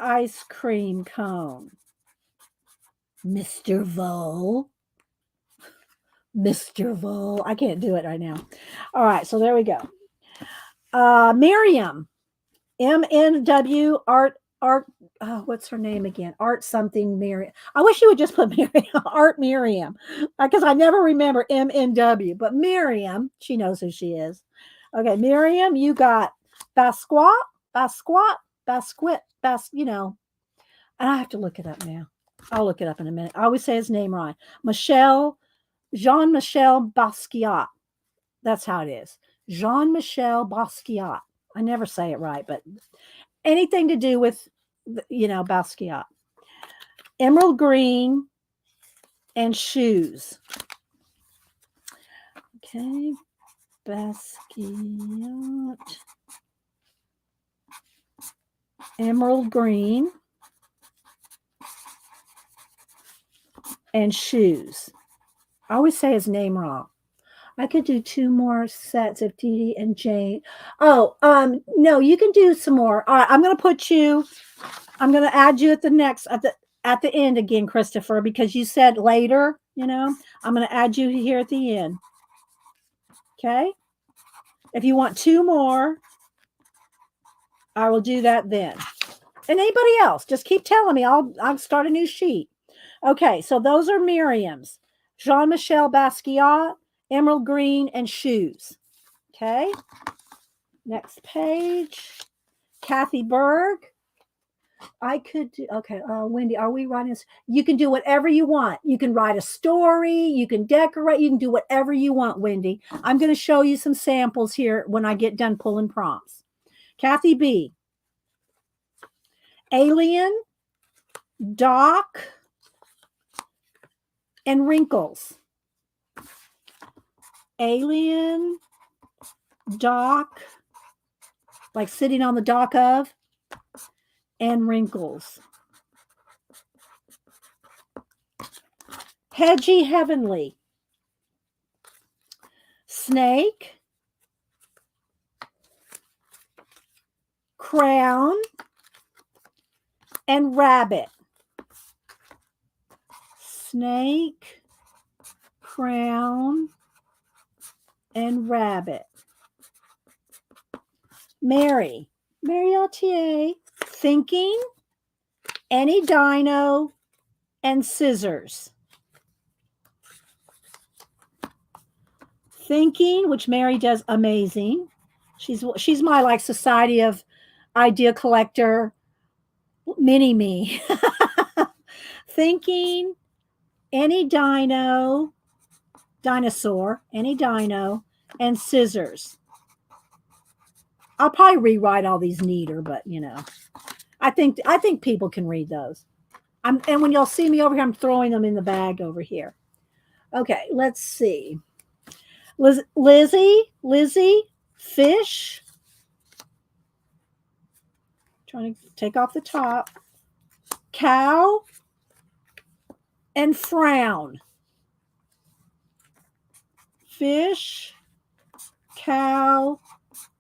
ice cream cone. Mr. Vole. Mr. Vole. I can't do it right now. All right, so there we go. Miriam. MNW Art. Oh, what's her name again? Art something Miriam. I wish you would just put Miriam, Art Miriam, because I never remember MNW. But Miriam, she knows who she is. Okay, Miriam, you got Basquiat, Basquit, you know. And I have to look it up now. I'll look it up in a minute. I always say his name right. Jean-Michel Basquiat. That's how it is. Jean-Michel Basquiat. I never say it right, but anything to do with, Basquiat. Emerald green and shoes. Okay. Basquiat. Emerald green and shoes. I always say his name wrong. I could do 2 more sets of Dee Dee and Jane. Oh, no, you can do some more. All right, I'm going to add you at the end again, Christopher, because you said later, I'm going to add you here at the end. Okay. If you want 2 more, I will do that then. And anybody else, just keep telling me. I'll start a new sheet. Okay. So those are Miriam's. Jean-Michel Basquiat, emerald green, and shoes. Okay. Next page. Kathy Berg. I could do, okay. Wendy, are we writing? You can do whatever you want. You can write a story. You can decorate. You can do whatever you want, Wendy. I'm going to show you some samples here when I get done pulling prompts. Kathy B. Alien, Doc, and Wrinkles. Alien, Doc, like sitting on the dock of, and Wrinkles. Hedgie Heavenly. Snake. Crown. And rabbit. Snake. Crown. And rabbit. Mary Altier. Thinking. Any dino. And scissors. Thinking, which Mary does amazing. She's my like Society of Idea Collector mini me. Thinking, any dinosaur, any dino, and scissors. I'll probably rewrite all these neater, but I think people can read those. And when you'll see me over here, I'm throwing them in the bag over here. Okay, let's see. Lizzie, fish. Trying to take off the top. Cow and frown. Fish, cow,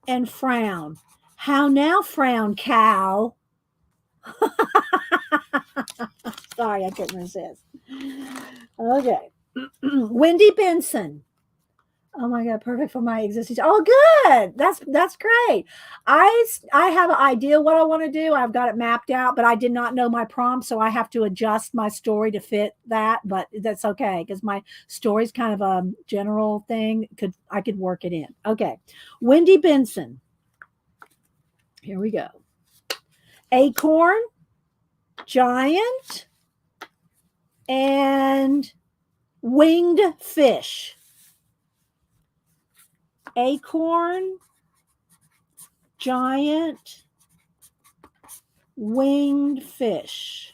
and frown. How now, frown, cow? Sorry, I couldn't resist. Okay. Wendy Benson. Oh my God, perfect for my existing. Oh, good. That's great. I have an idea what I want to do. I've got it mapped out, but I did not know my prompt, so I have to adjust my story to fit that. But that's okay because my story's kind of a general thing. I could work it in. Okay, Wendy Benson. Here we go. Acorn, giant, and winged fish. Acorn, giant, winged fish.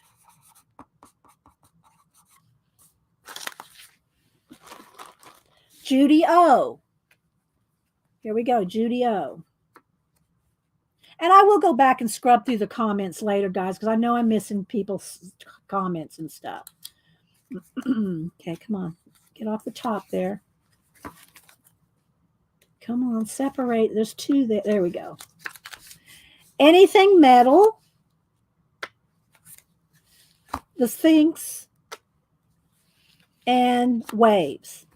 Judy O. Here we go, Judy O. And I will go back and scrub through the comments later, guys, because I know I'm missing people's comments and stuff. Okay, come on. Get off the top there. Come on, separate. There's 2 there. There we go. Anything metal. the Sphinx, and waves.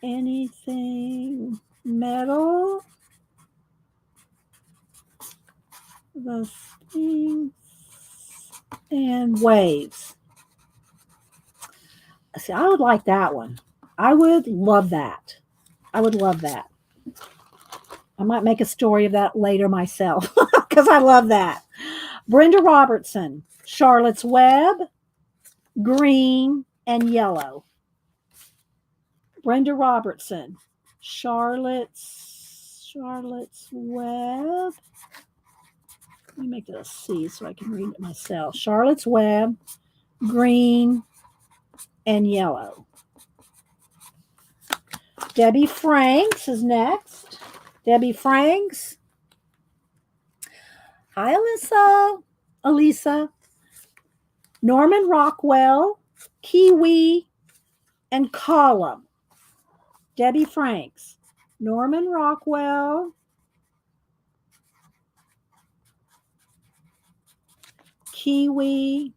Anything metal, the Sphinx, and waves. See, I would like that one. I would love that. I would love that. I might make a story of that later myself because I love that. Brenda Robertson, Charlotte's Web, green, and yellow. Brenda Robertson, Charlotte's Web. Let me make that a C so I can read it myself. Charlotte's Web, green, and yellow. Debbie Franks is next. Debbie Franks. Hi, Alyssa. Elisa. Norman Rockwell, kiwi, and column. Debbie Franks. Norman Rockwell, kiwi,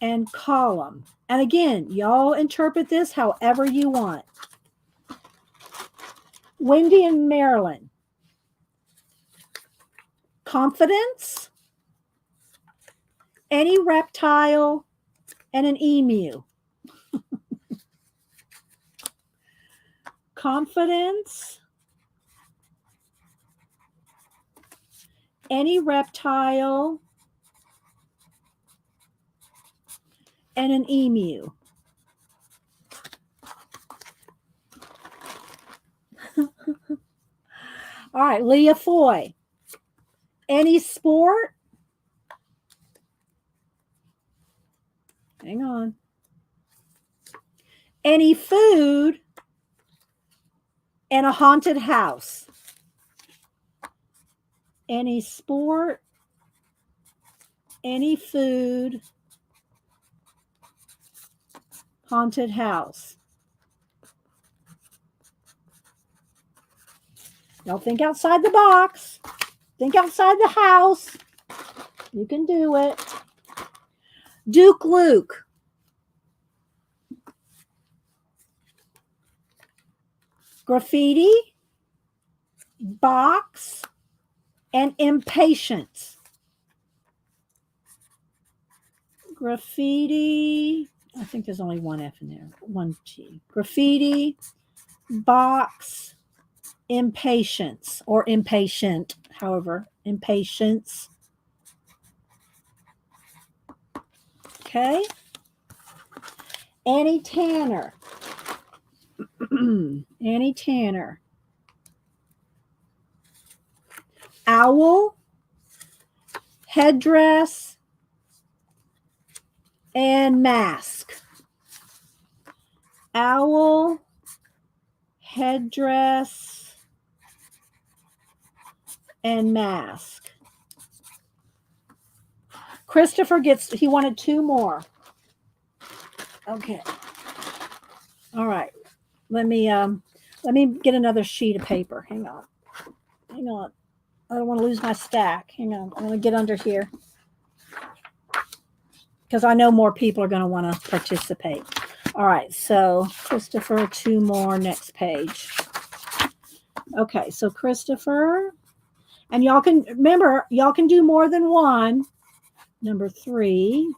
and column. And again, y'all interpret this however you want. Wendy and Marilyn. Confidence, any reptile, and an emu. Confidence, any reptile, and an emu. All right, Leah Foy. Any sport? Hang on. Any food? And a haunted house. Any sport? Any food? Haunted house. Y'all think outside the box. Think outside the house. You can do it. Duke Luke. Graffiti, box, and impatience. Graffiti. I think there's only one F in there. One T. Graffiti, box, impatience, or impatient, however, impatience. Okay. Annie Tanner. Annie Tanner. Owl, headdress, and mask. Owl, headdress, and mask. Christopher he wanted two more. Okay. All right. Let me get another sheet of paper. Hang on. Hang on. I don't want to lose my stack. Hang on. I'm going to get under here because I know more people are going to want to participate. All right. So Christopher, two more, next page. Okay. So Christopher, and y'all can remember, y'all can do more than one. Number 3.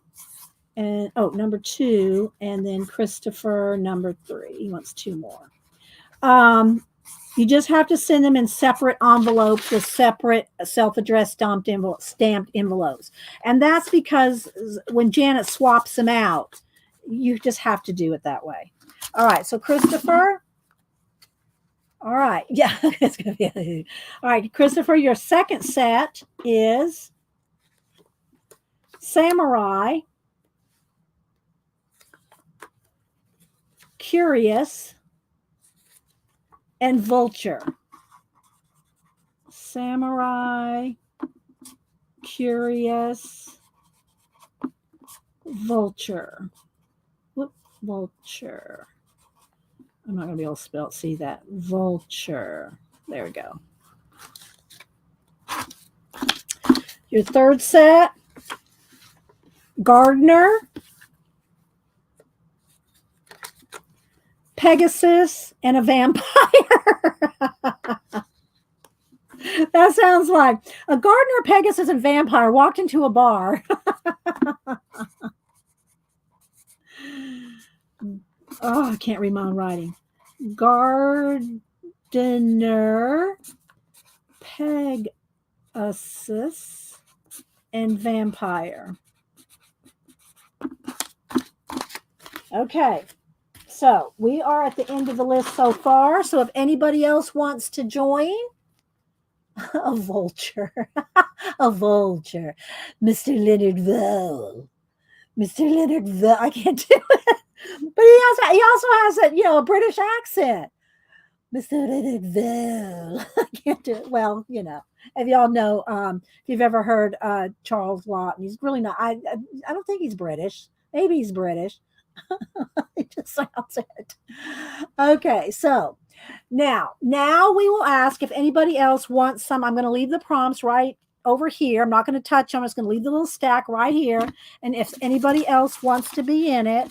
And number 2, and then Christopher, number 3. He wants 2 more. You just have to send them in separate envelopes with separate self-addressed stamped envelopes. And that's because when Janet swaps them out, you just have to do it that way. All right, so Christopher. All right, yeah, it's gonna be. All right, Christopher, your second set is Samurai, Curious, and Vulture. Samurai, Curious, Vulture. Whoop, Vulture. I'm not going to be able to see that. Vulture. There we go. Your third set, Gardener, Pegasus, and a vampire. That sounds like a gardener, Pegasus, and vampire walked into a bar. Oh, I can't read my own writing. Gardener, Pegasus, and vampire. Okay, so we are at the end of the list so far. So if anybody else wants to join, a vulture, a vulture, Mr. Leonard Vole, Mr. Leonard Vole. I can't do it, but he also has a British accent, Mr. Leonard Vole. I can't do it. Well, if y'all know, if you've ever heard Charles Lawton, he's really not. I don't think he's British. Maybe he's British. It just sounds it. Okay, so now we will ask if anybody else wants some. I'm going to leave the prompts right over here. I'm not going to touch them. I'm just going to leave the little stack right here. And if anybody else wants to be in it,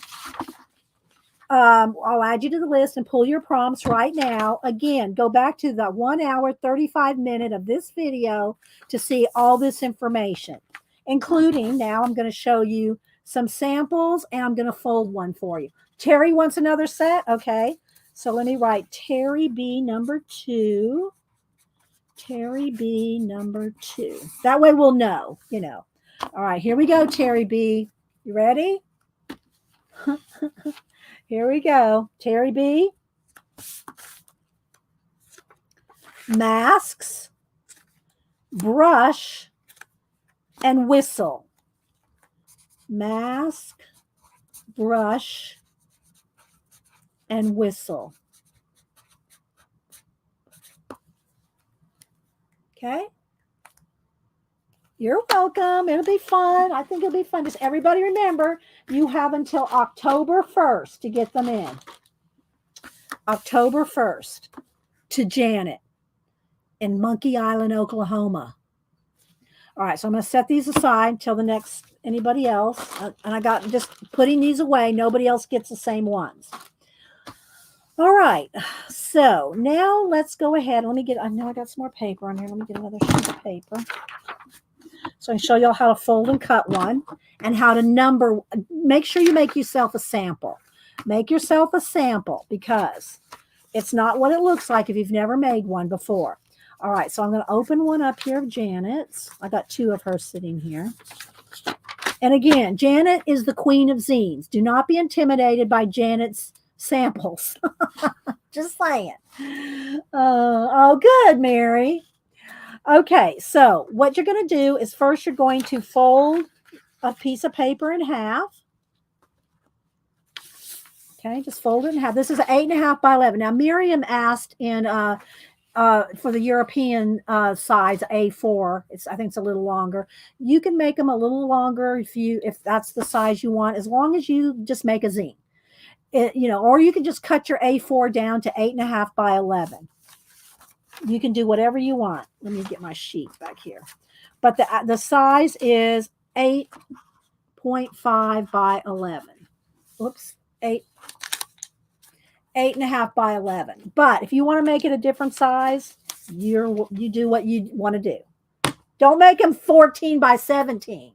I'll add you to the list and pull your prompts right now. Again, go back to the 1 hour, 35 minute of this video to see all this information, including now I'm going to show you some samples and I'm going to fold one for you. Terry wants another set. Okay. So let me write Terry B number 2. Terry B number 2. That way we'll know, All right, here we go, Terry B. You ready? Here we go. Terry B. Masks, brush, and whistle. Mask, brush, and whistle. Okay. You're welcome. It'll be fun. I think it'll be fun. Just everybody remember, you have until October 1st to get them in. October 1st to Janet in Monkey Island, Oklahoma. All right, so I'm going to set these aside until the next anybody else. And I got just putting these away. Nobody else gets the same ones. All right, so now let's go ahead. I know I got some more paper on here. Let me get another sheet of paper. So I can show y'all how to fold and cut one and how to number. Make sure you make yourself a sample. Make yourself a sample because it's not what it looks like if you've never made one before. All right, so I'm going to open one up here of Janet's. I got 2 of her sitting here. And again, Janet is the queen of zines. Do not be intimidated by Janet's samples. Just saying. Oh, good, Mary. Okay, so what you're going to do is first you're going to fold a piece of paper in half. Okay, just fold it in half. This is an 8.5 by 11. Now, Miriam asked in for the European size A4. I think it's a little longer. You can make them a little longer if that's the size you want, as long as you just make a zine. Or you can just cut your A4 down to 8.5 by 11. You can do whatever you want. Let me get my sheet back here. But the size is 8.5 by 11. Oops, 8.5 by 11. But if you want to make it a different size, you do what you want to do. Don't make them 14 by 17.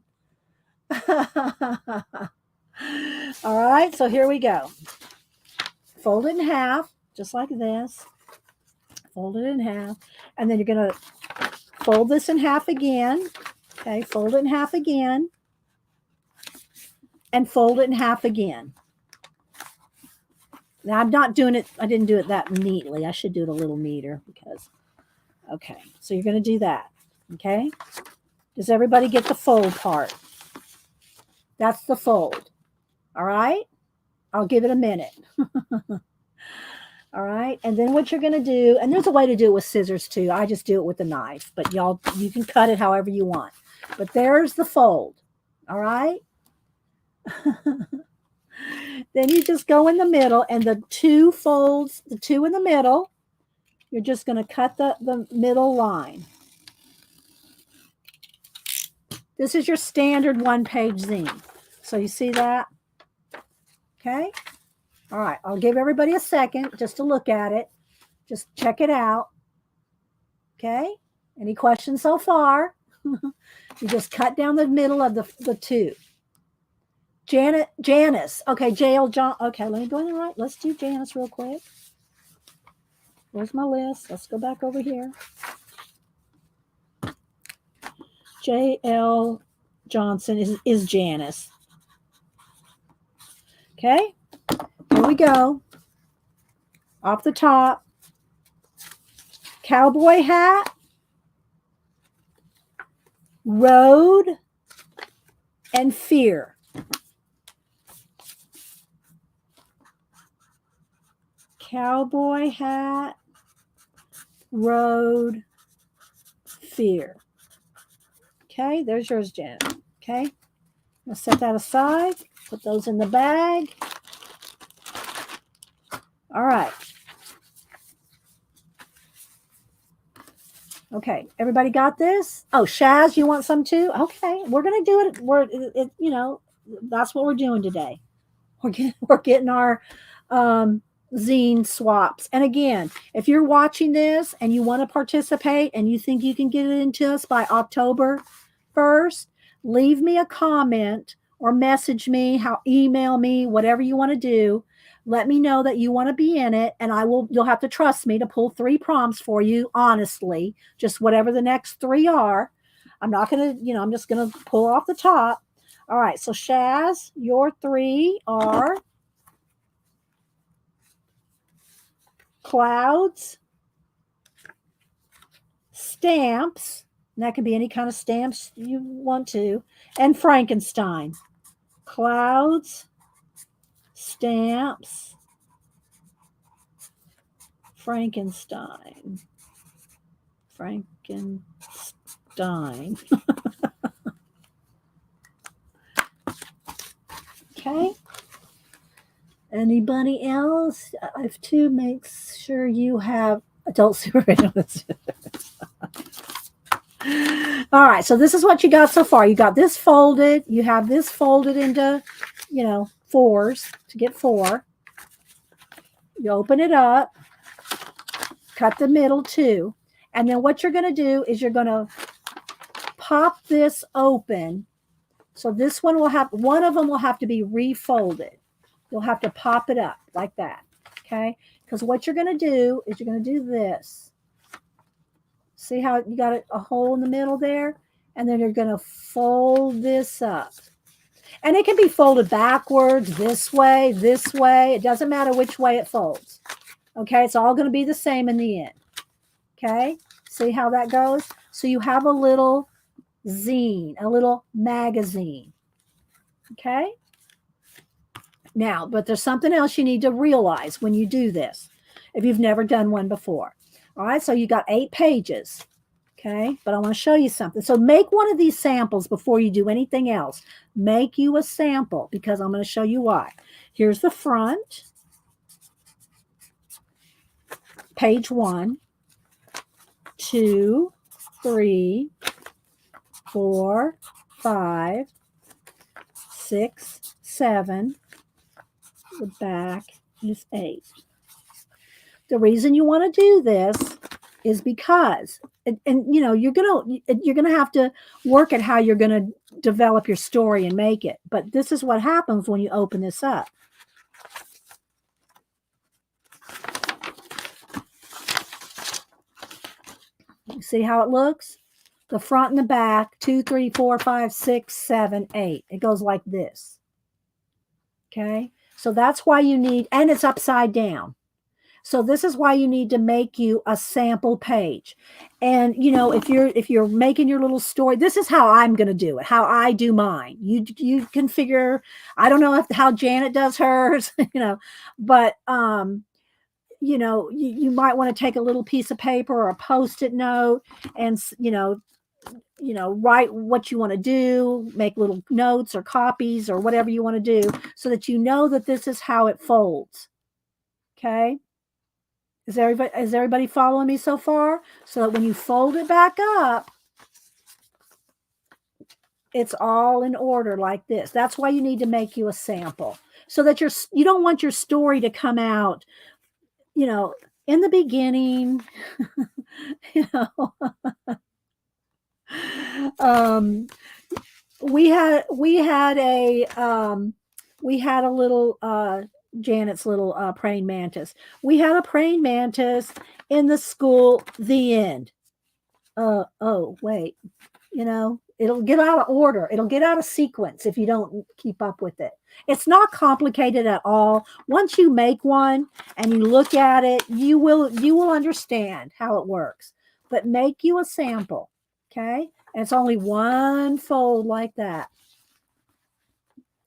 All right, so here we go. Fold it in half, just like this. Fold it in half. And then you're going to fold this in half again. Okay, fold it in half again. And fold it in half again. Now, I'm not doing it. I didn't do it that neatly. I should do it a little neater because, okay. So you're going to do that. Okay. Does everybody get the fold part? That's the fold. All right. I'll give it a minute. All right. And then what you're going to do, and there's a way to do it with scissors too. I just do it with a knife, but you can cut it however you want. But there's the fold. All right. Then you just go in the middle and the 2 folds, the 2 in the middle, you're just going to cut the middle line. This is your standard 1-page zine. So you see that? Okay. All right. I'll give everybody a second just to look at it. Just check it out. Okay. Any questions so far? You just cut down the middle of the two. Janice. Okay. Jail John. Okay. Let me go in and write. Let's do Janice real quick. Where's my list? Let's go back over here. J.L. Johnson is Janice. Okay. Here we go. Off the top. Cowboy hat. Road and fear. Cowboy hat, road, fear. Okay, there's yours, Janet. Okay, I'll set that aside. Put those in the bag. All right. Okay, everybody got this? Oh, Shaz, you want some too? Okay, we're gonna do it. That's what we're doing today. We're getting our zine swaps. And again, if you're watching this and you want to participate and you think you can get it into us by October 1st, leave me a comment or message me, email me, whatever you want to do. Let me know that you want to be in it, and you'll have to trust me to pull 3 prompts for you, honestly, just whatever the next 3 are. I'm not going to, I'm just going to pull off the top. All right, so Shaz, your 3 are clouds, stamps, and that can be any kind of stamps you want to, and Frankenstein. Clouds, stamps, Frankenstein. Okay. Anybody else? I have to make sure you have adult supervision. All right, so this is what you got so far. You got this folded. You have this folded into, 4s to get 4. You open it up, cut the middle too, and then what you're going to do is you're going to pop this open. So this one one of them will have to be refolded. You'll have to pop it up like that, okay? Because what you're going to do is you're going to do this. See how you got a hole in the middle there? And then you're going to fold this up. And it can be folded backwards, this way. It doesn't matter which way it folds, okay? It's all going to be the same in the end, okay? See how that goes? So you have a little zine, a little magazine, okay? Now, but there's something else you need to realize when you do this, if you've never done one before. All right, so you got 8 pages, okay? But I want to show you something. So make one of these samples before you do anything else. Make you a sample, because I'm going to show you why. Here's the front, page 1, 2, 3, 4, 5, 6, 7. The back is 8. The reason you want to do this is because, and you're gonna have to work at how you're gonna develop your story and make it. But this is what happens when you open this up. You see how it looks? The front and the back, 2, 3, 4, 5, 6, 7, 8. It goes like this. Okay. So that's why you need, and it's upside down. So this is why you need to make you a sample page. And if you're making your little story, this is how I'm going to do it, how I do mine. You can figure, I don't know how Janet does hers, but you might want to take a little piece of paper or a Post-it note and write what you want to do, make little notes or copies or whatever you want to do, so that you know that this is how it folds. Okay. Is everybody following me so far? So that when you fold it back up, It's all in order like this. That's why you need to make you a sample so that you don't want your story to come out, in the beginning, you know, um, we had a little Janet's little praying mantis. We had a praying mantis in the school. The end. Oh wait, it'll get out of order. It'll get out of sequence if you don't keep up with it. It's not complicated at all. Once you make one and you look at it, you will understand how it works. But make you a sample, okay? And it's only one fold like that.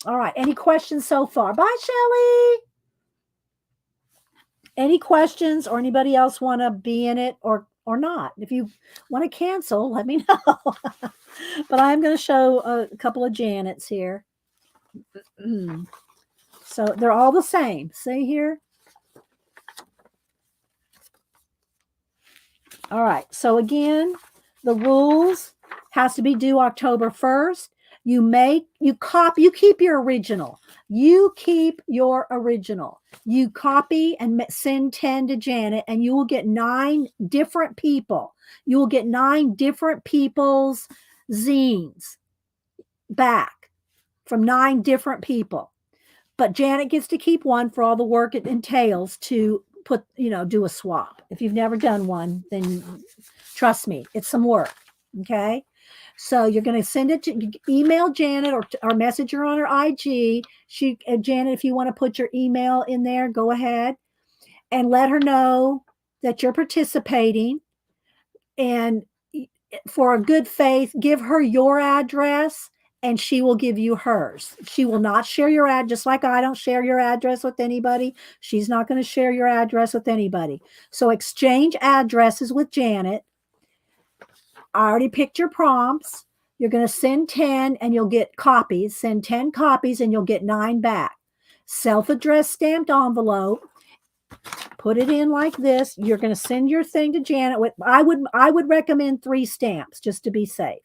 All right. Any questions so far? Bye, Shelly. Any questions, or anybody else want to be in it or not? If you want to cancel, let me know. But I'm going to show a couple of Janets here. So they're all the same. See here? All right. So again, the rules has to be due October 1st. You keep your original. You keep your original. You copy and send 10 to Janet, and you will get 9 different people. You will get 9 different people's zines back from 9 different people. But Janet gets to keep one for all the work it entails to do a swap. If you've never done one, then trust me, it's some work. Okay. So you're going to send it to email Janet or message her on her IG. Janet, if you want to put your email in there, go ahead and let her know that you're participating. And for a good faith, give her your address and she will give you hers. She will not share your address, just like I don't share your address with anybody. She's not going to share your address with anybody. So exchange addresses with Janet. I already picked your prompts. You're going to send 10 and you'll get copies. Send 10 copies and you'll get 9 back. Self-addressed stamped envelope. Put it in like this. You're going to send your thing to Janet with, I would recommend 3 stamps just to be safe.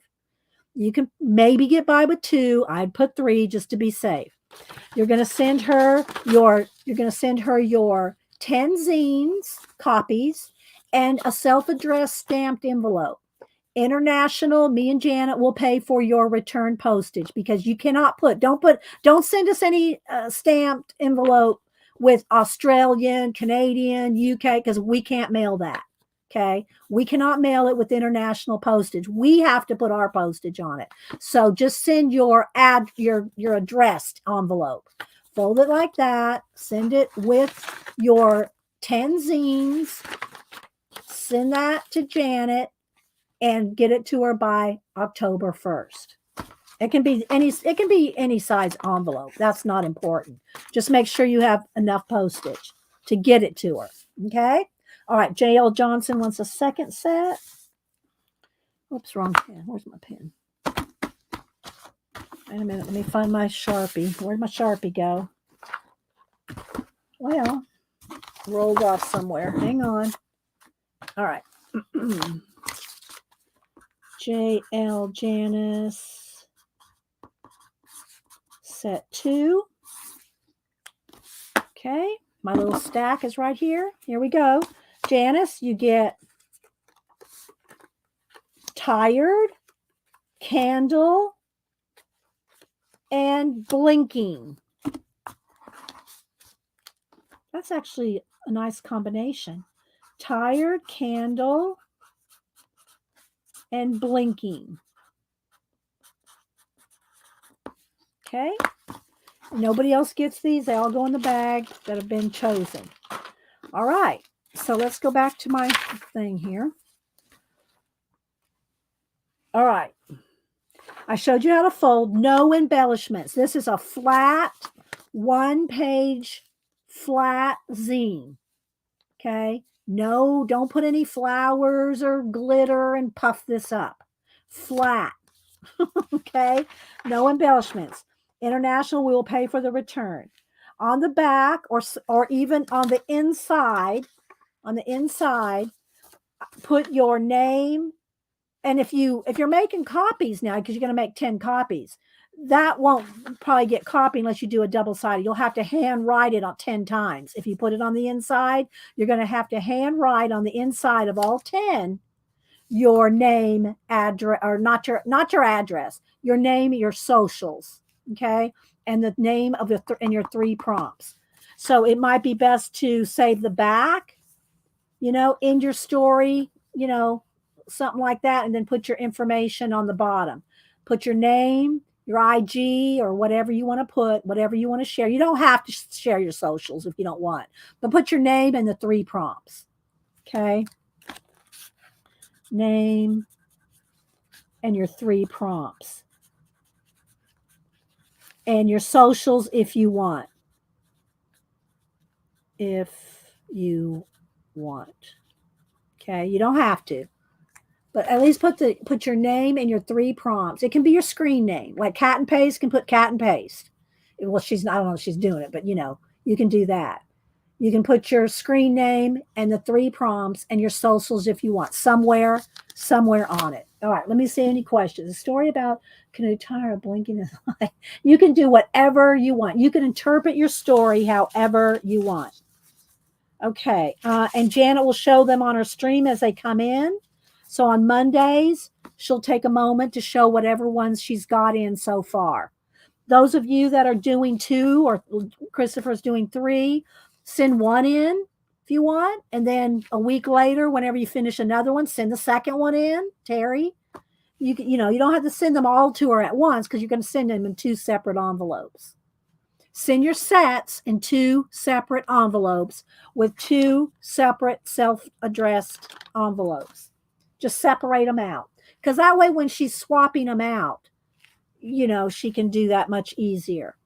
You can maybe get by with 2. I'd put 3 just to be safe. You're going to send her your 10 zines copies and a self-addressed stamped envelope. International, me and Janet will pay for your return postage because you cannot don't send us any stamped envelope with Australian, Canadian, UK, because we can't mail that. Okay. We cannot mail it with international postage. We have to put our postage on it. So just send your addressed envelope. Fold it like that. Send it with your 10 zines. Send that to Janet and get it to her by October 1st. It can be any size envelope. That's not important. Just make sure you have enough postage to get it to her. Okay? All right, JL Johnson wants a second set. Oops, wrong pen. Where's my pen? Wait a minute. Let me find my Sharpie. Where'd my Sharpie go? Well, rolled off somewhere. Hang on. All right. JL Janice. Set 2. Okay. My little stack is right here. Here we go. Janice, you get tired, candle, and blinking. That's actually a nice combination. Tired, candle, and blinking. Okay. Nobody else gets these. They all go in the bag that have been chosen. All right. So let's go back to my thing here. All right. I showed you how to fold. No embellishments. This is a flat, 1-page flat zine. Okay. No, don't put any flowers or glitter and puff this up. Flat. Okay. No embellishments. International, we will pay for the return. On the back or even on the inside, put your name, And if you're making copies now, because you're going to make 10 copies, that won't probably get copied unless you do a double sided. You'll have to hand write it on 10 times. If you put it on the inside, you're going to have to hand write on the inside of all 10 your name, address, or not your address, your name, your socials, okay, and the name of and your 3 prompts. So it might be best to save the back, in your story, something like that, and then put your information on the bottom. Put your name, your IG, or whatever you want to put, whatever you want to share. You don't have to share your socials if you don't want, but put your name and the 3 prompts. Okay. Name and your 3 prompts. And your socials if you want. If you want. Okay. You don't have to. But at least put your name and your 3 prompts. It can be your screen name. Like Cat and Paste can put Cat and Paste. Well, I don't know if she's doing it, but you can do that. You can put your screen name and the 3 prompts and your socials if you want, somewhere on it. All right, let me see any questions. A story about canoe tire blinking is light. You can do whatever you want. You can interpret your story however you want. Okay, and Janet will show them on her stream as they come in. So on Mondays, she'll take a moment to show whatever ones she's got in so far. Those of you that are doing 2 or Christopher's doing 3, send 1 in if you want. And then a week later, whenever you finish another one, send the second one in, Terry. You don't have to send them all to her at once because you're going to send them in 2 separate envelopes. Send your sets in 2 separate envelopes with 2 separate self-addressed envelopes. Just separate them out. Because that way when she's swapping them out, she can do that much easier.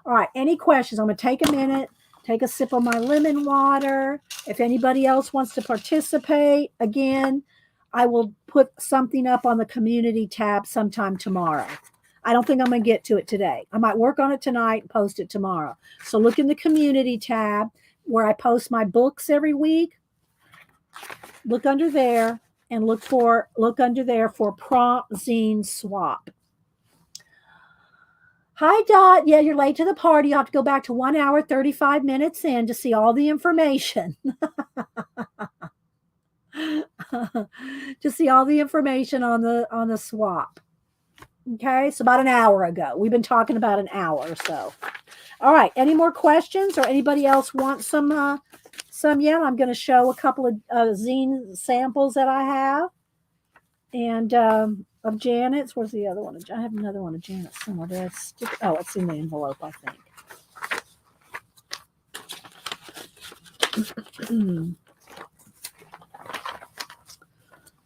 All right, any questions? I'm going to take a minute, take a sip of my lemon water. If anybody else wants to participate, again, I will put something up on the community tab sometime tomorrow. I don't think I'm going to get to it today. I might work on it tonight and post it tomorrow. So look in the community tab where I post my books every week. Look under there and look under there for prompt zine swap. Hi, Dot. Yeah, you're late to the party. You have to go back to 1 hour, 35 minutes in to see all the information. To see all the information on the swap. Okay, so about an hour ago. We've been talking about an hour or so. All right, any more questions or anybody else want some yet? I'm going to show a couple of zine samples that I have. And of Janet's. Where's the other one? I have another one of Janet's somewhere. It's in the envelope, I think.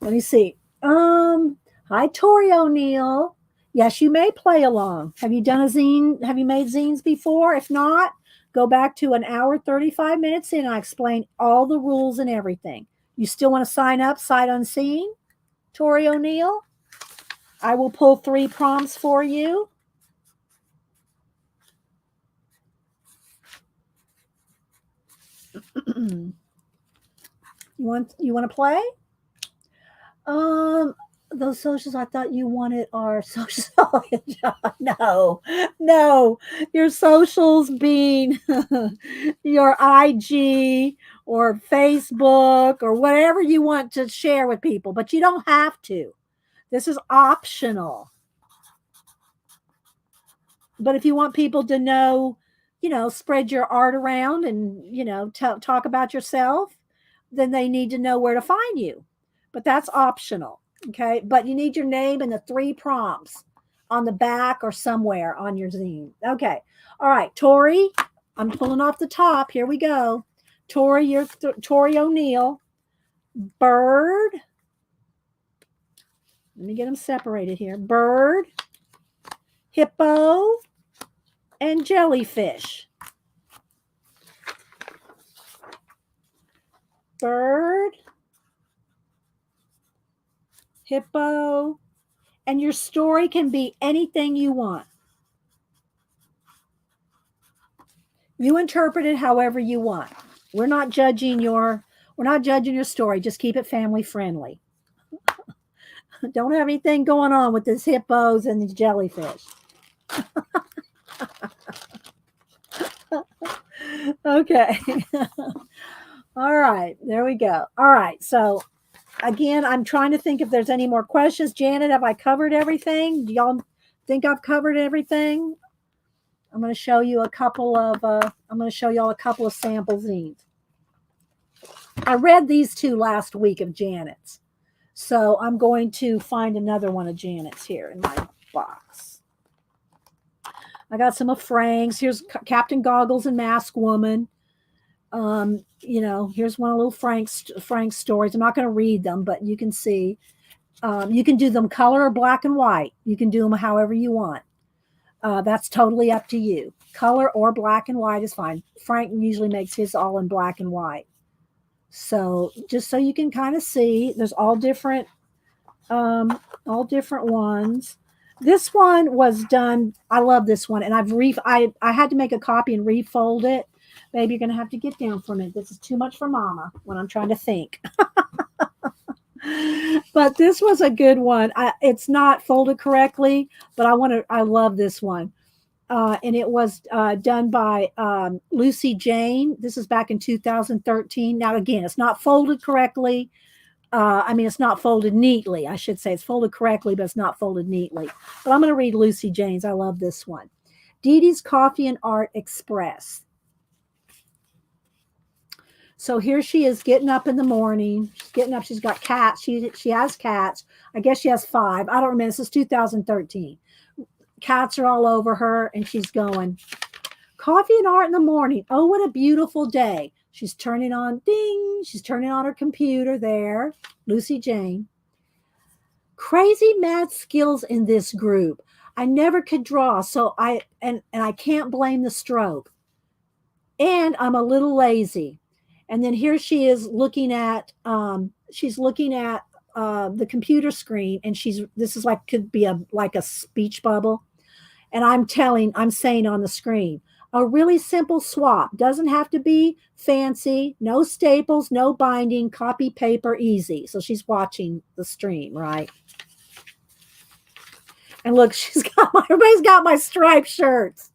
Let me see. Hi, Tori O'Neill. Yes, you may play along. Have you done a zine? Have you made zines before? If not, go back to 1 hour, 35 minutes in. I explain all the rules and everything. You still want to sign up sight unseen? Tori O'Neill? I will pull 3 prompts for you. You want to play? Those socials I thought you wanted are social. No. Your socials being your IG or Facebook or whatever you want to share with people, but you don't have to. This is optional. But if you want people to know, spread your art around and, talk about yourself, then they need to know where to find you. But that's optional. Okay. But you need your name and the 3 prompts on the back or somewhere on your zine. Okay. All right. Tori, I'm pulling off the top. Here we go. Tori, you're Tori O'Neill. Bird. Let me get them separated here. Bird, hippo, and jellyfish. Bird, hippo, and your story can be anything you want. You interpret it however you want. We're not judging your story. Just keep it family friendly. Don't have anything going on with these hippos and these jellyfish. Okay. All right. There we go. All right. So again, I'm trying to think if there's any more questions. Janet, have I covered everything? Do y'all think I've covered everything? I'm going to show you a couple of I'm going to show y'all a couple of sample zines. I read these two last week of Janet's. So I'm going to find another one of Janet's here in my box. I got some of Frank's. Here's Captain Goggles and Mask Woman. Here's one of little Frank's stories. I'm not going to read them, but you can see. You can do them color or black and white. You can do them however you want. That's totally up to you. Color or black and white is fine. Frank usually makes his all in black and white. So just so you can kind of see, there's all different ones. This one was done. I love this one, and I had to make a copy and refold it. Baby, you're gonna have to get down from it. This is too much for Mama when I'm trying to think. But this was a good one. It's not folded correctly, but I love this one. And it was done by Lucy Jane. This is back in 2013. Now, again, it's not folded correctly. It's not folded neatly. I should say it's folded correctly, but it's not folded neatly. But I'm going to read Lucy Jane's. I love this one. Dee Dee's Coffee and Art Express. So here she is getting up in the morning. She's getting up. She's got cats. She has cats. I guess she has 5. I don't remember. This is 2013. Cats are all over her, and she's going, coffee and art in the morning. Oh, what a beautiful day. She's turning on, ding. She's turning on her computer there. Lucy Jane. Crazy mad skills in this group. I never could draw, so I can't blame the stroke. And I'm a little lazy. And then here she is looking at the computer screen, and this is like could be like a speech bubble. And I'm saying on the screen, a really simple swap. Doesn't have to be fancy, no staples, no binding, copy paper, easy. So she's watching the stream, right? And look, everybody's got my striped shirts.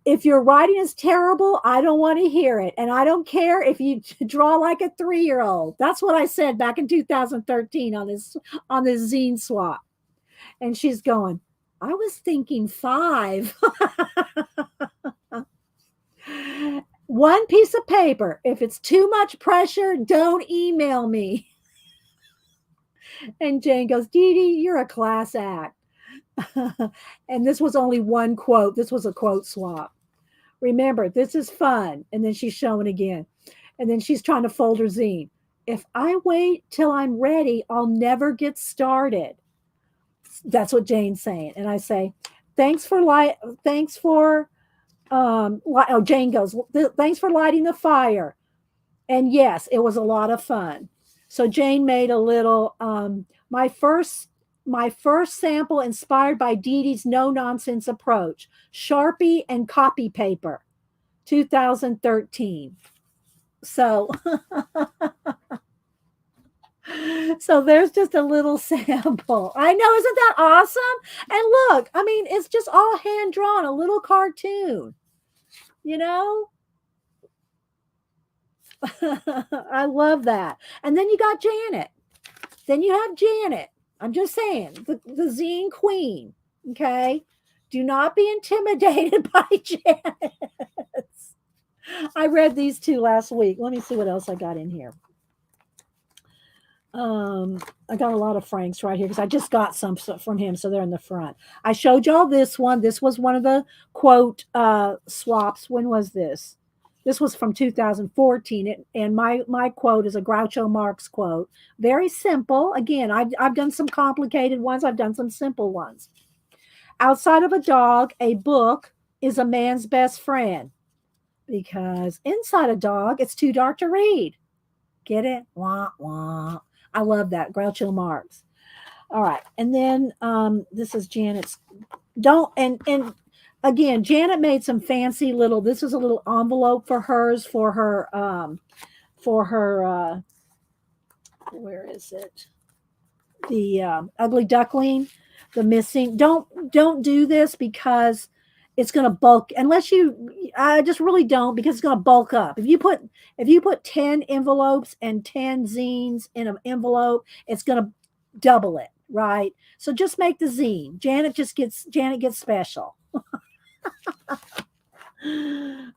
If your writing is terrible, I don't want to hear it. And I don't care if you draw like a 3-year-old. That's what I said back in 2013 on this zine swap. And she's going, I was thinking 5. One piece of paper. If it's too much pressure, don't email me. And Jane goes, Dee Dee, you're a class act. And this was only one quote. This was a quote swap. Remember, this is fun. And then she's showing again. And then she's trying to fold her zine. If I wait till I'm ready, I'll never get started. That's what Jane's saying. And I say, Jane goes, thanks for lighting the fire. And yes, it was a lot of fun. So Jane made a little, my first sample inspired by Dee Dee's no-nonsense approach, Sharpie and copy paper, 2013. So, so there's just a little sample. I know, isn't that awesome? And look, it's just all hand-drawn, a little cartoon, I love that. And then you got Janet. Then you have Janet. I'm just saying, the zine queen, okay? Do not be intimidated by Janet. I read these 2 last week. Let me see what else I got in here. I got a lot of Frank's right here because I just got some from him, so they're in the front. I showed y'all this one. This was one of the quote swaps. When was this? This was from 2014, and my quote is a Groucho Marx quote. Very simple. Again, I've done some complicated ones. I've done some simple ones. Outside of a dog, a book is a man's best friend, because inside a dog, it's too dark to read. Get it? Wah, wah. I love that. Groucho Marx. All right. And then this is Janet's. Again, Janet made some fancy little, this is a little envelope for hers, for her where is it? The ugly duckling, the missing. Don't do this because it's going to bulk. Unless you, I just really don't because it's going to bulk up. If you put 10 envelopes and 10 zines in an envelope, it's going to double it, right? So just make the zine. Janet gets special.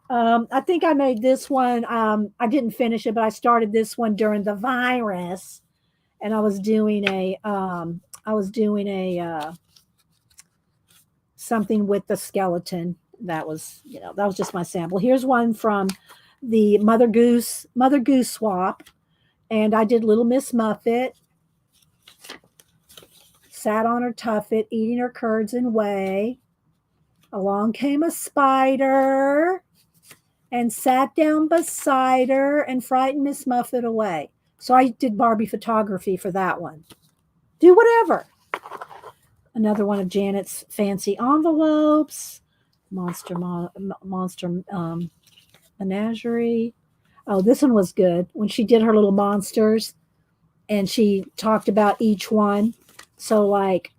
I think I made this one. I didn't finish it, but I started this one during the virus, and I was doing a something with the skeleton. That was just my sample. Here's one from the Mother Goose swap, and I did Little Miss Muffet. Sat on her tuffet, eating her curds and whey. Along came a spider and sat down beside her and frightened Miss Muffet away. So I did Barbie photography for that one. Do whatever. Another one of Janet's fancy envelopes. Monster Menagerie. Oh, this one was good. When she did her little monsters and she talked about each one. So like,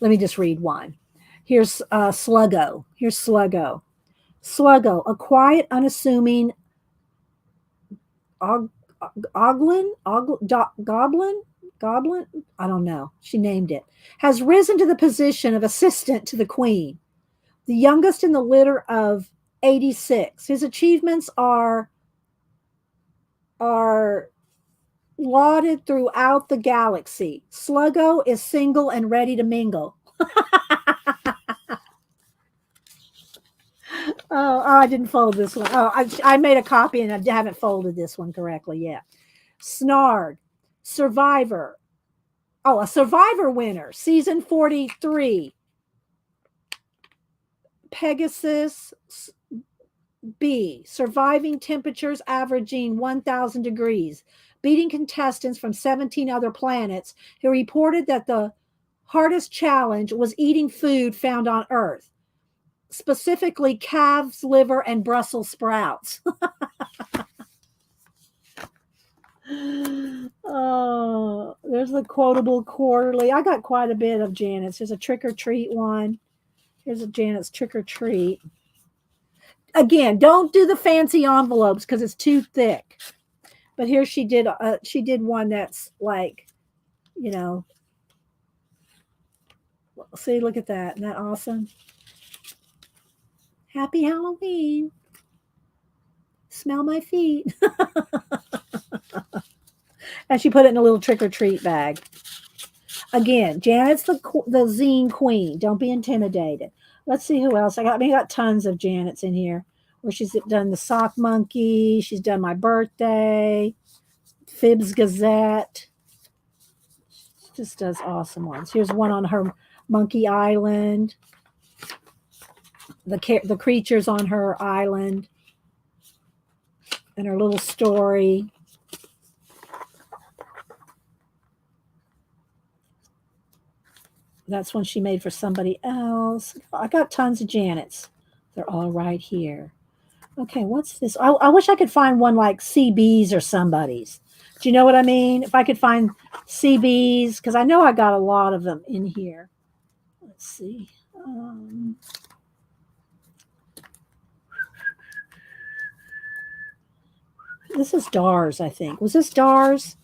let me just read one. Here's Sluggo. Here's Sluggo. Sluggo, a quiet, unassuming goblin, I don't know. She named it. Has risen to the position of assistant to the queen, the youngest in the litter of 86. His achievements are lauded throughout the galaxy. Sluggo is single and ready to mingle. I didn't fold this one. I made a copy and I haven't folded this one correctly yet. Snarg, Survivor. Oh, a Survivor winner, season 43. Pegasus B, surviving temperatures averaging 1,000 degrees, beating contestants from 17 other planets who reported that the hardest challenge was eating food found on Earth, specifically calves, liver, and Brussels sprouts. Oh, there's the quotable quarterly. I got quite a bit of Janet's. There's a trick or treat one. Here's a Janet's trick or treat. Again, don't do the fancy envelopes because it's too thick. But here she did one that's like, see, look at that. Isn't that awesome? Happy Halloween. Smell my feet. And she put it in a little trick or treat bag. Again, Janet's the zine queen. Don't be intimidated. Let's see who else I got tons of Janet's in here where she's done the sock monkey. She's done my birthday, Fibs Gazette. She just does awesome ones. Here's one on her Monkey Island. The creatures on her island and her little story. That's one she made for somebody else. I got tons of Janet's. They're all right here. Okay, what's this? I wish I could find one like CB's or somebody's. Do you know what I mean? If I could find CB's, because I know I got a lot of them in here. Let's see. This is Dar's, I think. Was this Dar's?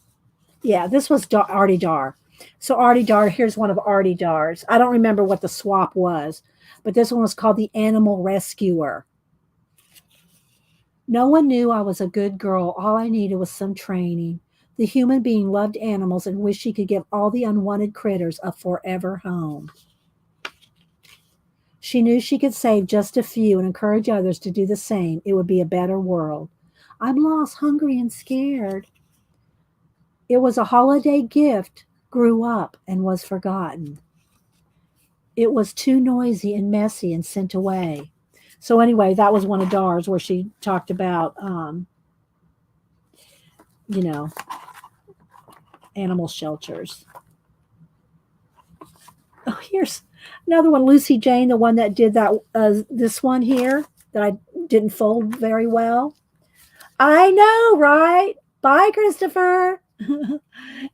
Yeah, this was Artie Dar. So Artie Dar, here's one of Artie Dar's. I don't remember what the swap was, but this one was called the Animal Rescuer. No one knew I was a good girl. All I needed was some training. The human being loved animals and wished she could give all the unwanted critters a forever home. She knew she could save just a few and encourage others to do the same. It would be a better world. I'm lost, hungry, and scared. It was a holiday gift, grew up, and was forgotten. It was too noisy and messy and sent away. So anyway, that was one of Dar's where she talked about, animal shelters. Oh, here's another one, Lucy Jane, the one that did that. This one here that I didn't fold very well. I know, right? Bye, Christopher.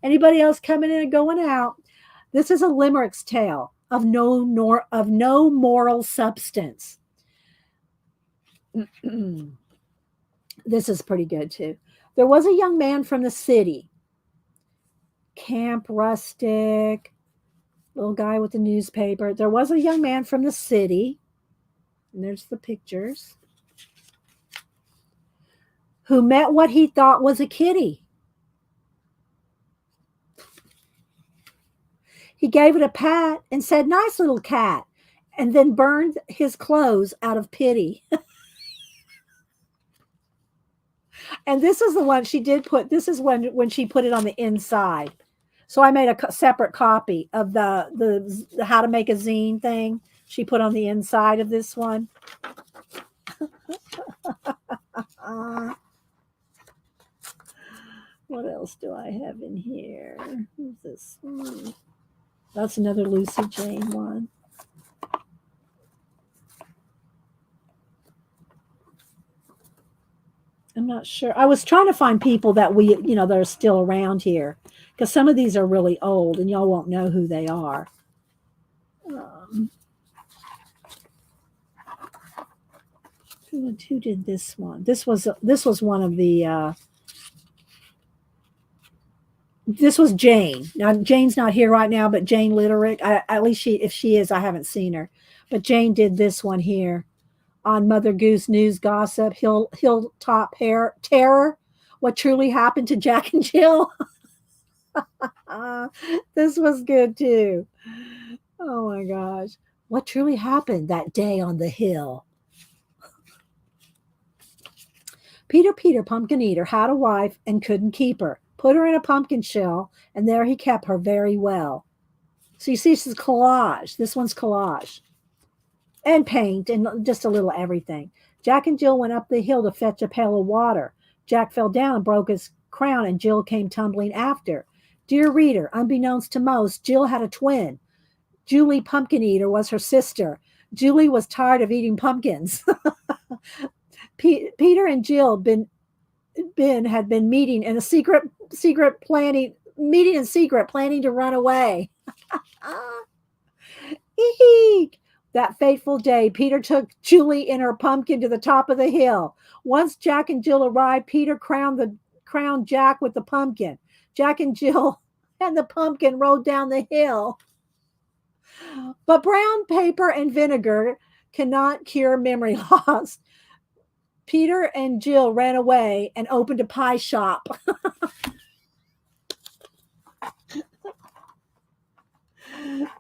Anybody else coming in and going out? This is a limerick's tale of no moral substance. This is pretty good too. There was a young man from the city, camp rustic, little guy with the newspaper. There was a young man from the city, and there's the pictures, who met what he thought was a kitty. He gave it a pat and said, "Nice little cat," and then burned his clothes out of pity. And this is the one she did put. This is when she put it on the inside. So I made a separate copy of the how to make a zine thing. She put on the inside of this one. What else do I have in here? Who's this? That's another Lucy Jane one. I'm not sure. I was trying to find people that that are still around here, because some of these are really old and y'all won't know who they are. Who did this one? This was one of the. This was Jane. Now Jane's not here right now, but Jane Litterick. At least if she is, I haven't seen her. But Jane did this one here on Mother Goose News Gossip, Hilltop Terror, what truly happened to Jack and Jill. This was good too. Oh my gosh. What truly happened that day on the hill? Peter Pumpkin Eater had a wife and couldn't keep her. Put her in a pumpkin shell, and there he kept her very well. So you see, this is collage. This one's collage. And paint and just a little everything. Jack and Jill went up the hill to fetch a pail of water. Jack fell down and broke his crown, and Jill came tumbling after. Dear reader, unbeknownst to most, Jill had a twin. Julie Pumpkin Eater was her sister. Julie was tired of eating pumpkins. Peter and Jill had been meeting in secret planning to run away. Eek. That fateful day, Peter took Julie in her pumpkin to the top of the hill. Once Jack and Jill arrived, Peter crowned Jack with the pumpkin. Jack and Jill and the pumpkin rode down the hill. But brown paper and vinegar cannot cure memory loss. Peter and Jill ran away and opened a pie shop.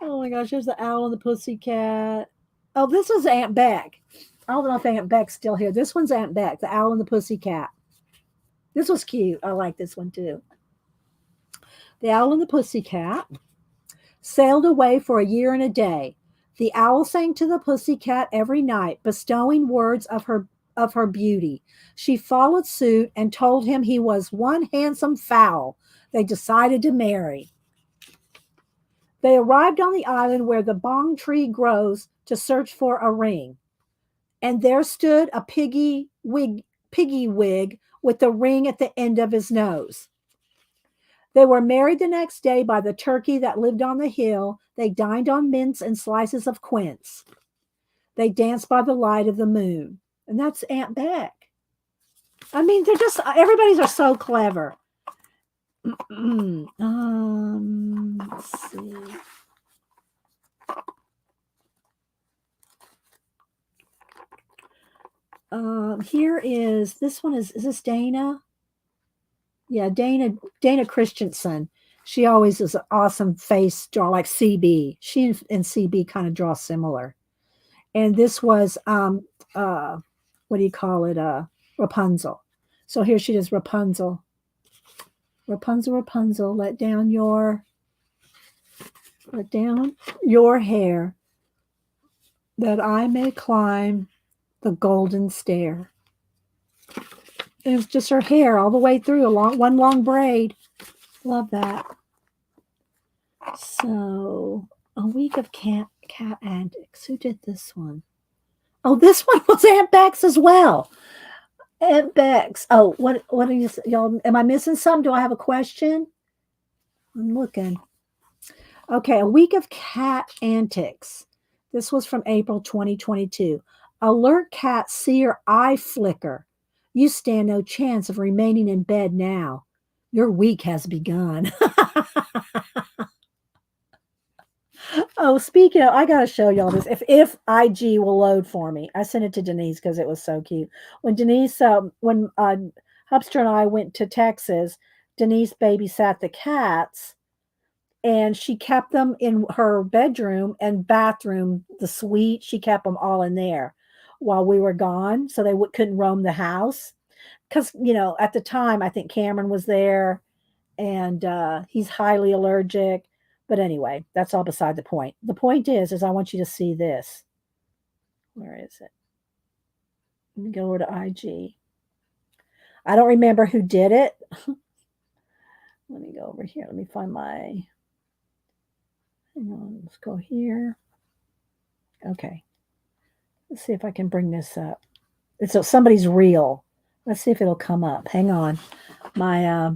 Oh my gosh, there's the Owl and the Pussycat. Oh, this is Aunt Beck. I don't know if Aunt Beck's still here. This one's Aunt Beck, the Owl and the Pussycat. This was cute. I like this one too. The Owl and the Pussycat sailed away for a year and a day. The owl sang to the pussycat every night, bestowing words of her beauty. She followed suit and told him he was one handsome fowl. They decided to marry. They arrived on the island where the bong tree grows to search for a ring. And there stood a piggy wig with the ring at the end of his nose. They were married the next day by the turkey that lived on the hill. They dined on mince and slices of quince. They danced by the light of the moon. And that's Aunt Beck. I mean, everybody's are so clever. Let's see. Here is, this one is this Dana? Yeah, Dana Christensen. She always is an awesome face draw, like CB. She and CB kind of draw similar. And this was, what do you call it? Rapunzel. So here she is, Rapunzel. Rapunzel, let down your hair that I may climb the golden stair. And it's just her hair all the way through, one long braid. Love that. So, a week of cat antics. Who did this one? Oh, this one was Aunt Beck's as well. Aunt Bex. Oh, what are you, y'all? Am I missing something? Do I have a question? I'm looking. Okay, a week of cat antics. This was from April 2022. Alert cat see your eye flicker. You stand no chance of remaining in bed now. Your week has begun. Oh, speaking of, I gotta show y'all this. If IG will load for me, I sent it to Denise because it was so cute. When Denise, when Hubster and I went to Texas, Denise babysat the cats, and she kept them in her bedroom and bathroom, the suite. She kept them all in there while we were gone, so they couldn't roam the house. Because at the time, I think Cameron was there, and he's highly allergic. But anyway, that's all beside the point. The point is I want you to see this. Where is it? Let me go over to IG. I don't remember who did it. Let me go over here. Let me find my. Hang on. Let's go here. Okay. Let's see if I can bring this up. It's somebody's reel. Let's see if it'll come up. Hang on. My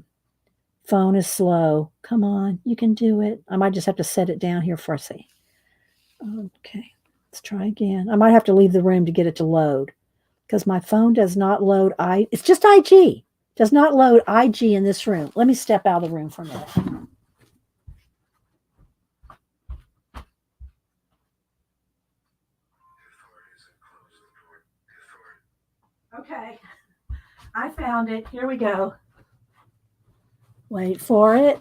phone is slow. Come on. You can do it. I might just have to set it down here for a second. Okay. Let's try again. I might have to leave the room to get it to load because my phone does not load. It's just IG. Does not load IG in this room. Let me step out of the room for a minute. Okay. I found it. Here we go. Wait for it.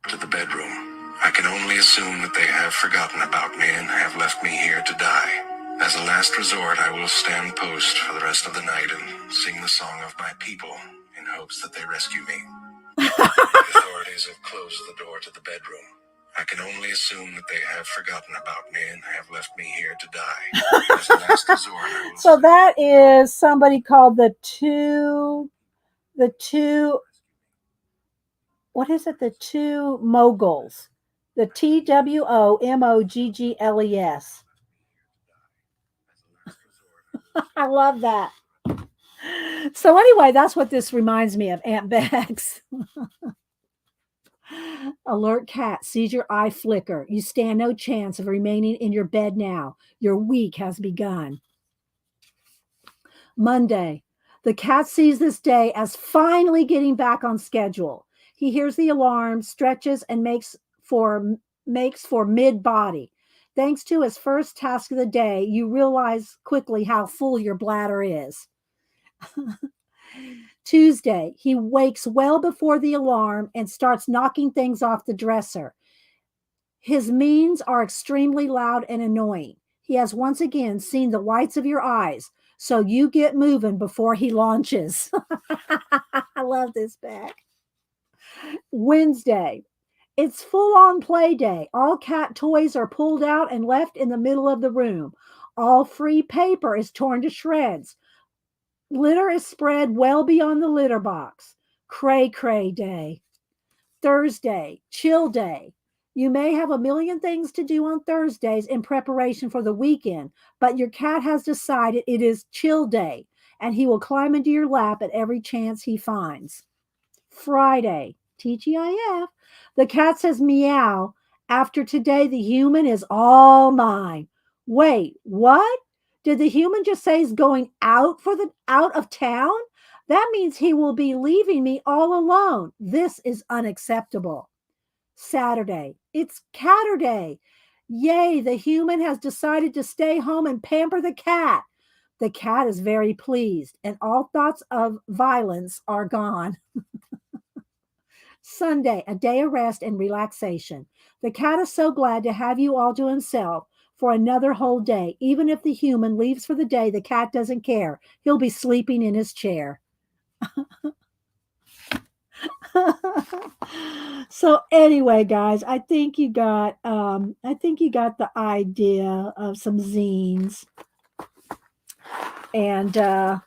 To the bedroom. I can only assume that they have forgotten about me and have left me here to die. As a last resort, I will stand post for the rest of the night and sing the song of my people in hopes that they rescue me. The authorities have closed the door to the bedroom. I can only assume that they have forgotten about me and have left me here to die. As a last resort, so that is somebody called the two, what is it? The two moguls, the TWOMOGGLES. I love that. So anyway, that's what this reminds me of, Aunt Bex. Alert cat sees your eye flicker. You stand no chance of remaining in your bed now. Your week has begun. Monday. The cat sees this day as finally getting back on schedule. He hears the alarm, stretches, and makes for mid-body. Thanks to his first task of the day, you realize quickly how full your bladder is. Tuesday, he wakes well before the alarm and starts knocking things off the dresser. His means are extremely loud and annoying. He has once again seen the whites of your eyes, so you get moving before he launches. I love this back. Wednesday, it's full-on play day. All cat toys are pulled out and left in the middle of the room. All free paper is torn to shreds. Litter is spread well beyond the litter box. Cray cray day. Thursday, chill day. You may have a million things to do on Thursdays in preparation for the weekend, but your cat has decided it is chill day, and he will climb into your lap at every chance he finds. Friday, TGIF. The cat says meow. After today, the human is all mine. Wait, what? Did the human just say he's going out of town? That means he will be leaving me all alone. This is unacceptable. Saturday. It's Catterday. Yay, the human has decided to stay home and pamper the cat. The cat is very pleased, and all thoughts of violence are gone. Sunday, a day of rest and relaxation. The cat is so glad to have you all to himself for another whole day. Even if the human leaves for the day, the cat doesn't care. He'll be sleeping in his chair. So anyway, guys, I think you got the idea of some zines. And I'll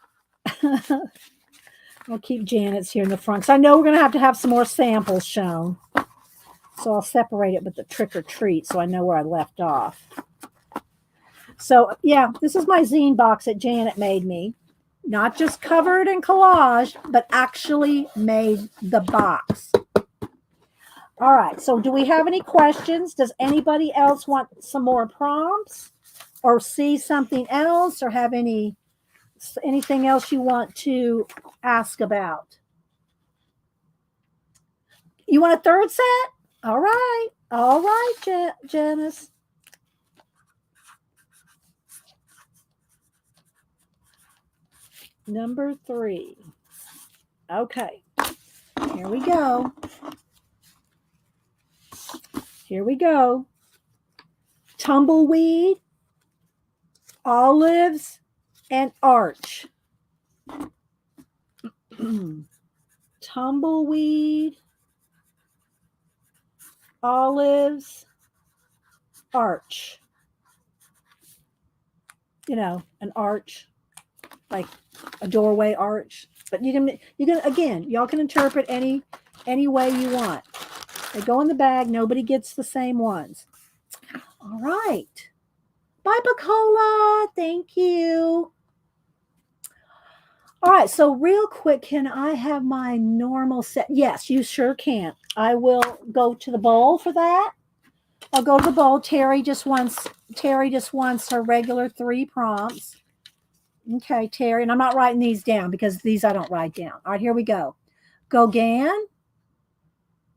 keep Janet's here in the front because I know we're going to have some more samples shown. So I'll separate it with the trick or treat so I know where I left off. So yeah, this is my zine box that Janet made me. Not just covered in collage, but actually made the box. All right. So do we have any questions? Does anybody else want some more prompts or see something else or have anything else you want to ask about? You want a third set? All right. All right, Janice. Number 3. Okay. Here we go. Here we go. Tumbleweed, olives, and arch. Tumbleweed, olives, arch. You know, an arch, like a doorway arch. But you can again, y'all can interpret any way you want. They go in the bag. Nobody gets the same ones. All right. Bye, Bacola. Thank you. All right. So real quick, can I have my normal set? Yes, you sure can. I will go to the bowl for that. I'll go to the bowl. Terry just wants her regular 3 prompts. Okay, Terry, and I'm not writing these down because these I don't write down. All right, here we go. Gauguin.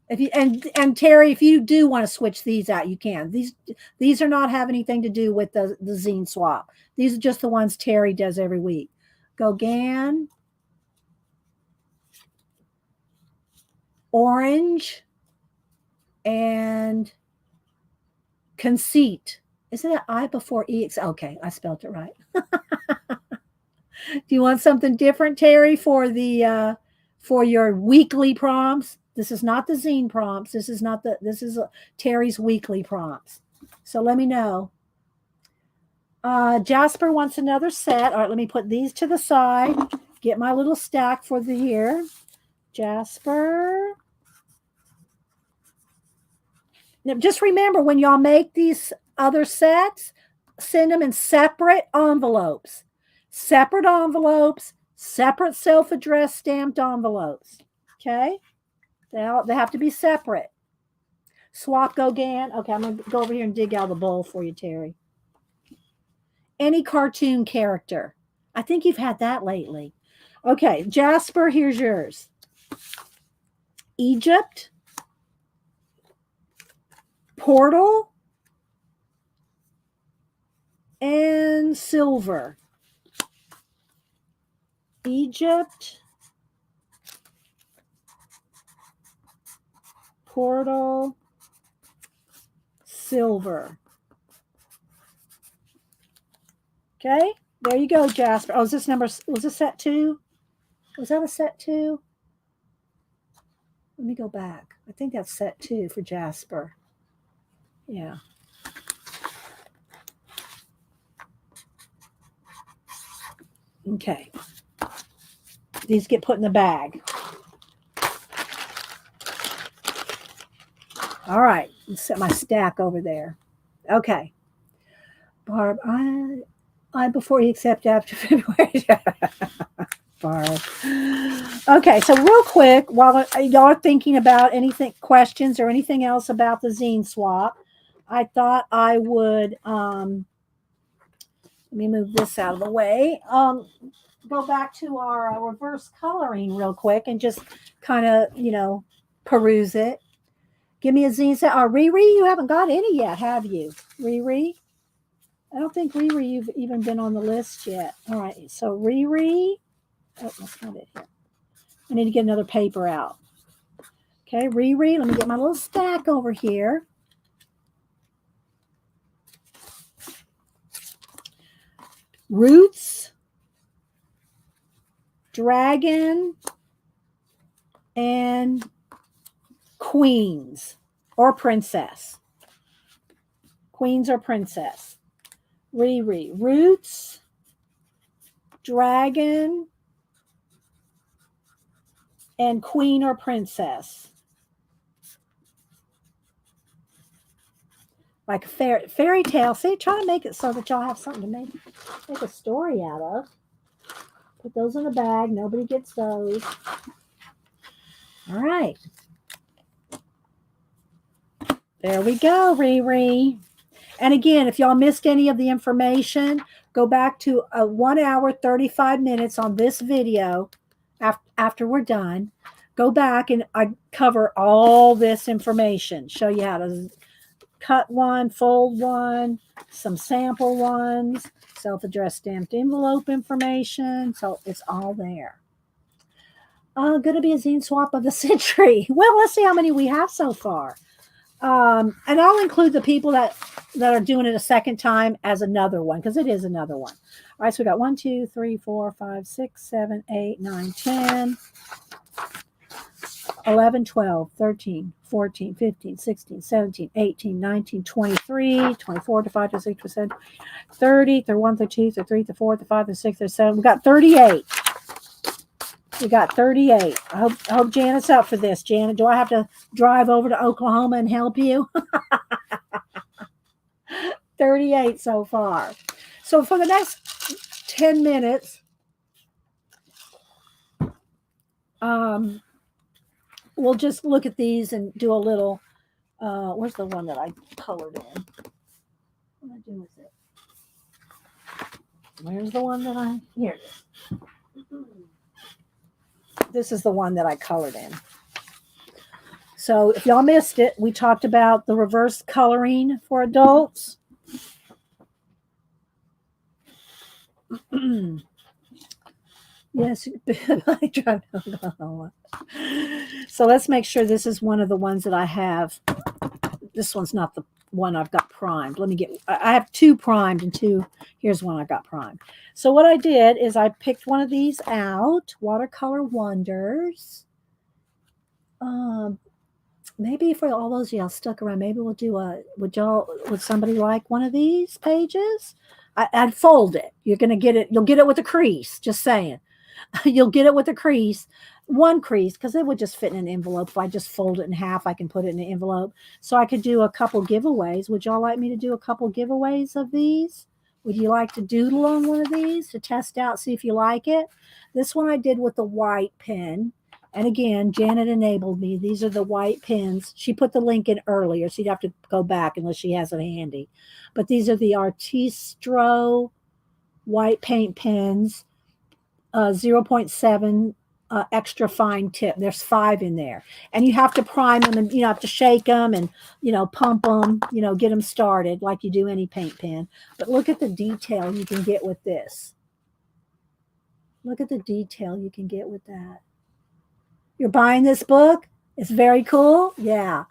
If you and Terry, if you do want to switch these out, you can. These are not have anything to do with the zine swap. These are just the ones Terry does every week. Gauguin, orange, and conceit. Isn't it I before EX? Okay, I spelled it right. Do you want something different, Terry, for the for your weekly prompts? This is not the zine prompts. This is Terry's weekly prompts. So let me know. Jasper wants another set. All right, let me put these to the side. Get my little stack for the year. Jasper. Now, just remember when y'all make these other sets, send them in separate envelopes. Separate envelopes, separate self-addressed stamped envelopes. Okay? They have to be separate. Swap Gauguin. Okay, I'm going to go over here and dig out the bowl for you, Terry. Any cartoon character. I think you've had that lately. Okay, Jasper, here's yours. Egypt. Portal. And silver. Egypt. Portal. Silver. Okay, there you go, Jasper. Oh, was this set 2? Was that a set 2? Let me go back. I think that's set 2 for Jasper. Yeah. Okay. These get put in the bag. All right. Let's set my stack over there. Okay. Barb, I before you accept after February. Barb. Okay, so real quick, while y'all are thinking about questions or anything else about the zine swap, I thought I would let me move this out of the way. Go back to our reverse coloring real quick and just kind of, peruse it. Give me a zine set. Riri, you haven't got any yet, have you? Riri? I don't think Riri, you've even been on the list yet. All right, so Riri. Oh, that's not it here. I need to get another paper out. Okay, Riri, let me get my little stack over here. Roots, dragon, and queens or princess. Queens or princess. Riri, roots, dragon, and queen or princess. like a fairy tale. See, try to make it so that y'all have something to make a story out of. Put those in a bag. Nobody gets those. All right. There we go, Riri. And again, if y'all missed any of the information, go back to 1 hour, 35 minutes on this video after we're done. Go back and I cover all this information. Show you how to cut one, fold one, some sample ones, self-addressed stamped envelope information. So it's all there. Going to be a zine swap of the century. Well, let's see how many we have so far. And I'll include the people that are doing it a second time as another one, because it is another one. All right, so we got 1, 2, 3, 4, 5, 6, 7, 8, 9, 10, 11, 12, 13, 14, 15, 16, 17, 18, 19, 23, 24, 25, 26, 27, 30, 31, 32, 33, 34, 35, 36, 37. We got 38. We got 38. I hope Janet's up for this. Janet, do I have to drive over to Oklahoma and help you? 38 so far. So for the next 10 minutes, we'll just look at these and do a little, where's the one that I colored in? What did I do with it? Where's the one that here it is. This is the one that I colored in. So if y'all missed it, we talked about the reverse coloring for adults. Yes, I drive to Oklahoma. So let's make sure this is one of the ones that I have. This one's not the one I've got primed. I have 2 primed and 2. Here's one I got primed. So what I did is I picked one of these out, Watercolor Wonders. Maybe for all those of y'all stuck around, maybe we'll do would somebody like one of these pages? I'd fold it. You're going to get it. You'll get it with a crease, just saying. You'll get it with a crease, one crease, because it would just fit in an envelope. If I just fold it in half, I can put it in an envelope. So I could do a couple giveaways. Would y'all like me to do a couple giveaways of these? Would you like to doodle on one of these to test out, see if you like it? This one I did with the white pen. And again, Janet enabled me. These are the white pens. She put the link in earlier, so you'd have to go back unless she has it handy. But these are the Artistro white paint pens, 0.7 extra fine tip. There's 5 in there. And you have to prime them and, have to shake them and, pump them, get them started like you do any paint pen. But look at the detail you can get with this. Look at the detail you can get with that. You're buying this book? It's very cool. Yeah.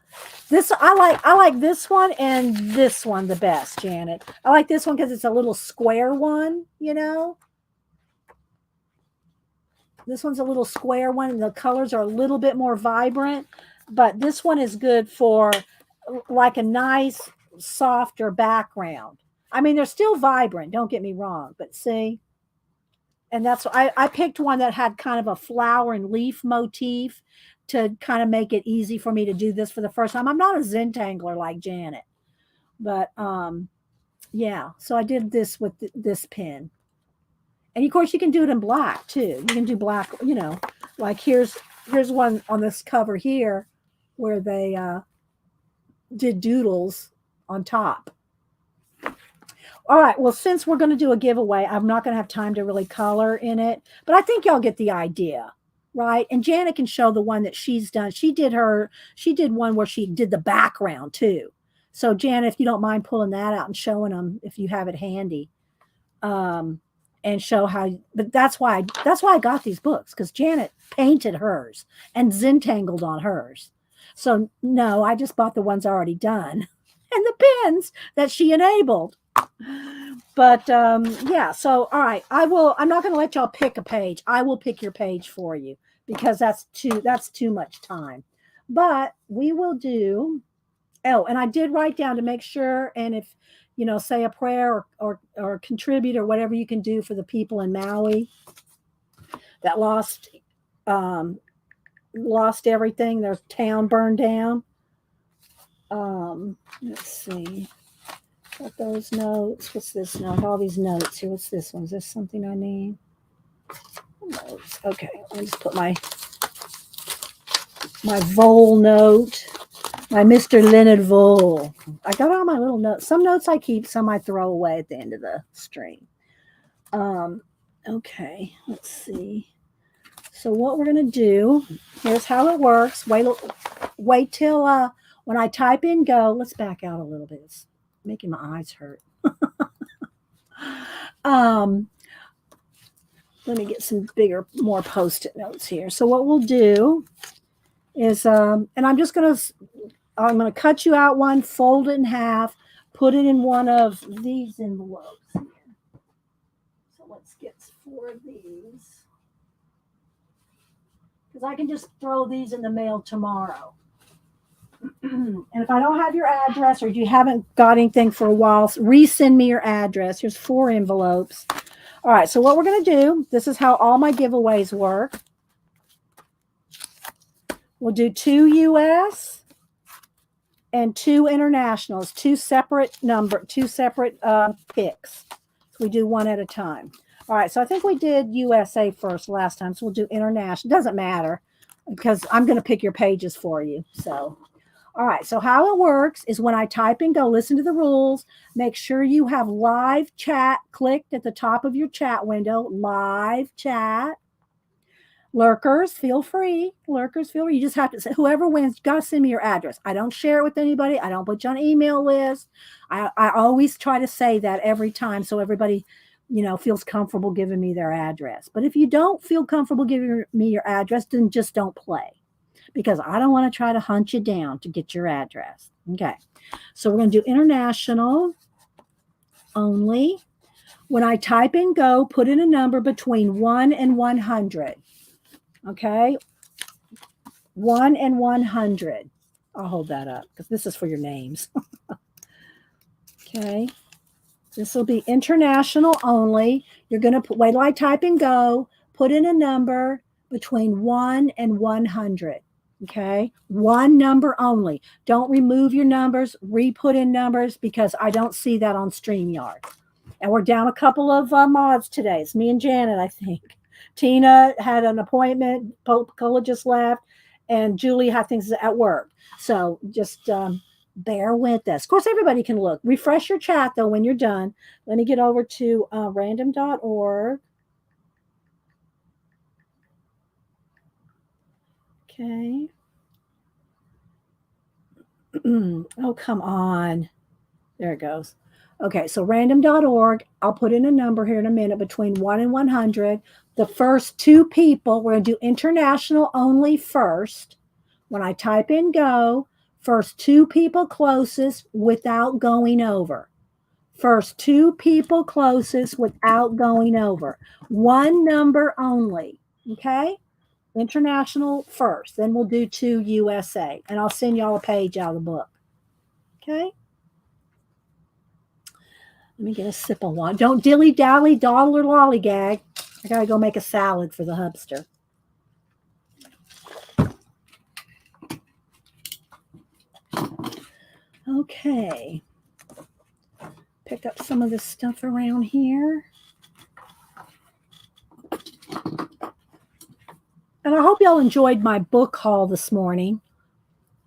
I like this one and this one the best, Janet. I like this one because it's a little square one, This one's a little square one, and the colors are a little bit more vibrant, but this one is good for like a nice, softer background. I mean, they're still vibrant, don't get me wrong, but see? And that's I picked one that had kind of a flower and leaf motif to kind of make it easy for me to do this for the first time. I'm not a Zentangler like Janet, but yeah. So I did this with this pen, and of course you can do it in black too. You can do black, like here's one on this cover here where they did doodles on top. All right, well, since we're going to do a giveaway, I'm not going to have time to really color in it, but I think y'all get the idea, right? And Janet can show the one that she's done. She did one where she did the background too. So Janet, if you don't mind pulling that out and showing them if you have it handy, and show how, but that's why I got these books, because Janet painted hers and Zentangled on hers. So no, I just bought the ones already done and the pens that she enabled. But yeah, so all right, I'm not going to let y'all pick a page. I will pick your page for you because that's too much time. But we will do, and I did write down to make sure, and if say a prayer or contribute or whatever you can do for the people in Maui that lost everything. Their town burned down. Let's see. Got those notes. What's this note? All these notes here. What's this one? Is this something I need? Notes. Okay, let me just put my Vole note, my Mr. Leonard Vole. I got all my little notes. Some notes I keep, some I throw away at the end of the stream. Okay, let's see. So what we're gonna do, here's how it works. Wait till when I type in go, let's back out a little bit. It's making my eyes hurt. Let me get some bigger, more post-it notes here. So what we'll do is, and I'm gonna cut you out one, fold it in half, put it in one of these envelopes here. So let's get 4 of these. Because I can just throw these in the mail tomorrow. And if I don't have your address or you haven't got anything for a while, resend me your address. Here's 4 envelopes. All right, so what we're going to do, this is how all my giveaways work. We'll do 2 US and 2 internationals, 2 separate picks. So we do one at a time. All right, so I think we did USA first last time, so we'll do international. Doesn't matter because I'm going to pick your pages for you. So, all right, so how it works is when I type in go, listen to the rules. Make sure you have live chat clicked at the top of your chat window, live chat. Lurkers, feel free. Lurkers, feel free. You just have to say, whoever wins, you got to send me your address. I don't share it with anybody. I don't put you on an email list. I always try to say that every time so everybody, feels comfortable giving me their address. But if you don't feel comfortable giving me your address, then just don't play because I don't want to try to hunt you down to get your address. Okay. So we're going to do international only. When I type in go, put in a number between 1 and 100. Okay. 1 and 100. I'll hold that up because this is for your names. Okay. This will be international only. You're going to wait till I type in go, put in a number between 1 and 100. Okay. 1 number only. Don't remove your numbers, re-put in numbers because I don't see that on StreamYard. And we're down a couple of mods today. It's me and Janet, I think. Tina had an appointment. Cola just left. And Julie, I think, is at work. So just bear with us. Of course, everybody can look. Refresh your chat, though, when you're done. Let me get over to random.org. Okay. Oh, come on. There it goes. Okay, so random.org. I'll put in a number here in a minute between 1 and 100. The first 2 people, we're going to do international only first. When I type in go, first 2 people closest without going over. First 2 people closest without going over. 1 number only. Okay? International first. Then we'll do 2 USA. And I'll send y'all a page out of the book. Okay? Let me get a sip of wine. Don't dilly-dally, dawdle, or lollygag. I got to go make a salad for the hubster. Okay. Pick up some of this stuff around here. And I hope y'all enjoyed my book haul this morning.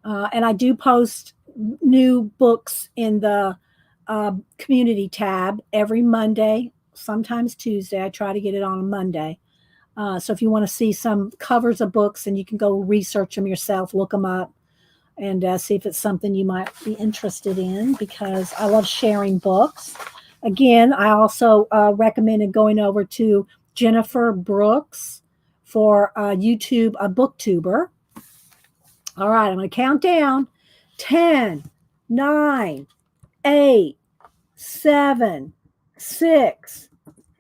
And I do post new books in the community tab every Monday, sometimes Tuesday. I try to get it on a Monday. So if you want to see some covers of books, and you can go research them yourself, look them up, and see if it's something you might be interested in, because I love sharing books. Again, I also recommended going over to Jennifer Brooks for YouTube, a booktuber. All right, I'm going to count down. 10, 9, 8, 7, 6,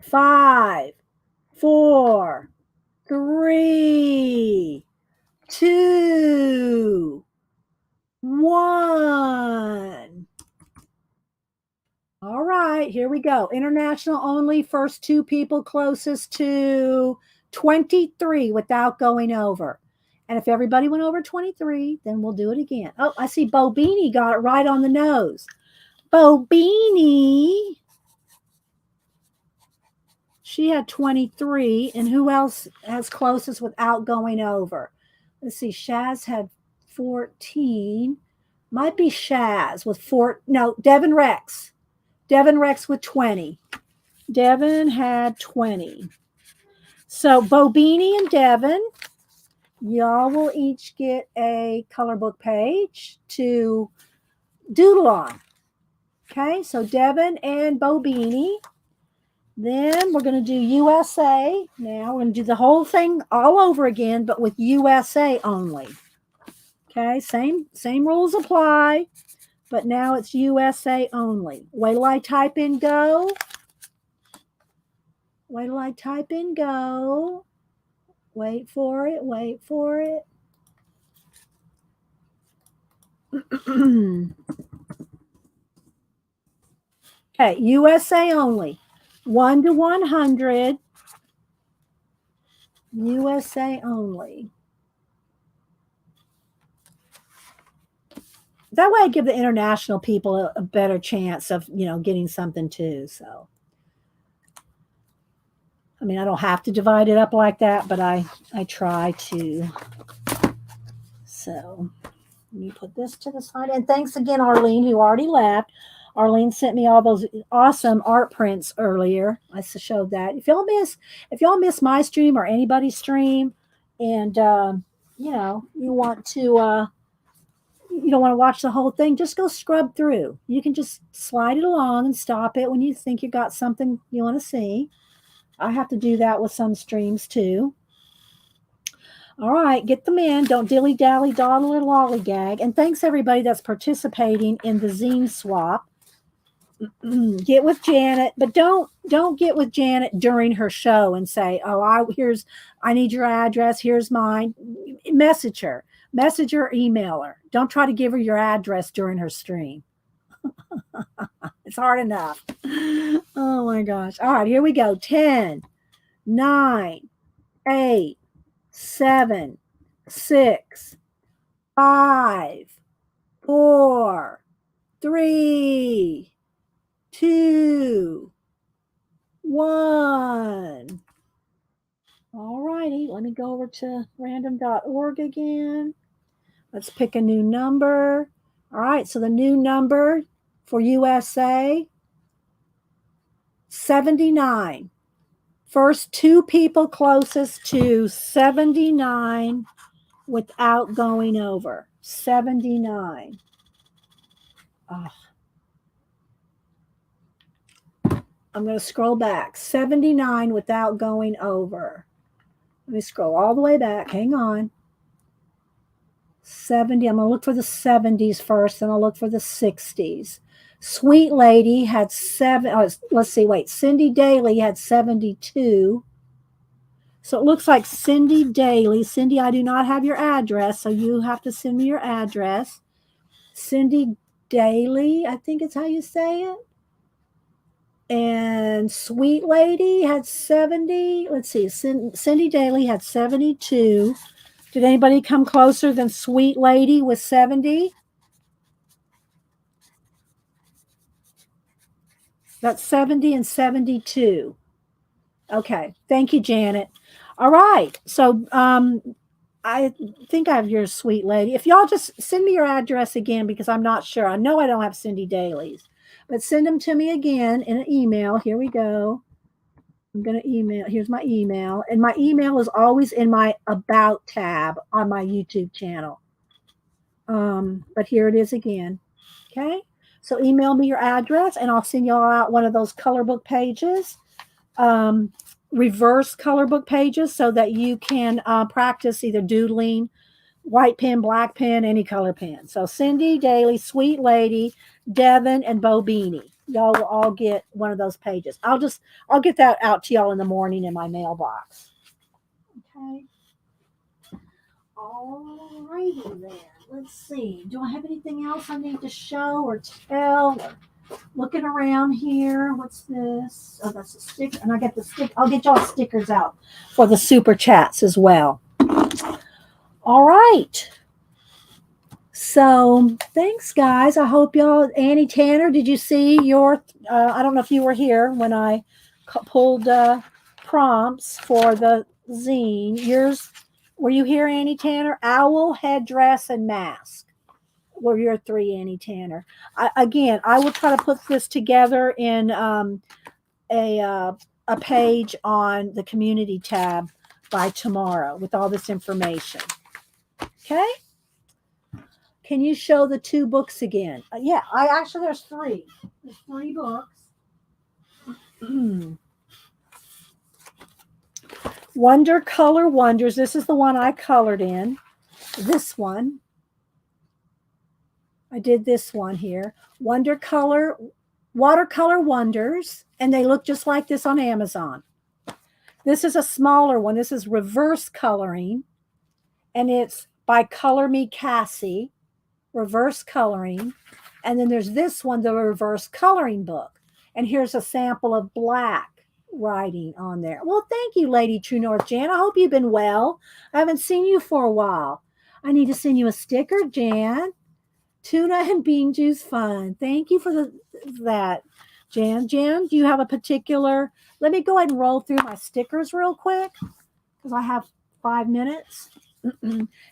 5, 4, 3, 2, 1. All right, here we go. International only, first 2 people closest to 23 without going over. And if everybody went over 23, then we'll do it again. Oh, I see Bo Beanie got it right on the nose. Beanie, she had 23. And who else has closest without going over? Let's see. Shaz had 14. Might be Shaz with 4. No, Devin Rex. Devin Rex with 20. Devin had 20. So Beanie and Devin, y'all will each get a color book page to doodle on. Okay, so Devin and Beanie. Then we're going to do USA. Now we're going to do the whole thing all over again, but with USA only. Okay, same rules apply, but now it's USA only. Wait till I type in go. Wait till I type in go. Wait for it. Wait for it. Okay, USA only. 1 to 100. USA only. That way I give the international people a better chance of, getting something too. So, I mean, I don't have to divide it up like that, but I try to. So, let me put this to the side. And thanks again, Arlene, who already left. Arlene sent me all those awesome art prints earlier. I showed that. If y'all miss my stream or anybody's stream, and you want to, you don't want to watch the whole thing, just go scrub through. You can just slide it along and stop it when you think you got something you want to see. I have to do that with some streams too. All right, get them in. Don't dilly-dally, dawdle, or lollygag. And thanks everybody that's participating in the zine swap. Get with Janet, but don't get with Janet during her show and say, "Oh, I need your address. Here's mine." Message her, email her. Don't try to give her your address during her stream. It's hard enough. Oh my gosh! All right, here we go. 10, 9, 8, 7, 6, 5, 4, 3, 2, 1. All righty, let me go over to random.org again. Let's pick a new number. All right, so the new number for USA, 79. First 2 people closest to 79 without going over. 79. Oh. I'm going to scroll back. 79 without going over. Let me scroll all the way back. Hang on. 70. I'm going to look for the 70s first, then I'll look for the 60s. Sweet Lady had 7. Let's see. Wait. Cindy Daly had 72. So it looks like Cindy Daly. Cindy, I do not have your address, so you have to send me your address. Cindy Daly, I think it's how you say it. And Sweet Lady had 70. Let's see. Cindy Daly had 72. Did anybody come closer than Sweet Lady with 70? That's 70 and 72. Okay. Thank you, Janet. All right. So I think I have your Sweet Lady. If y'all just send me your address again, because I'm not sure. I know I don't have Cindy Daly's. But send them to me again in an email. Here we go. I'm going to email. Here's my email. And my email is always in my About tab on my YouTube channel. But here it is again. Okay. So email me your address and I'll send y'all out one of those color book pages. Reverse color book pages so that you can practice either doodling, white pen, black pen, any color pen. So Cindy Daly, Sweet Lady, Devin, and Beanie. Y'all will all get one of those pages. I'll get that out to y'all in the morning in my mailbox. Okay. All righty then. Let's see. Do I have anything else I need to show or tell? Or looking around here. What's this? Oh, that's a sticker. And I get the stick. I'll get y'all stickers out for the super chats as well. All right. So thanks, guys. I hope y'all. Annie Tanner, did you see your? I don't know if you were here when I pulled prompts for the zine. Yours, were you here, Annie Tanner? Owl, headdress, and mask were your three, Annie Tanner. Again, I will try to put this together in a uh, a page on the community tab by tomorrow with all this information. Okay. Can you show the two books again? Yeah, I actually there's three. There's three books. Wonder Color Wonders. This is the one I colored in. This one. I did this one here. Wonder Color Watercolor Wonders, and they look just like this on Amazon. This is a smaller one. This is reverse coloring, and it's by Color Me Cassie. Reverse coloring. And then there's this one, the reverse coloring book. And here's a sample of black writing on there. Well, thank you, Lady True North Jan. I hope you've been well. I haven't seen you for a while. I need to send you a sticker, Jan. Tuna and bean juice fun. Thank you for that, Jan. Jan, do you have a particular? Let me go ahead and roll through my stickers real quick because I have 5 minutes.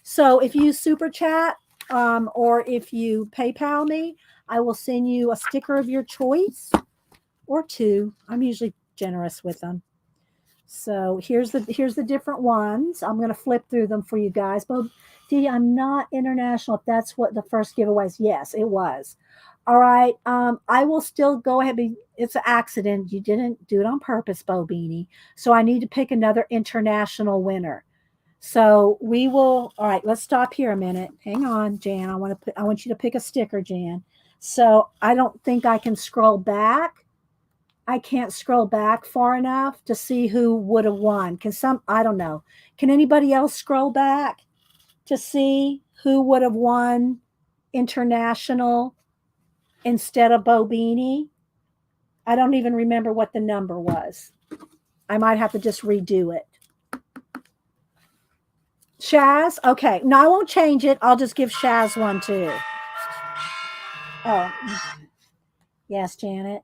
So if you super chat, or if you PayPal me, I will send you a sticker of your choice or two. I'm usually generous with them. So here's the different ones. I'm going to flip through them for you guys. But I'm not international. If that's what the first giveaway is. Yes, it was. All right. I will still go ahead. It's an accident. You didn't do it on purpose, Bo Beanie. So I need to pick another international winner. So we will. All right, let's stop here a minute. Hang on, Jan. I want you to pick a sticker, Jan. So I don't think I can scroll back. I can't scroll back far enough to see who would have won. I don't know. Can anybody else scroll back to see who would have won international instead of Bo Beanie? I don't even remember what the number was. I might have to just redo it. Shaz? Okay. No, I won't change it. I'll just give Shaz one too. Oh. Yes, Janet.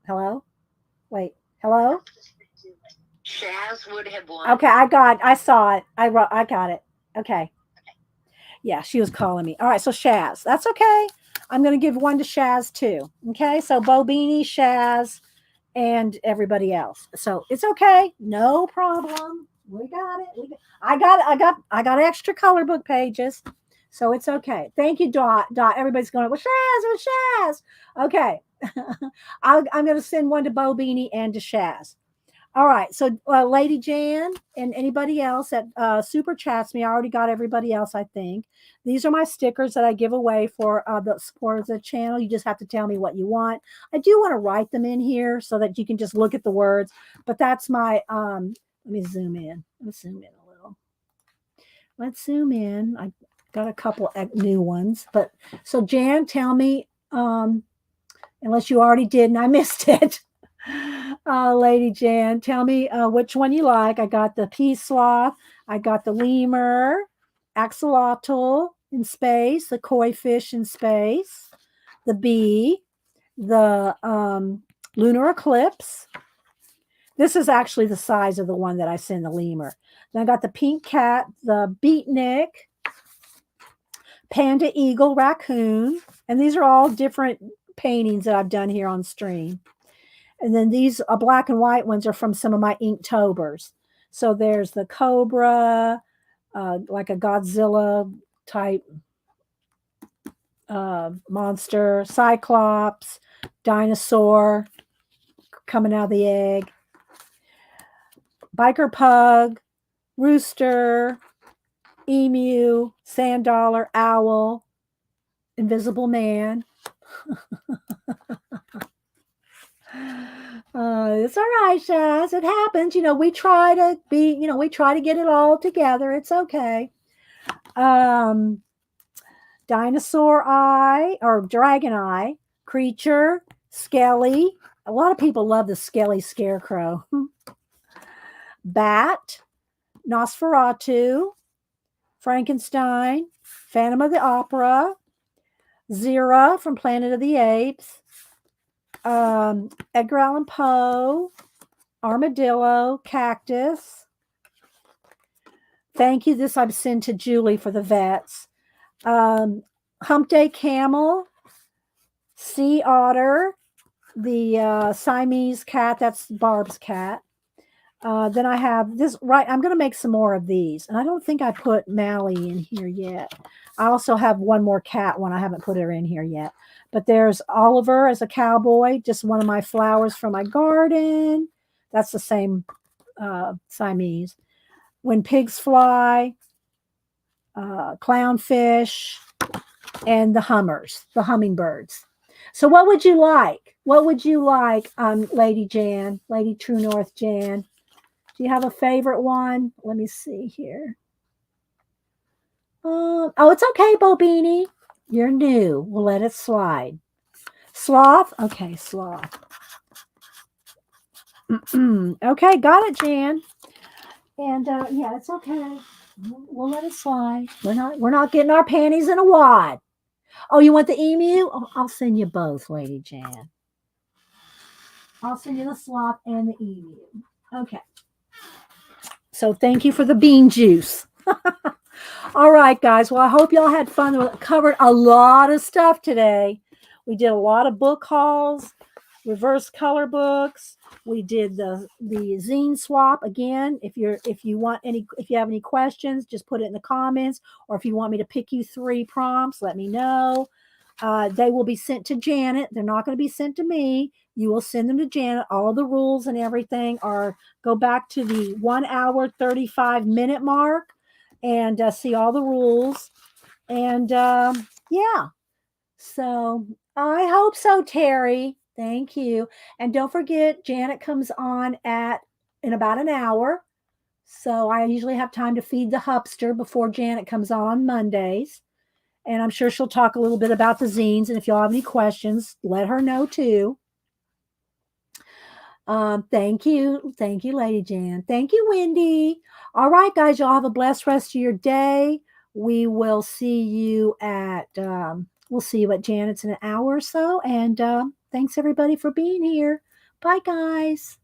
Hello? Wait. Hello? Shaz would have won. Okay, I saw it. I got it. Okay. Yeah, she was calling me. All right, so Shaz. That's okay. I'm going to give one to Shaz too. Okay, so Bo Beanie, Shaz, and everybody else. So it's okay. No problem. We got it. I got extra color book pages, so it's okay. Thank you, Dot. Everybody's going, well, Shaz. Okay, I'm going to send one to Bo Beanie and to Shaz. All right, so Lady Jan and anybody else that super chats me, I already got everybody else, I think. These are my stickers that I give away for the supporters of the channel. You just have to tell me what you want. I do want to write them in here so that you can just look at the words, but that's my, let me zoom in. Let's zoom in a little. Let's zoom in. I got a couple new ones, but so Jan, tell me, unless you already did and I missed it. Lady Jan, tell me which one you like. I got the pea sloth, I got the lemur, axolotl in space, the koi fish in space, the bee, the lunar eclipse. This is actually the size of the one that I sent the lemur. Then I got the pink cat, the beatnik, panda eagle, raccoon, and these are all different paintings that I've done here on stream. And then these black and white ones are from some of my Inktober's. So there's the cobra, like a Godzilla type monster, cyclops, dinosaur coming out of the egg, biker pug, rooster, emu, sand dollar, owl, invisible man. It's all right, Shaz. It happens. We try to we try to get it all together. It's okay. Dinosaur eye or dragon eye, creature, skelly. A lot of people love the skelly scarecrow. Bat, Nosferatu, Frankenstein, Phantom of the Opera, Zira from Planet of the Apes, Edgar Allan Poe, Armadillo, Cactus. Thank you. This I've sent to Julie for the vets. Hump Day Camel, Sea Otter, the Siamese cat. That's Barb's cat. Then I have this, right? I'm going to make some more of these. And I don't think I put Mally in here yet. I also have one more cat one. I haven't put her in here yet. But there's Oliver as a cowboy, just one of my flowers from my garden. That's the same Siamese. When Pigs Fly, Clownfish, and the hummers, the hummingbirds. So what would you like? What would you like, Lady Jan, Lady True North Jan? Do you have a favorite one? Let me see here. Oh, it's okay, Bo Beanie. You're new. We'll let it slide. Sloth? Okay, sloth. Okay, got it, Jan. And yeah, it's okay. We'll let it slide. We're not getting our panties in a wad. Oh, you want the emu? Oh, I'll send you both, Lady Jan. I'll send you the sloth and the emu. Okay. So thank you for the bean juice. All right, guys. Well, I hope y'all had fun. We covered a lot of stuff today. We did a lot of book hauls, reverse color books. We did the zine swap again. If you have any questions, just put it in the comments. Or if you want me to pick you 3 prompts, let me know. They will be sent to Janet. They're not going to be sent to me. You will send them to Janet. All the rules and everything go back to the 1 hour, 35-minute mark and see all the rules. And yeah, so I hope so, Terry. Thank you. And don't forget, Janet comes on in about an hour. So I usually have time to feed the hupster before Janet comes on Mondays. And I'm sure she'll talk a little bit about the zines. And if y'all have any questions, let her know too. Thank you. Thank you, Lady Jan. Thank you, Wendy. All right, guys, y'all have a blessed rest of your day. We will see you at Janet's in an hour or so. And thanks everybody for being here. Bye, guys.